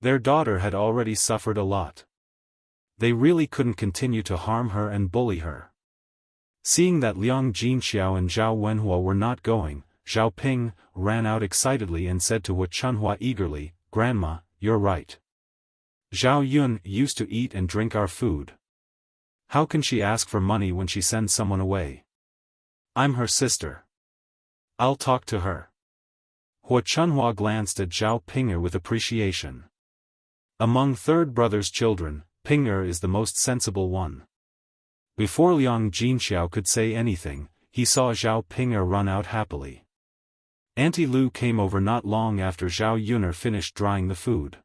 [SPEAKER 1] Their daughter had already suffered a lot. They really couldn't continue to harm her and bully her. Seeing that Liang Jinxiao and Zhao Wenhua were not going, Zhao Ping ran out excitedly and said to Hu Chunhua eagerly, Grandma, you're right. Zhao Yun used to eat and drink our food. How can she ask for money when she sends someone away? I'm her sister. I'll talk to her. Hu Chunhua glanced at Zhao Ping'er with appreciation. Among third brother's children, Ping'er is the most sensible one. Before Liang Jinxiao could say anything, he saw Zhao Ping'er run out happily. Auntie Lu came over not long after Zhao Yun'er finished drying the food.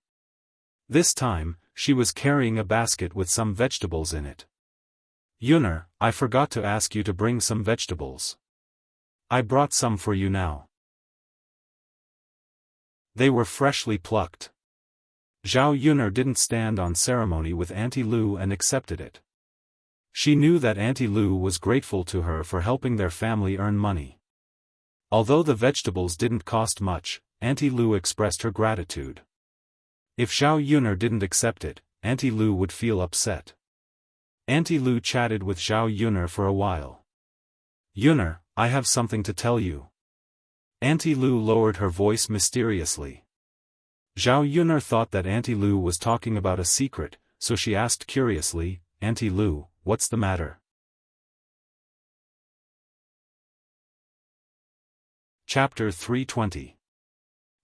[SPEAKER 1] This time, she was carrying a basket with some vegetables in it. Yun'er, I forgot to ask you to bring some vegetables. I brought some for you now. They were freshly plucked. Zhao Yun'er didn't stand on ceremony with Auntie Lu and accepted it. She knew that Auntie Lu was grateful to her for helping their family earn money. Although the vegetables didn't cost much, Auntie Lu expressed her gratitude. If Zhao Yun'er didn't accept it, Auntie Lu would feel upset. Auntie Lu chatted with Zhao Yun'er for a while. Yun'er, I have something to tell you. Auntie Lu lowered her voice mysteriously. Zhao Yun'er thought that Auntie Lu was talking about a secret, so she asked curiously, Auntie Lu, what's the matter? Chapter 320.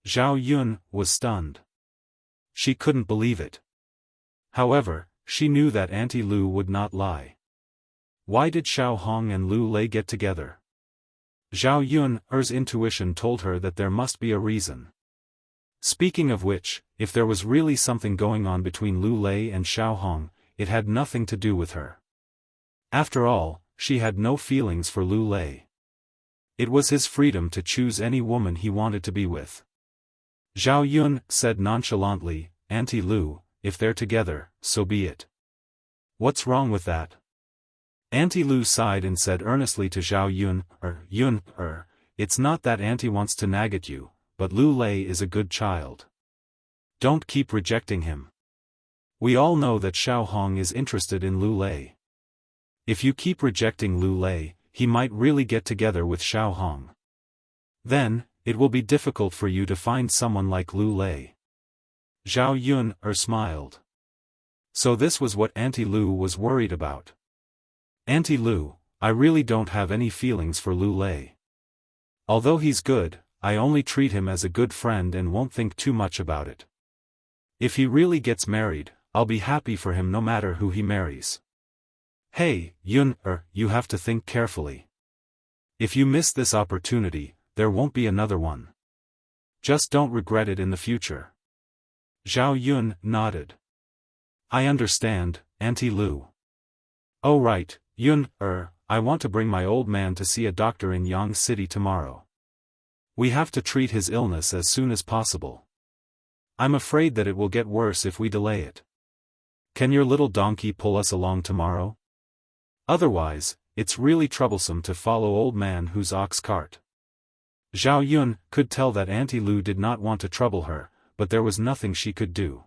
[SPEAKER 1] Zhao Yun was stunned. She couldn't believe it. However, she knew that Auntie Lu would not lie. Why did Xiao Hong and Lu Lei get together? Zhao Yun'er's intuition told her that there must be a reason. Speaking of which, if there was really something going on between Lu Lei and Xiao Hong, it had nothing to do with her. After all, she had no feelings for Lu Lei. It was his freedom to choose any woman he wanted to be with. Zhao Yun said nonchalantly, Auntie Lu, if they're together, so be it. What's wrong with that? Auntie Lu sighed and said earnestly to Zhao Yun, it's not that Auntie wants to nag at you, but Lu Lei is a good child. Don't keep rejecting him. We all know that Xiao Hong is interested in Lu Lei. If you keep rejecting Lu Lei, he might really get together with Xiao Hong. Then, it will be difficult for you to find someone like Lu Lei. Zhao Yun smiled. So this was what Auntie Lu was worried about. Auntie Lu, I really don't have any feelings for Lu Lei. Although he's good, I only treat him as a good friend and won't think too much about it. If he really gets married, I'll be happy for him no matter who he marries. Hey, Yun, you have to think carefully. If you miss this opportunity, there won't be another one. Just don't regret it in the future. Zhao Yun nodded. I understand, Auntie Lu. Oh right, Yun, I want to bring my old man to see a doctor in Yang City tomorrow. We have to treat his illness as soon as possible. I'm afraid that it will get worse if we delay it. Can your little donkey pull us along tomorrow? Otherwise, it's really troublesome to follow old man whose ox cart. Zhao Yun could tell that Auntie Lu did not want to trouble her, but there was nothing she could do.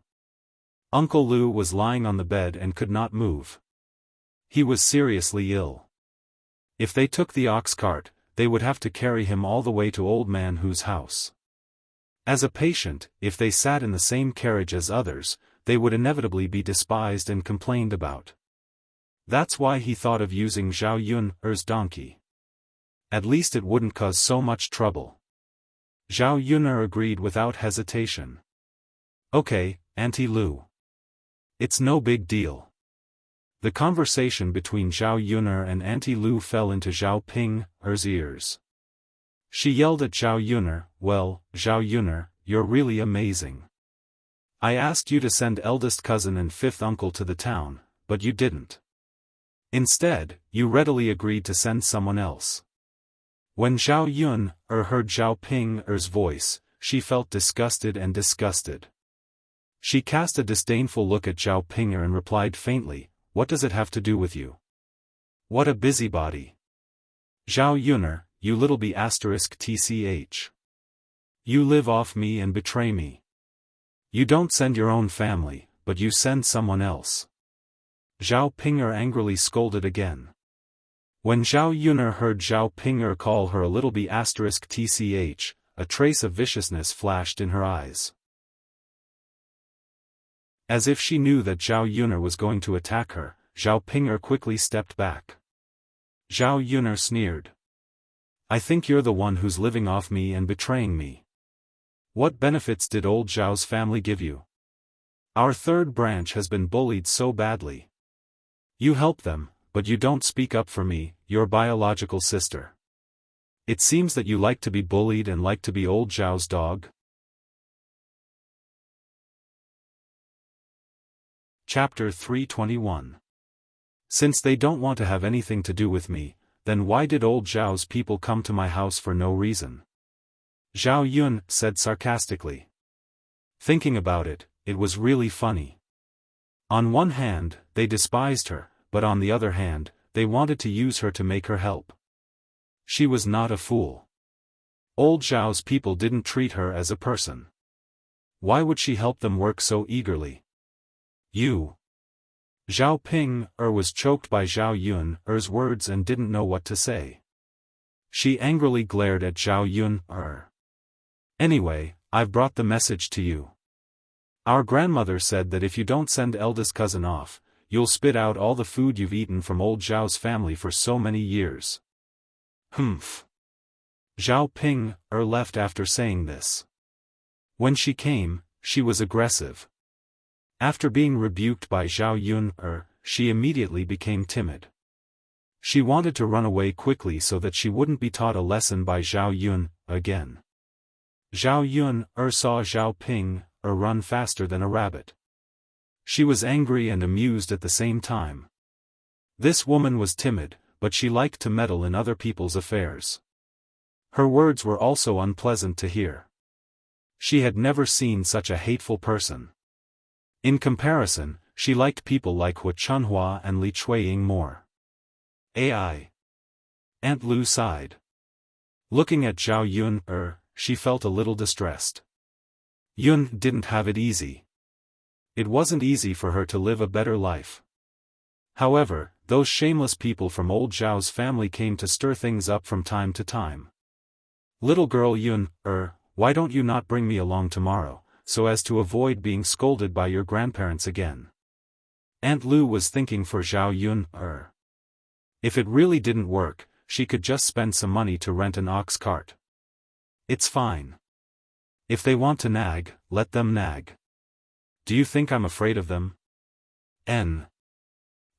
[SPEAKER 1] Uncle Lu was lying on the bed and could not move. He was seriously ill. If they took the ox cart, they would have to carry him all the way to old man whose house. As a patient, if they sat in the same carriage as others, they would inevitably be despised and complained about. That's why he thought of using Zhao Yun's donkey. At least it wouldn't cause so much trouble. Zhao Yun agreed without hesitation. Okay, Auntie Lu. It's no big deal. The conversation between Zhao Yun and Auntie Lu fell into Zhao Ping's ears. She yelled at Zhao Yun, well, Zhao Yun, you're really amazing. I asked you to send eldest cousin and fifth uncle to the town, but you didn't. Instead, you readily agreed to send someone else. When Zhao Yun heard Zhao Ping's voice, she felt disgusted and disgusted. She cast a disdainful look at Zhao Ping and replied faintly, what does it have to do with you? What a busybody. Zhao Yun, you little b*tch. You live off me and betray me. You don't send your own family, but you send someone else. Zhao Ping angrily scolded again. When Zhao Yun heard Zhao Ping call her a little b*tch, a trace of viciousness flashed in her eyes. As if she knew that Zhao Yun was going to attack her, Zhao Ping quickly stepped back. Zhao Yun sneered. I think you're the one who's living off me and betraying me. What benefits did old Zhao's family give you? Our third branch has been bullied so badly. You help them, but you don't speak up for me, your biological sister. It seems that you like to be bullied and like to be old Zhao's dog. Chapter 321. Since they don't want to have anything to do with me, then why did old Zhao's people come to my house for no reason? Zhao Yun said sarcastically. Thinking about it, it was really funny. On one hand, they despised her, but on the other hand, they wanted to use her to make her help. She was not a fool. Old Zhao's people didn't treat her as a person. Why would she help them work so eagerly? You. Zhao Ping was choked by Zhao Yun's words and didn't know what to say. She angrily glared at Zhao Yun. Anyway, I've brought the message to you. Our grandmother said that if you don't send eldest cousin off, you'll spit out all the food you've eaten from old Zhao's family for so many years. Humph. Zhao Ping left after saying this. When she came, she was aggressive. After being rebuked by Zhao Yun, she immediately became timid. She wanted to run away quickly so that she wouldn't be taught a lesson by Zhao Yun again. Zhao Yun saw Zhao Ping run faster than a rabbit. She was angry and amused at the same time. This woman was timid, but she liked to meddle in other people's affairs. Her words were also unpleasant to hear. She had never seen such a hateful person. In comparison, she liked people like Hu Chunhua and Li Chuiying more. Ai. Aunt Lu sighed. Looking at Zhao Yun, she felt a little distressed. Yun didn't have it easy. It wasn't easy for her to live a better life. However, those shameless people from old Zhao's family came to stir things up from time to time. Little girl Yun, why don't you not bring me along tomorrow, so as to avoid being scolded by your grandparents again? Aunt Lu was thinking for Zhao Yun, If it really didn't work, she could just spend some money to rent an ox cart. It's fine. If they want to nag, let them nag. Do you think I'm afraid of them?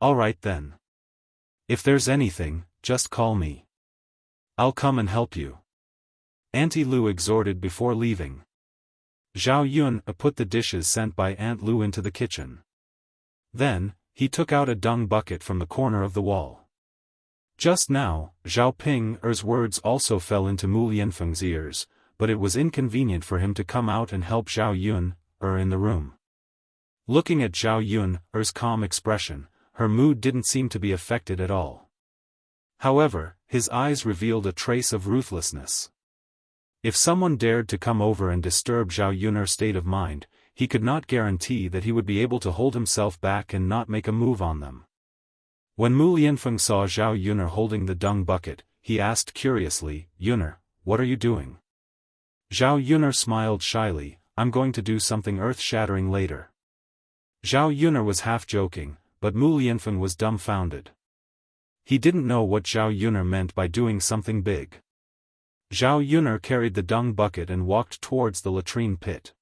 [SPEAKER 1] Alright then. If there's anything, just call me. I'll come and help you. Auntie Lu exhorted before leaving. Zhao Yun put the dishes sent by Aunt Lu into the kitchen. Then, he took out a dung bucket from the corner of the wall. Just now, Zhao Ping's words also fell into Mu Lianfeng's ears, but it was inconvenient for him to come out and help Zhao Yun in the room. Looking at Zhao Yun's calm expression, her mood didn't seem to be affected at all. However, his eyes revealed a trace of ruthlessness. If someone dared to come over and disturb Zhao Yun's state of mind, he could not guarantee that he would be able to hold himself back and not make a move on them. When Mu Lianfeng saw Zhao Yun holding the dung bucket, he asked curiously, Yun, what are you doing? Zhao Yun smiled shyly, I'm going to do something earth-shattering later. Zhao Yun was half joking, but Mu Lianfeng was dumbfounded. He didn't know what Zhao Yun meant by doing something big. Zhao Yun carried the dung bucket and walked towards the latrine pit.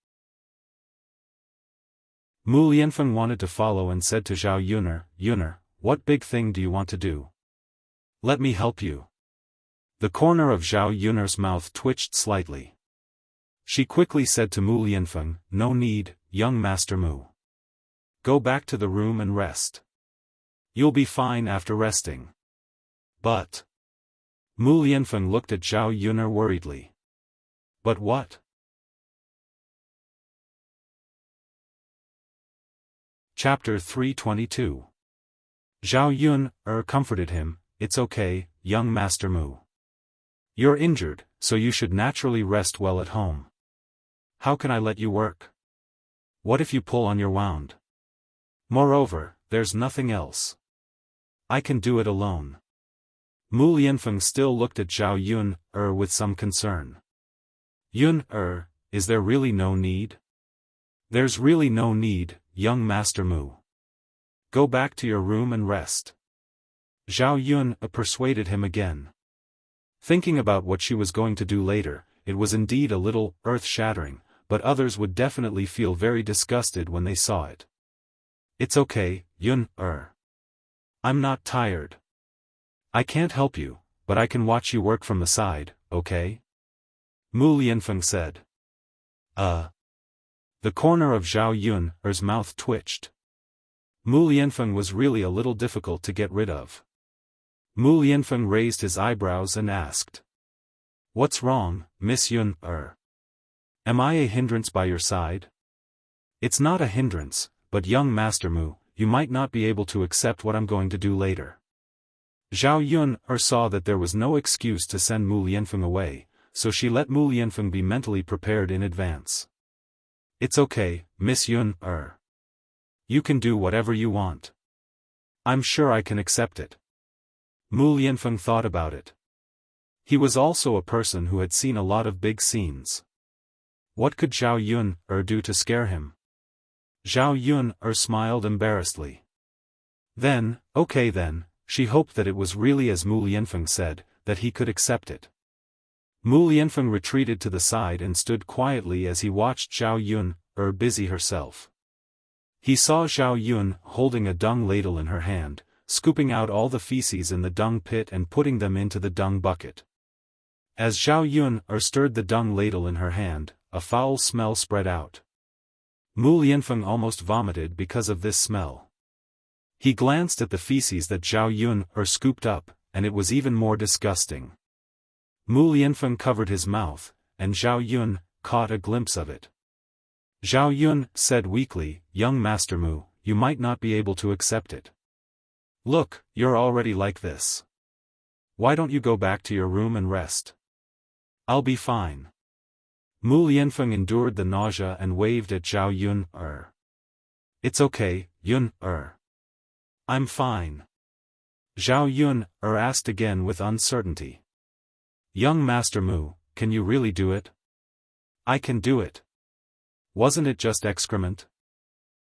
[SPEAKER 1] Mu Lianfeng wanted to follow and said to Zhao Yun, what big thing do you want to do? Let me help you. The corner of Zhao Yun's mouth twitched slightly. She quickly said to Mu Lianfeng, no need, young Master Mu. Go back to the room and rest. You'll be fine after resting. But... Mu Lianfeng looked at Zhao Yun worriedly. But what? Chapter 322. Zhao Yun comforted him, it's okay, young Master Mu. You're injured, so you should naturally rest well at home. How can I let you work? What if you pull on your wound? Moreover, there's nothing else. I can do it alone. Mu Lianfeng still looked at Zhao Yun with some concern. Yun is there really no need? There's really no need, young Master Mu. Go back to your room and rest. Zhao Yun persuaded him again. Thinking about what she was going to do later, it was indeed a little earth-shattering, but others would definitely feel very disgusted when they saw it. It's okay, Yun I'm not tired. I can't help you, but I can watch you work from the side, okay? Mu Lianfeng said. The corner of Zhao Yun's mouth twitched. Mu Lianfeng was really a little difficult to get rid of. Mu Lianfeng raised his eyebrows and asked. What's wrong, Miss Yun Am I a hindrance by your side? It's not a hindrance, but young Master Mu, you might not be able to accept what I'm going to do later. Zhao Yun saw that there was no excuse to send Mu Lianfeng away, so she let Mu Lianfeng be mentally prepared in advance. It's okay, Miss Yun You can do whatever you want. I'm sure I can accept it. Mu Lianfeng thought about it. He was also a person who had seen a lot of big scenes. What could Zhao Yun do to scare him? Zhao Yun smiled embarrassedly. Then, okay then, she hoped that it was really as Mu Lianfeng said, that he could accept it. Mu Lianfeng retreated to the side and stood quietly as he watched Zhao Yun busy herself. He saw Zhao Yun holding a dung ladle in her hand, scooping out all the feces in the dung pit and putting them into the dung bucket. As Zhao Yun stirred the dung ladle in her hand, a foul smell spread out. Mu Lianfeng almost vomited because of this smell. He glanced at the feces that Zhao Yun scooped up, and it was even more disgusting. Mu Lianfeng covered his mouth, and Zhao Yun caught a glimpse of it. Zhao Yun said weakly, young Master Mu, you might not be able to accept it. Look, you're already like this. Why don't you go back to your room and rest? I'll be fine. Mu Lianfeng endured the nausea and waved at Zhao Yun It's okay, Yun I'm fine. Zhao Yun asked again with uncertainty. Young Master Mu, can you really do it? I can do it. Wasn't it just excrement?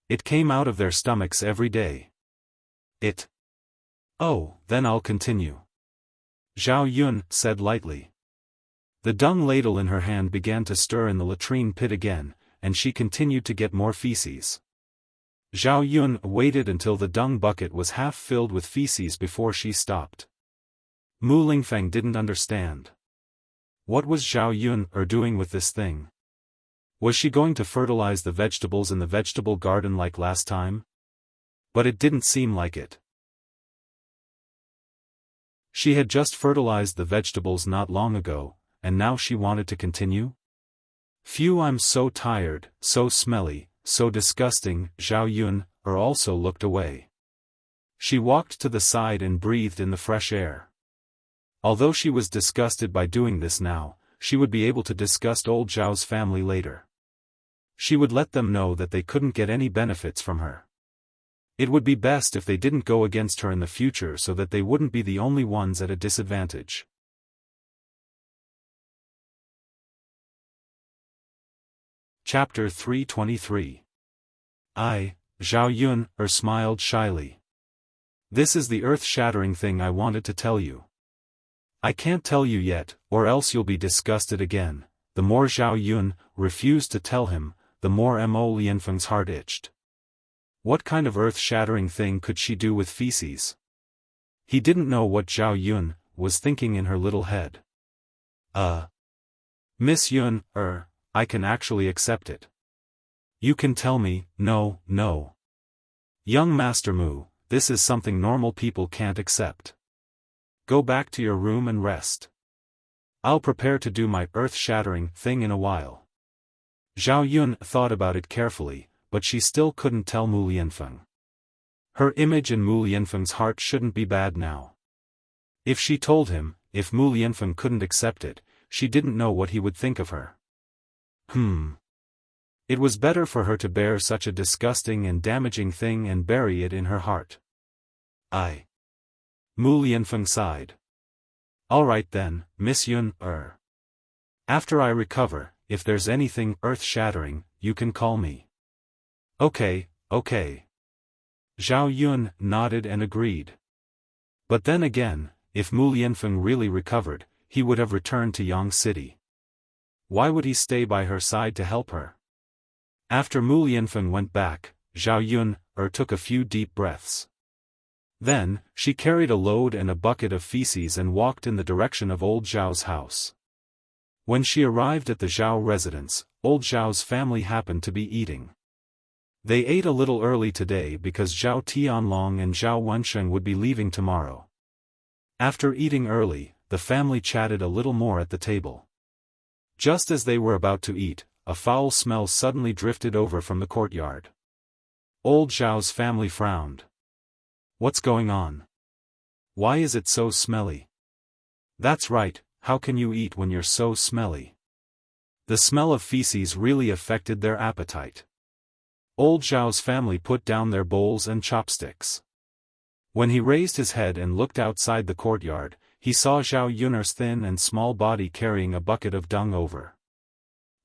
[SPEAKER 1] It came out of their stomachs every day. Oh, then I'll continue. Zhao Yun said lightly. The dung ladle in her hand began to stir in the latrine pit again, and she continued to get more feces. Zhao Yun waited until the dung bucket was half filled with feces before she stopped. Mu Lingfeng didn't understand. What was Zhao Yun doing with this thing? Was she going to fertilize the vegetables in the vegetable garden like last time? But it didn't seem like it. She had just fertilized the vegetables not long ago, and now she wanted to continue? Phew, I'm so tired, so smelly, so disgusting. Zhao Yun also looked away. She walked to the side and breathed in the fresh air. Although she was disgusted by doing this now, she would be able to disgust old Zhao's family later. She would let them know that they couldn't get any benefits from her. It would be best if they didn't go against her in the future so that they wouldn't be the only ones at a disadvantage. Chapter 323. Zhao Yun smiled shyly. This is the earth-shattering thing I wanted to tell you. I can't tell you yet, or else you'll be disgusted again. The more Zhao Yun refused to tell him, the more Mo Lianfeng's heart itched. What kind of earth-shattering thing could she do with feces? He didn't know what Zhao Yun was thinking in her little head. Miss Yun, I can actually accept it. You can tell me, no. Young Master Mu, this is something normal people can't accept. Go back to your room and rest. I'll prepare to do my earth-shattering thing in a while. Zhao Yun thought about it carefully, but she still couldn't tell Mu Lianfeng. Her image in Mu Lianfeng's heart shouldn't be bad now. If she told him, if Mu Lianfeng couldn't accept it, she didn't know what he would think of her. It was better for her to bear such a disgusting and damaging thing and bury it in her heart. Mu Lianfeng sighed. All right then, Miss Yun, After I recover, if there's anything earth-shattering, you can call me. Okay. Zhao Yun nodded and agreed. But then again, if Mu Lianfeng really recovered, he would have returned to Yang City. Why would he stay by her side to help her? After Mu Lianfeng went back, Zhao Yun took a few deep breaths. Then, she carried a load and a bucket of feces and walked in the direction of old Zhao's house. When she arrived at the Zhao residence, old Zhao's family happened to be eating. They ate a little early today because Zhao Tianlong and Zhao Wensheng would be leaving tomorrow. After eating early, the family chatted a little more at the table. Just as they were about to eat, a foul smell suddenly drifted over from the courtyard. Old Zhao's family frowned. What's going on? Why is it so smelly? That's right, how can you eat when you're so smelly? The smell of feces really affected their appetite. Old Zhao's family put down their bowls and chopsticks. When he raised his head and looked outside the courtyard, he saw Zhao Yun's thin and small body carrying a bucket of dung over.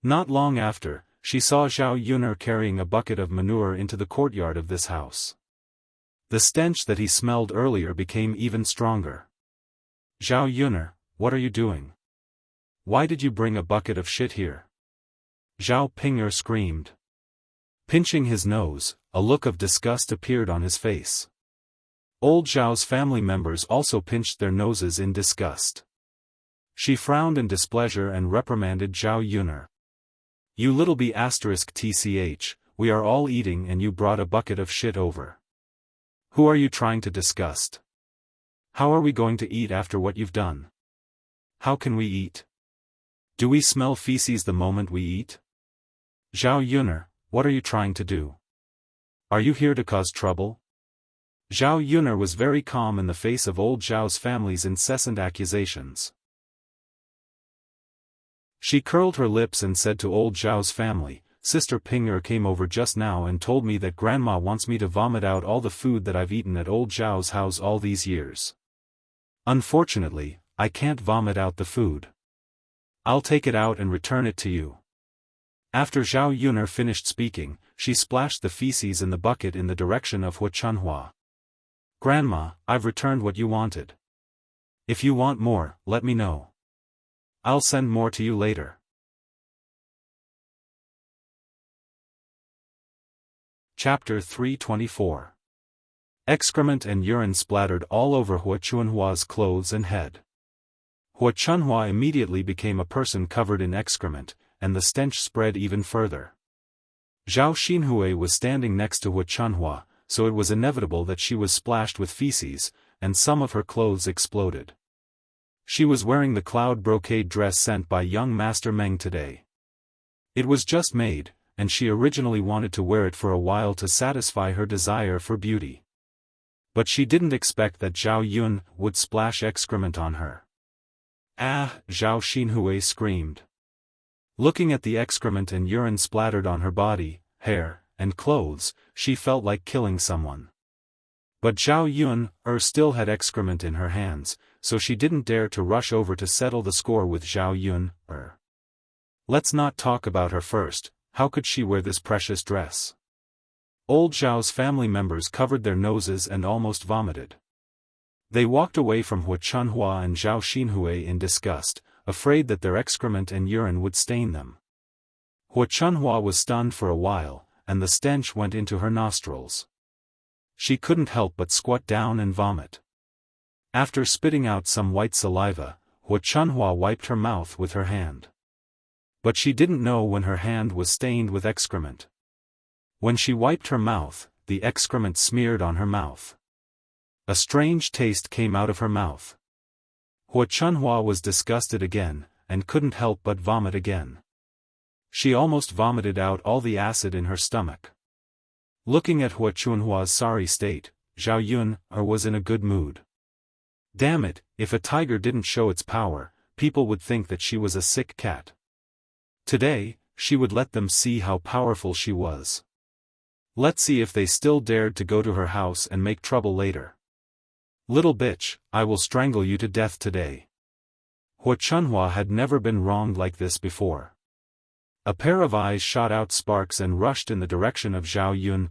[SPEAKER 1] Not long after, she saw Zhao Yun carrying a bucket of manure into the courtyard of this house. The stench that he smelled earlier became even stronger. Zhao Yun, what are you doing? Why did you bring a bucket of shit here? Zhao Ping'er screamed. Pinching his nose, a look of disgust appeared on his face. Old Zhao's family members also pinched their noses in disgust. She frowned in displeasure and reprimanded Zhao Yun. You little b*tch, we are all eating and you brought a bucket of shit over. Who are you trying to disgust? How are we going to eat after what you've done? How can we eat? Do we smell feces the moment we eat? Zhao Yun, what are you trying to do? Are you here to cause trouble? Zhao Yun was very calm in the face of old Zhao's family's incessant accusations. She curled her lips and said to old Zhao's family, Sister Ping'er came over just now and told me that Grandma wants me to vomit out all the food that I've eaten at old Zhao's house all these years. Unfortunately, I can't vomit out the food. I'll take it out and return it to you." After Zhao Yuner finished speaking, she splashed the feces in the bucket in the direction of Hu Chunhua. "Grandma, I've returned what you wanted. If you want more, let me know. I'll send more to you later." Chapter 324. Excrement and urine splattered all over Hu Chunhua's clothes and head. Hu Chunhua immediately became a person covered in excrement, and the stench spread even further. Zhao Xinhui was standing next to Hu Chunhua, so it was inevitable that she was splashed with feces, and some of her clothes exploded. She was wearing the cloud brocade dress sent by young Master Meng today. It was just made, and she originally wanted to wear it for a while to satisfy her desire for beauty. But she didn't expect that Zhao Yun would splash excrement on her. "Ah!" Zhao Xinhui screamed. Looking at the excrement and urine splattered on her body, hair, and clothes, she felt like killing someone. But Zhao Yun still had excrement in her hands, so she didn't dare to rush over to settle the score with Zhao Yun. Let's not talk about her first. How could she wear this precious dress? Old Zhao's family members covered their noses and almost vomited. They walked away from Hu Chunhua and Zhao Xinhui in disgust, afraid that their excrement and urine would stain them. Hu Chunhua was stunned for a while, and the stench went into her nostrils. She couldn't help but squat down and vomit. After spitting out some white saliva, Hu Chunhua wiped her mouth with her hand. But she didn't know when her hand was stained with excrement. When she wiped her mouth, the excrement smeared on her mouth. A strange taste came out of her mouth. Hu Chunhua was disgusted again, and couldn't help but vomit again. She almost vomited out all the acid in her stomach. Looking at Hu Chunhua's sorry state, Zhao Yun was in a good mood. Damn it, if a tiger didn't show its power, people would think that she was a sick cat. Today, she would let them see how powerful she was. Let's see if they still dared to go to her house and make trouble later. "Little bitch, I will strangle you to death today." Hu Chunhua had never been wronged like this before. A pair of eyes shot out sparks and rushed in the direction of Zhao Yun.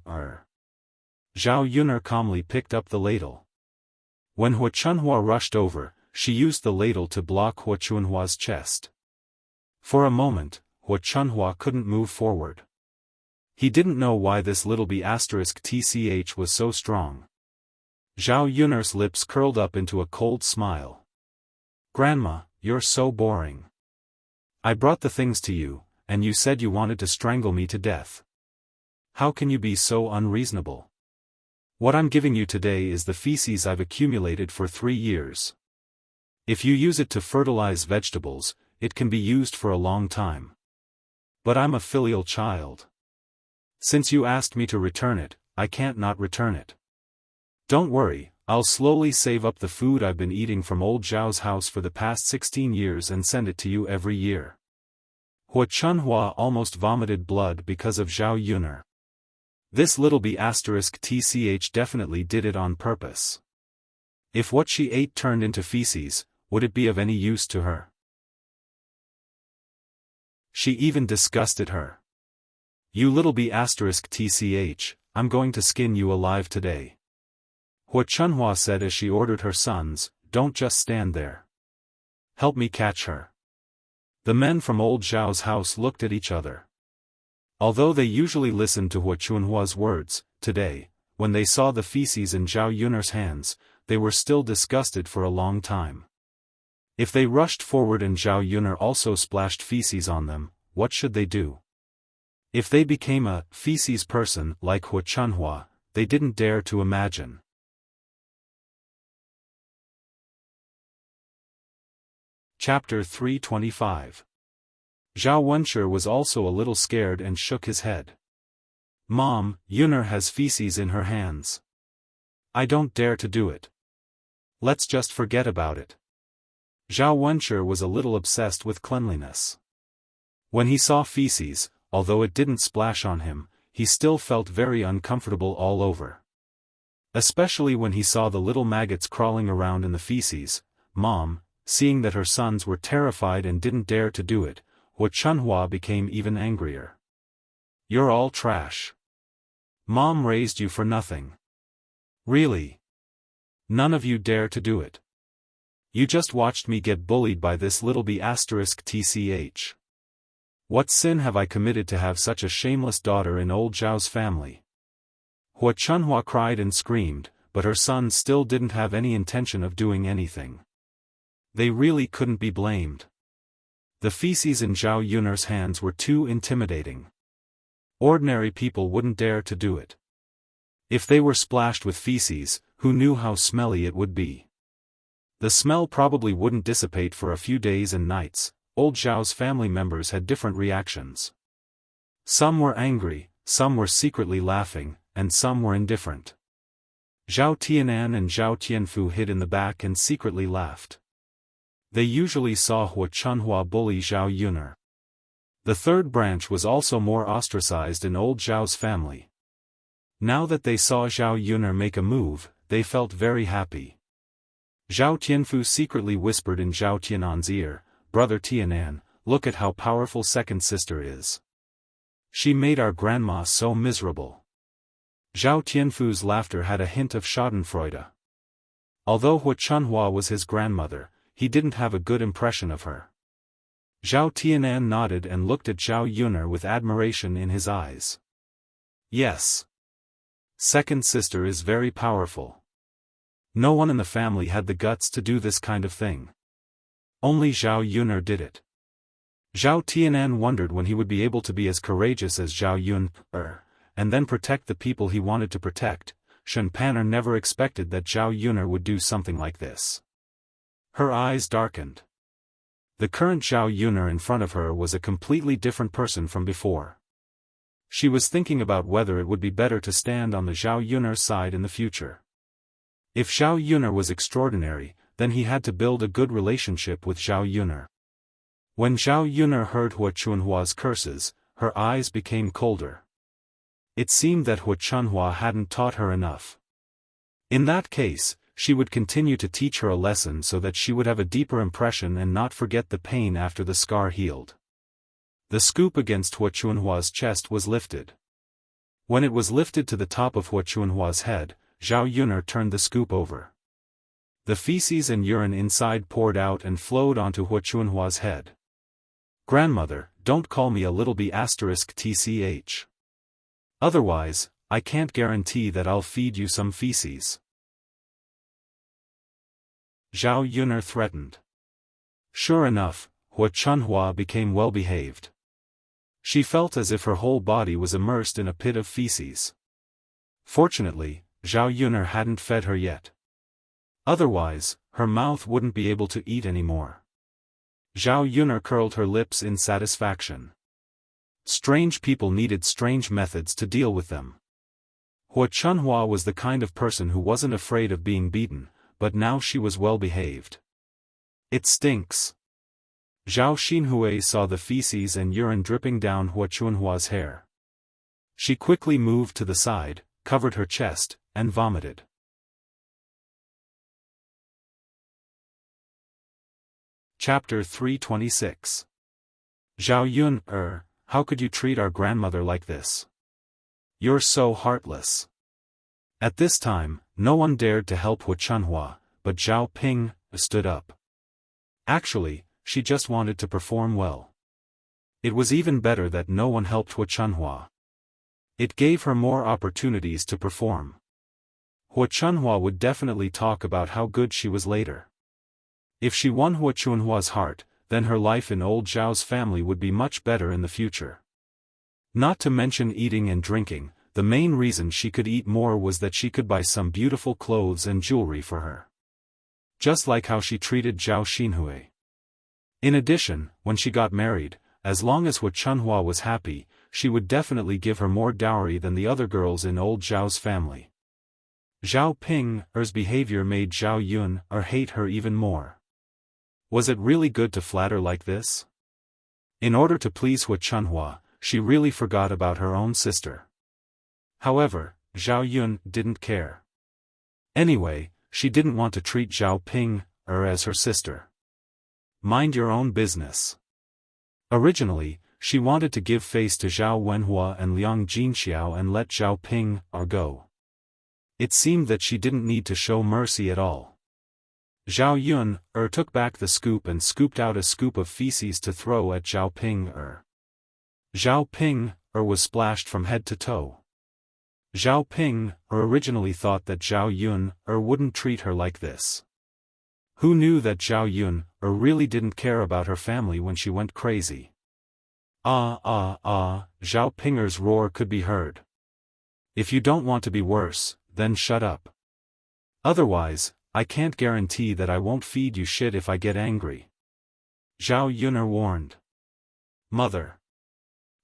[SPEAKER 1] Zhao Yun calmly picked up the ladle. When Hu Chunhua rushed over, she used the ladle to block Hu Chunhua's chest. For a moment, Hu Chunhua couldn't move forward. He didn't know why this little B***tch was so strong. Zhao Yun's lips curled up into a cold smile. "Grandma, you're so boring. I brought the things to you, and you said you wanted to strangle me to death. How can you be so unreasonable? What I'm giving you today is the feces I've accumulated for 3 years. If you use it to fertilize vegetables, it can be used for a long time. But I'm a filial child. Since you asked me to return it, I can't not return it. Don't worry, I'll slowly save up the food I've been eating from old Zhao's house for the past 16 years and send it to you every year." Hu Chunhua almost vomited blood because of Zhao Yun. This little B***tch definitely did it on purpose. If what she ate turned into feces, would it be of any use to her? She even disgusted her. "You little B***tch, I'm going to skin you alive today." Hu Chunhua said as she ordered her sons, "Don't just stand there. Help me catch her." The men from old Zhao's house looked at each other. Although they usually listened to Hu Chunhua's words, today, when they saw the feces in Zhao Yun's hands, they were still disgusted for a long time. If they rushed forward and Zhao Yun also splashed feces on them, what should they do? If they became a feces person like Hu Chunhua, they didn't dare to imagine. Chapter 325. Zhao Wenshi was also a little scared and shook his head. "Mom, Yun'er has feces in her hands. I don't dare to do it. Let's just forget about it." Zhao Wenshi was a little obsessed with cleanliness. When he saw feces, although it didn't splash on him, he still felt very uncomfortable all over. Especially when he saw the little maggots crawling around in the feces. Mom, seeing that her sons were terrified and didn't dare to do it, Hua Chunhua became even angrier. "You're all trash. Mom raised you for nothing. Really? None of you dare to do it. You just watched me get bullied by this little b*tch. What sin have I committed to have such a shameless daughter in old Zhao's family?" Hua Chunhua cried and screamed, but her sons still didn't have any intention of doing anything. They really couldn't be blamed. The feces in Zhao Yun'er's hands were too intimidating. Ordinary people wouldn't dare to do it. If they were splashed with feces, who knew how smelly it would be? The smell probably wouldn't dissipate for a few days and nights. Old Zhao's family members had different reactions. Some were angry, some were secretly laughing, and some were indifferent. Zhao Tianan and Zhao Tianfu hid in the back and secretly laughed. They usually saw Hua Chunhua bully Zhao Yun'er. The third branch was also more ostracized in old Zhao's family. Now that they saw Zhao Yun'er make a move, they felt very happy. Zhao Tianfu secretly whispered in Zhao Tianan's ear, "Brother Tianan, look at how powerful second sister is. She made our grandma so miserable." Zhao Tianfu's laughter had a hint of schadenfreude. Although Hua Chunhua was his grandmother, he didn't have a good impression of her. Zhao Tianan nodded and looked at Zhao Yun'er with admiration in his eyes. "Yes. Second sister is very powerful. No one in the family had the guts to do this kind of thing. Only Zhao Yun'er did it." Zhao Tianan wondered when he would be able to be as courageous as Zhao Yun'er, and then protect the people he wanted to protect. Shen Pan'er never expected that Zhao Yun'er would do something like this. Her eyes darkened. The current Zhao Yun'er in front of her was a completely different person from before. She was thinking about whether it would be better to stand on the Zhao Yun'er side in the future. If Zhao Yun'er was extraordinary, then he had to build a good relationship with Zhao Yun'er. When Zhao Yun'er heard Hua Chunhua's curses, her eyes became colder. It seemed that Hua Chunhua hadn't taught her enough. In that case, she would continue to teach her a lesson so that she would have a deeper impression and not forget the pain after the scar healed. The scoop against Hua Chunhua's chest was lifted. When it was lifted to the top of Hua Chunhua's head, Zhao Yun'er turned the scoop over. The feces and urine inside poured out and flowed onto Hua Chunhua's head. "Grandmother, don't call me a little b*tch. Otherwise, I can't guarantee that I'll feed you some feces," Zhao Yun'er threatened. Sure enough, Hua Chunhua became well-behaved. She felt as if her whole body was immersed in a pit of feces. Fortunately, Zhao Yun'er hadn't fed her yet. Otherwise, her mouth wouldn't be able to eat anymore. Zhao Yun'er curled her lips in satisfaction. Strange people needed strange methods to deal with them. Hua Chunhua was the kind of person who wasn't afraid of being beaten, but now she was well-behaved. "It stinks." Zhao Xinhui saw the feces and urine dripping down Hua Chunhua's hair. She quickly moved to the side, covered her chest, and vomited. Chapter 326. Zhao Yun'er, how could you treat our grandmother like this? You're so heartless. At this time, no one dared to help Hua Chunhua, but Zhao Ping stood up. Actually, she just wanted to perform well. It was even better that no one helped Hua Chunhua. It gave her more opportunities to perform. Hua Chunhua would definitely talk about how good she was later. If she won Hua Chunhua's heart, then her life in old Zhao's family would be much better in the future. Not to mention eating and drinking, the main reason she could eat more was that she could buy some beautiful clothes and jewelry for her. Just like how she treated Zhao Xinhui. In addition, when she got married, as long as Hua Chunhua was happy, she would definitely give her more dowry than the other girls in old Zhao's family. Zhao Ping's behavior made Zhao Yun'er hate her even more. Was it really good to flatter like this? In order to please Hua Chunhua, she really forgot about her own sister. However, Zhao Yun didn't care. Anyway, she didn't want to treat Zhao Ping as her sister. Mind your own business. Originally, she wanted to give face to Zhao Wenhua and Liang Jinxiao and let Zhao Ping go. It seemed that she didn't need to show mercy at all. Zhao Yun took back the scoop and scooped out a scoop of feces to throw at Zhao Ping. Zhao Ping was splashed from head to toe. Zhao Ping originally thought that Zhao Yun wouldn't treat her like this. Who knew that Zhao Yun really didn't care about her family when she went crazy? Zhao Pinger's roar could be heard. If you don't want to be worse, then shut up. Otherwise, I can't guarantee that I won't feed you shit if I get angry. Zhao Yun warned. Mother.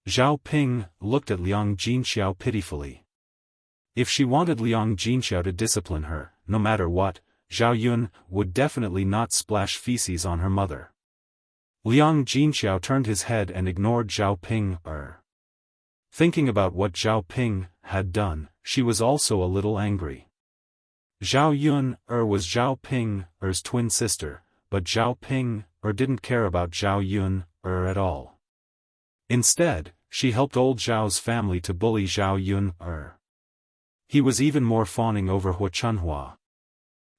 [SPEAKER 1] Zhao Ping looked at Liang Jinxiao pitifully. If she wanted Liang Jinxiao to discipline her, no matter what, Zhao Yun would definitely not splash feces on her mother. Liang Jinxiao turned his head and ignored Zhao Ping. Thinking about what Zhao Ping had done, she was also a little angry. Zhao Yun was Zhao Ping's twin sister, but Zhao Ping didn't care about Zhao Yun at all. Instead, she helped old Zhao's family to bully Zhao Yun. He was even more fawning over Hua Chunhua.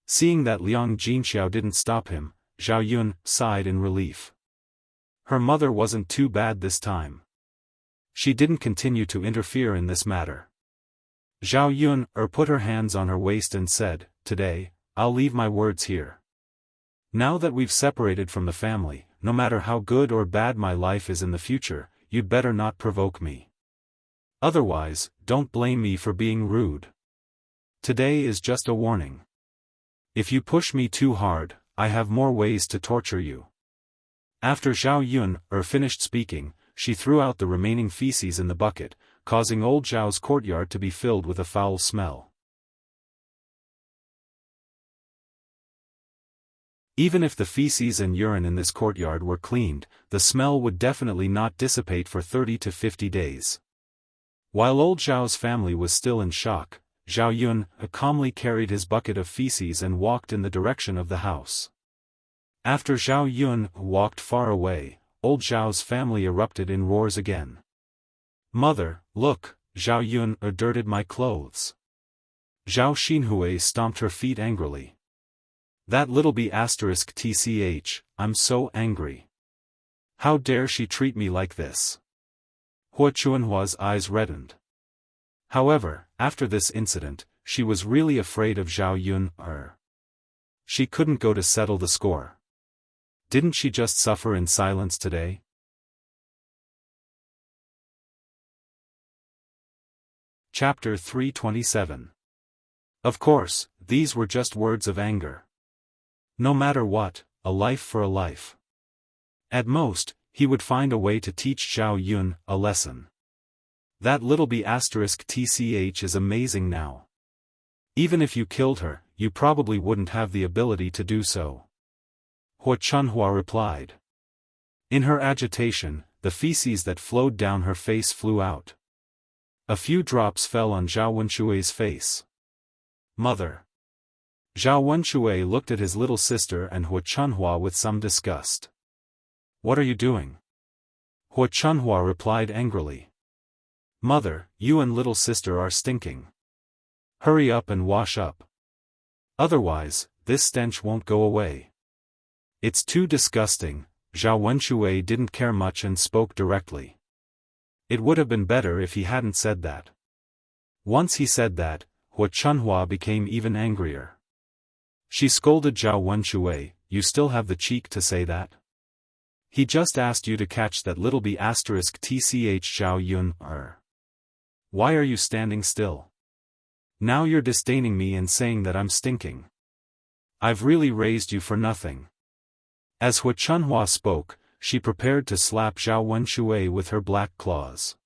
[SPEAKER 1] Seeing that Liang Jinxiao didn't stop him, Zhao Yun sighed in relief. Her mother wasn't too bad this time. She didn't continue to interfere in this matter. Zhao Yun put her hands on her waist and said, "Today, I'll leave my words here. Now that we've separated from the family, no matter how good or bad my life is in the future, you'd better not provoke me. Otherwise, don't blame me for being rude. Today is just a warning. If you push me too hard, I have more ways to torture you." After Zhao Yun finished speaking, she threw out the remaining feces in the bucket, causing old Zhao's courtyard to be filled with a foul smell. Even if the feces and urine in this courtyard were cleaned, the smell would definitely not dissipate for 30 to 50 days. While old Zhao's family was still in shock, Zhao Yun calmly carried his bucket of feces and walked in the direction of the house. After Zhao Yun walked far away, old Zhao's family erupted in roars again. "Mother, look, Zhao Yun dirted my clothes." Zhao Xinhui stomped her feet angrily. "That little b****, I'm so angry. How dare she treat me like this?" Hua Chunhua's eyes reddened. However, after this incident, she was really afraid of Zhao Yun. She couldn't go to settle the score. Didn't she just suffer in silence today? Chapter 327. Of course, these were just words of anger. No matter what, a life for a life. At most, he would find a way to teach Zhao Yun a lesson. That little b*** is amazing now. Even if you killed her, you probably wouldn't have the ability to do so. Hua Chunhua replied. In her agitation, the feces that flowed down her face flew out. A few drops fell on Zhao Wenshui's face. "Mother." Zhao Wenshui looked at his little sister and Hua Chunhua with some disgust. "What are you doing?" Hua Chunhua replied angrily. "Mother, you and little sister are stinking. Hurry up and wash up. Otherwise, this stench won't go away." "It's too disgusting." Zhao Wenshui didn't care much and spoke directly. It would have been better if he hadn't said that. Once he said that, Hua Chunhua became even angrier. She scolded Zhao Wenshui, "You still have the cheek to say that? He just asked you to catch that little b*** Zhao Yun. Why are you standing still? Now you're disdaining me and saying that I'm stinking. I've really raised you for nothing." As Hua Chunhua spoke, she prepared to slap Zhao Wenshui with her black claws.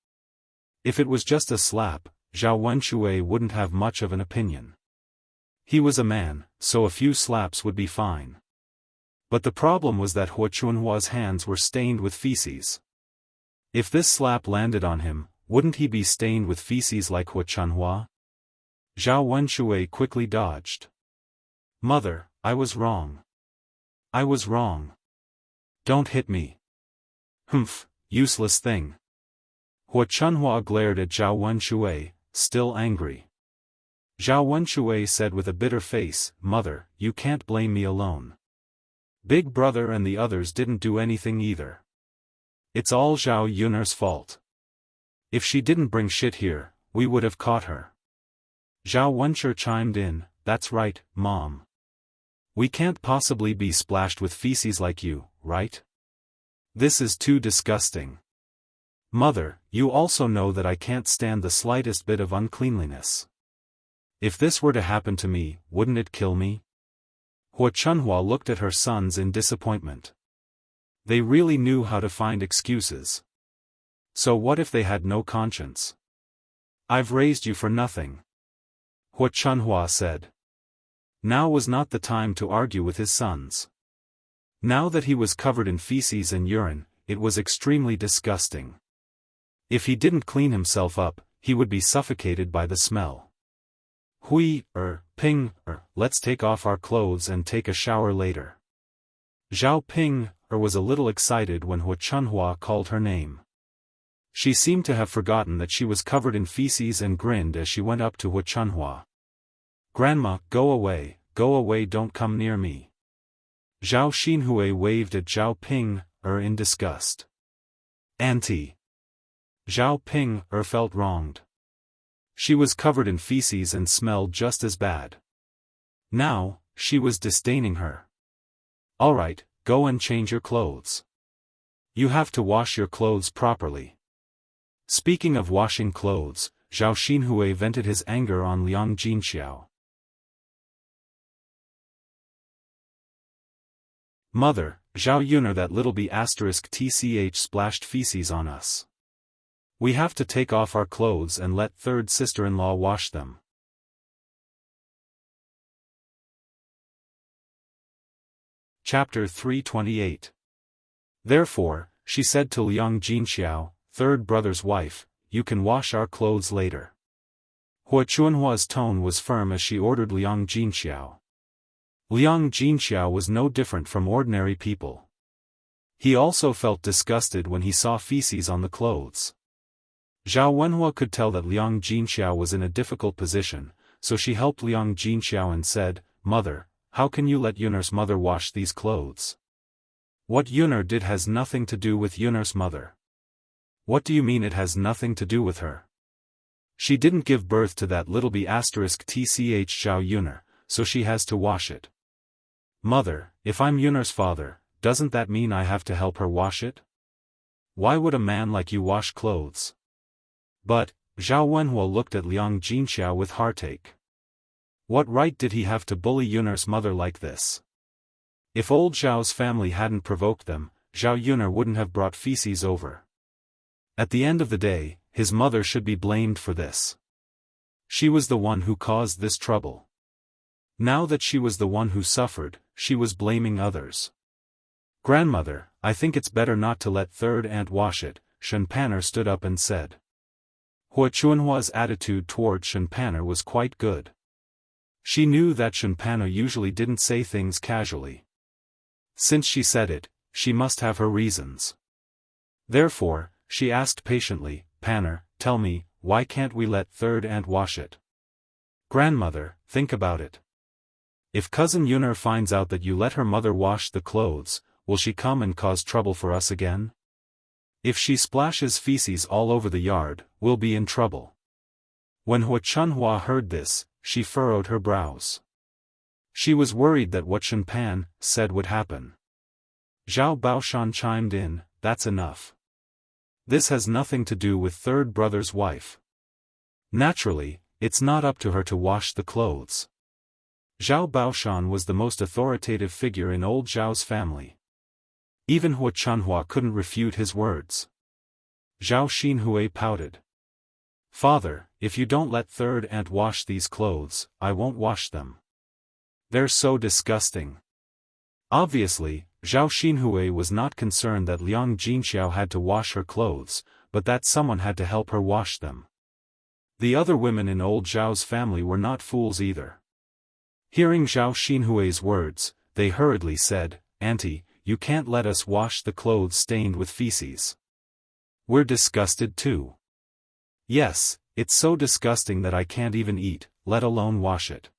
[SPEAKER 1] If it was just a slap, Zhao Wenshui wouldn't have much of an opinion. He was a man, so a few slaps would be fine. But the problem was that Hua Chunhua's hands were stained with feces. If this slap landed on him, wouldn't he be stained with feces like Hua Chunhua? Zhao Wenshui quickly dodged. Mother, I was wrong. I was wrong. Don't hit me. Humph, useless thing. Hua Chunhua glared at Zhao Wenshui, still angry. Zhao Wenshui said with a bitter face, Mother, you can't blame me alone. Big brother and the others didn't do anything either. It's all Zhao Yun'er's fault. If she didn't bring shit here, we would have caught her. Zhao Wenshi chimed in, that's right, Mom. We can't possibly be splashed with feces like you, right? This is too disgusting. Mother, you also know that I can't stand the slightest bit of uncleanliness. If this were to happen to me, wouldn't it kill me? Hua Chunhua looked at her sons in disappointment. They really knew how to find excuses. So what if they had no conscience? I've raised you for nothing. Hua Chunhua said. Now was not the time to argue with his sons. Now that he was covered in feces and urine, it was extremely disgusting. If he didn't clean himself up, he would be suffocated by the smell. Ping, let's take off our clothes and take a shower later. Zhao Ping, was a little excited when Hua Chunhua called her name. She seemed to have forgotten that she was covered in feces and grinned as she went up to Hua Chunhua. Grandma, go away, don't come near me. Zhao Xinhui waved at Zhao Ping, in disgust. Auntie. Zhao Ping, felt wronged. She was covered in feces and smelled just as bad. Now, she was disdaining her. Alright, go and change your clothes. You have to wash your clothes properly. Speaking of washing clothes, Zhao Xinhui vented his anger on Liang Jinxiao. Mother, Zhao Yun'er that little b** tch splashed feces on us. We have to take off our clothes and let third sister-in-law wash them. Chapter 328. Therefore, she said to Liang Jinxiao, third brother's wife, you can wash our clothes later. Hua Chunhua's tone was firm as she ordered Liang Jinxiao. Liang Jinxiao was no different from ordinary people. He also felt disgusted when he saw feces on the clothes. Zhao Wenhua could tell that Liang Jinxiao was in a difficult position, so she helped Liang Jinxiao and said, Mother, how can you let Yun'er's mother wash these clothes? What Yun'er did has nothing to do with Yun'er's mother. What do you mean it has nothing to do with her? She didn't give birth to that little b** tch Zhao Yun'er, so she has to wash it. Mother, if I'm Yun'er's father, doesn't that mean I have to help her wash it? Why would a man like you wash clothes? But, Zhao Wenhua looked at Liang Jinxiao with heartache. What right did he have to bully Yun'er's mother like this? If old Zhao's family hadn't provoked them, Zhao Yun'er wouldn't have brought feces over. At the end of the day, his mother should be blamed for this. She was the one who caused this trouble. Now that she was the one who suffered, she was blaming others. Grandmother, I think it's better not to let third aunt wash it, Shen Panner stood up and said. Hua Chunhua's attitude toward Shen Panner was quite good. She knew that Shen Panner usually didn't say things casually. Since she said it, she must have her reasons. Therefore, she asked patiently, Panner, tell me, why can't we let third aunt wash it? Grandmother, think about it. If cousin Yun'er finds out that you let her mother wash the clothes, will she come and cause trouble for us again? If she splashes feces all over the yard, we'll be in trouble. When Hua Chunhua heard this, she furrowed her brows. She was worried that what Shen Pan said would happen. Zhao Baoshan chimed in, that's enough. This has nothing to do with third brother's wife. Naturally, it's not up to her to wash the clothes. Zhao Baoshan was the most authoritative figure in old Zhao's family. Even Hua Chunhua couldn't refute his words. Zhao Xinhui pouted. Father, if you don't let third aunt wash these clothes, I won't wash them. They're so disgusting. Obviously, Zhao Xinhui was not concerned that Liang Jinxiao had to wash her clothes, but that someone had to help her wash them. The other women in old Zhao's family were not fools either. Hearing Zhao Xinhui's words, they hurriedly said, "Auntie, you can't let us wash the clothes stained with feces. We're disgusted too. Yes, it's so disgusting that I can't even eat, let alone wash it.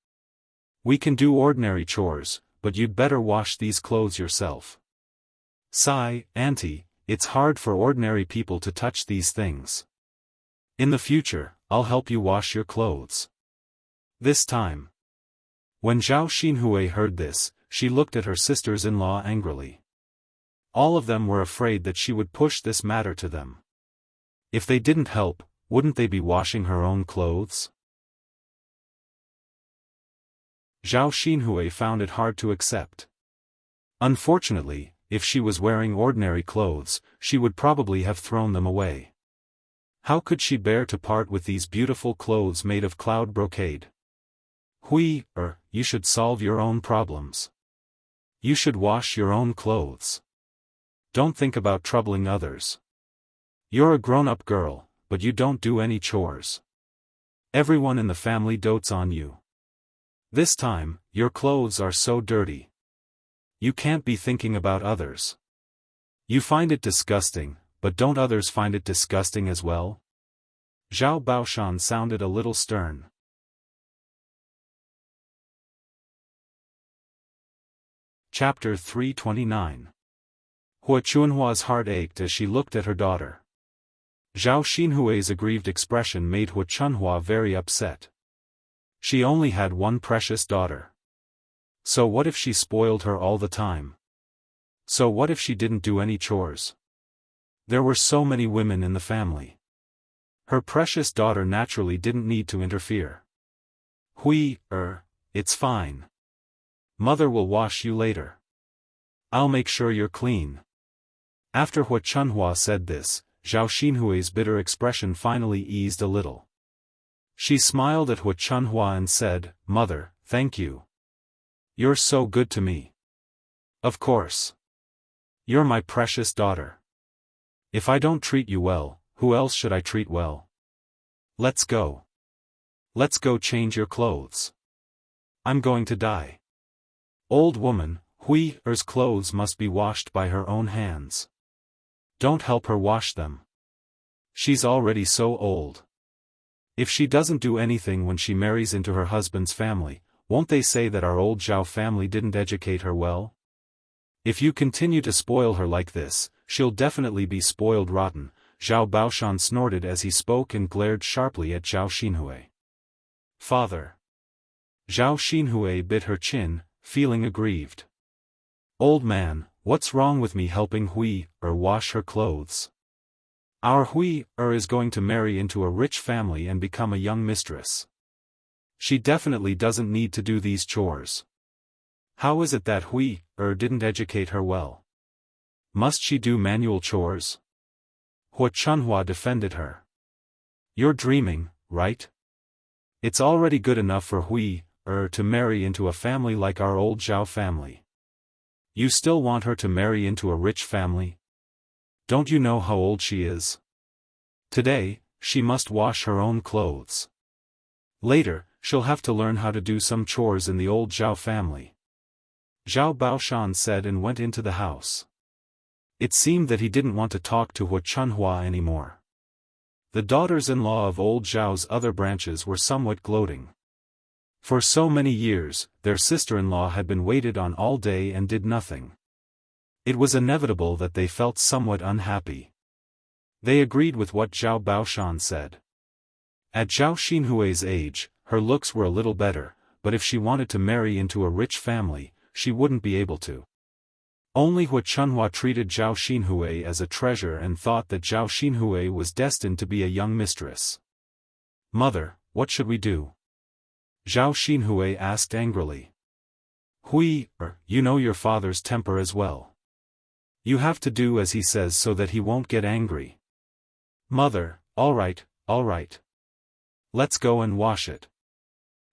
[SPEAKER 1] We can do ordinary chores, but you'd better wash these clothes yourself." "Sigh, Auntie, it's hard for ordinary people to touch these things. In the future, I'll help you wash your clothes." This time. When Zhao Xinhui heard this, she looked at her sisters-in-law angrily. All of them were afraid that she would push this matter to them. If they didn't help, wouldn't they be washing her own clothes? Zhao Xinhui found it hard to accept. Unfortunately, if she was wearing ordinary clothes, she would probably have thrown them away. How could she bear to part with these beautiful clothes made of cloud brocade? You should solve your own problems. You should wash your own clothes. Don't think about troubling others. You're a grown-up girl, but you don't do any chores. Everyone in the family dotes on you. This time, your clothes are so dirty. You can't be thinking about others. You find it disgusting, but don't others find it disgusting as well? Zhao Baoshan sounded a little stern. Chapter 329. Hua Chunhua's heart ached as she looked at her daughter. Zhao Xinhui's aggrieved expression made Hua Chunhua very upset. She only had one precious daughter. So what if she spoiled her all the time? So what if she didn't do any chores? There were so many women in the family. Her precious daughter naturally didn't need to interfere. It's fine. Mother will wash you later. I'll make sure you're clean." After Hua Chunhua said this, Zhao Xinhui's bitter expression finally eased a little. She smiled at Hua Chunhua and said, "Mother, thank you. You're so good to me." "Of course. You're my precious daughter. If I don't treat you well, who else should I treat well? Let's go. Let's go change your clothes. I'm going to die." "Old woman, Hui's clothes must be washed by her own hands. Don't help her wash them. She's already so old. If she doesn't do anything when she marries into her husband's family, won't they say that our old Zhao family didn't educate her well? If you continue to spoil her like this, she'll definitely be spoiled rotten." Zhao Baoshan snorted as he spoke and glared sharply at Zhao Xinhui. "Father." Zhao Xinhui bit her chin, feeling aggrieved. "Old man, what's wrong with me helping Hui wash her clothes? Our Hui is going to marry into a rich family and become a young mistress. She definitely doesn't need to do these chores. How is it that Hui didn't educate her well? Must she do manual chores?" Hua Chunhua defended her. "You're dreaming, right? It's already good enough for Hui to marry into a family like our old Zhao family. You still want her to marry into a rich family? Don't you know how old she is? Today, she must wash her own clothes. Later, she'll have to learn how to do some chores in the old Zhao family." Zhao Baoshan said and went into the house. It seemed that he didn't want to talk to Hua Chunhua anymore. The daughters-in-law of old Zhao's other branches were somewhat gloating. For so many years, their sister-in-law had been waited on all day and did nothing. It was inevitable that they felt somewhat unhappy. They agreed with what Zhao Baoshan said. At Zhao Xinhui's age, her looks were a little better, but if she wanted to marry into a rich family, she wouldn't be able to. Only Hua Chunhua treated Zhao Xinhui as a treasure and thought that Zhao Xinhui was destined to be a young mistress. "Mother, what should we do?" Zhao Xinhui asked angrily. You know your father's temper as well. You have to do as he says so that he won't get angry." "Mother, all right. Let's go and wash it.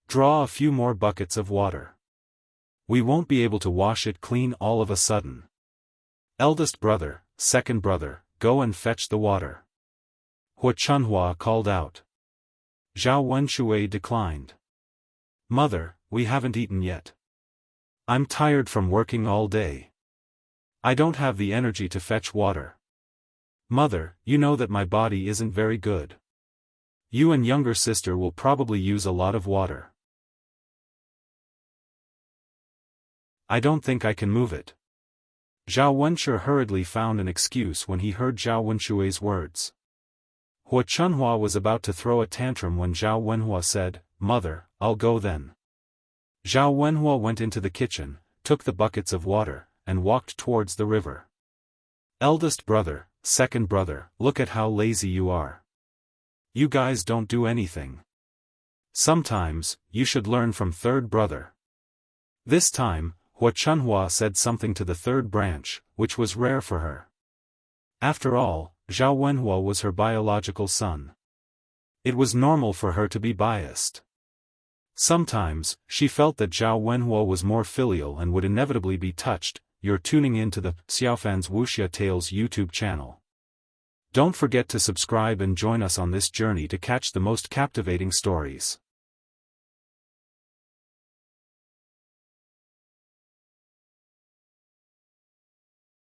[SPEAKER 1] Draw a few more buckets of water. We won't be able to wash it clean all of a sudden." Eldest brother, second brother, go and fetch the water. Hua Chunhua called out. Zhao Wenshui declined. Mother, we haven't eaten yet. I'm tired from working all day. I don't have the energy to fetch water. Mother, you know that my body isn't very good. You and younger sister will probably use a lot of water. I don't think I can move it. Zhao Wenshui hurriedly found an excuse when he heard Zhao Wenshui's words. Hua Chunhua was about to throw a tantrum when Zhao Wenhua said, Mother, I'll go then. Zhao Wenhua went into the kitchen, took the buckets of water, and walked towards the river. Eldest brother, second brother, look at how lazy you are. You guys don't do anything. Sometimes, you should learn from third brother. This time, Hua Chunhua said something to the third branch, which was rare for her. After all, Zhao Wenhua was her biological son. It was normal for her to be biased. Sometimes, she felt that Zhao Wenhua was more filial and would inevitably be touched. You're tuning in to the Xiaofan's Wuxia Tales YouTube channel. Don't forget to subscribe and join us on this journey to catch the most captivating stories.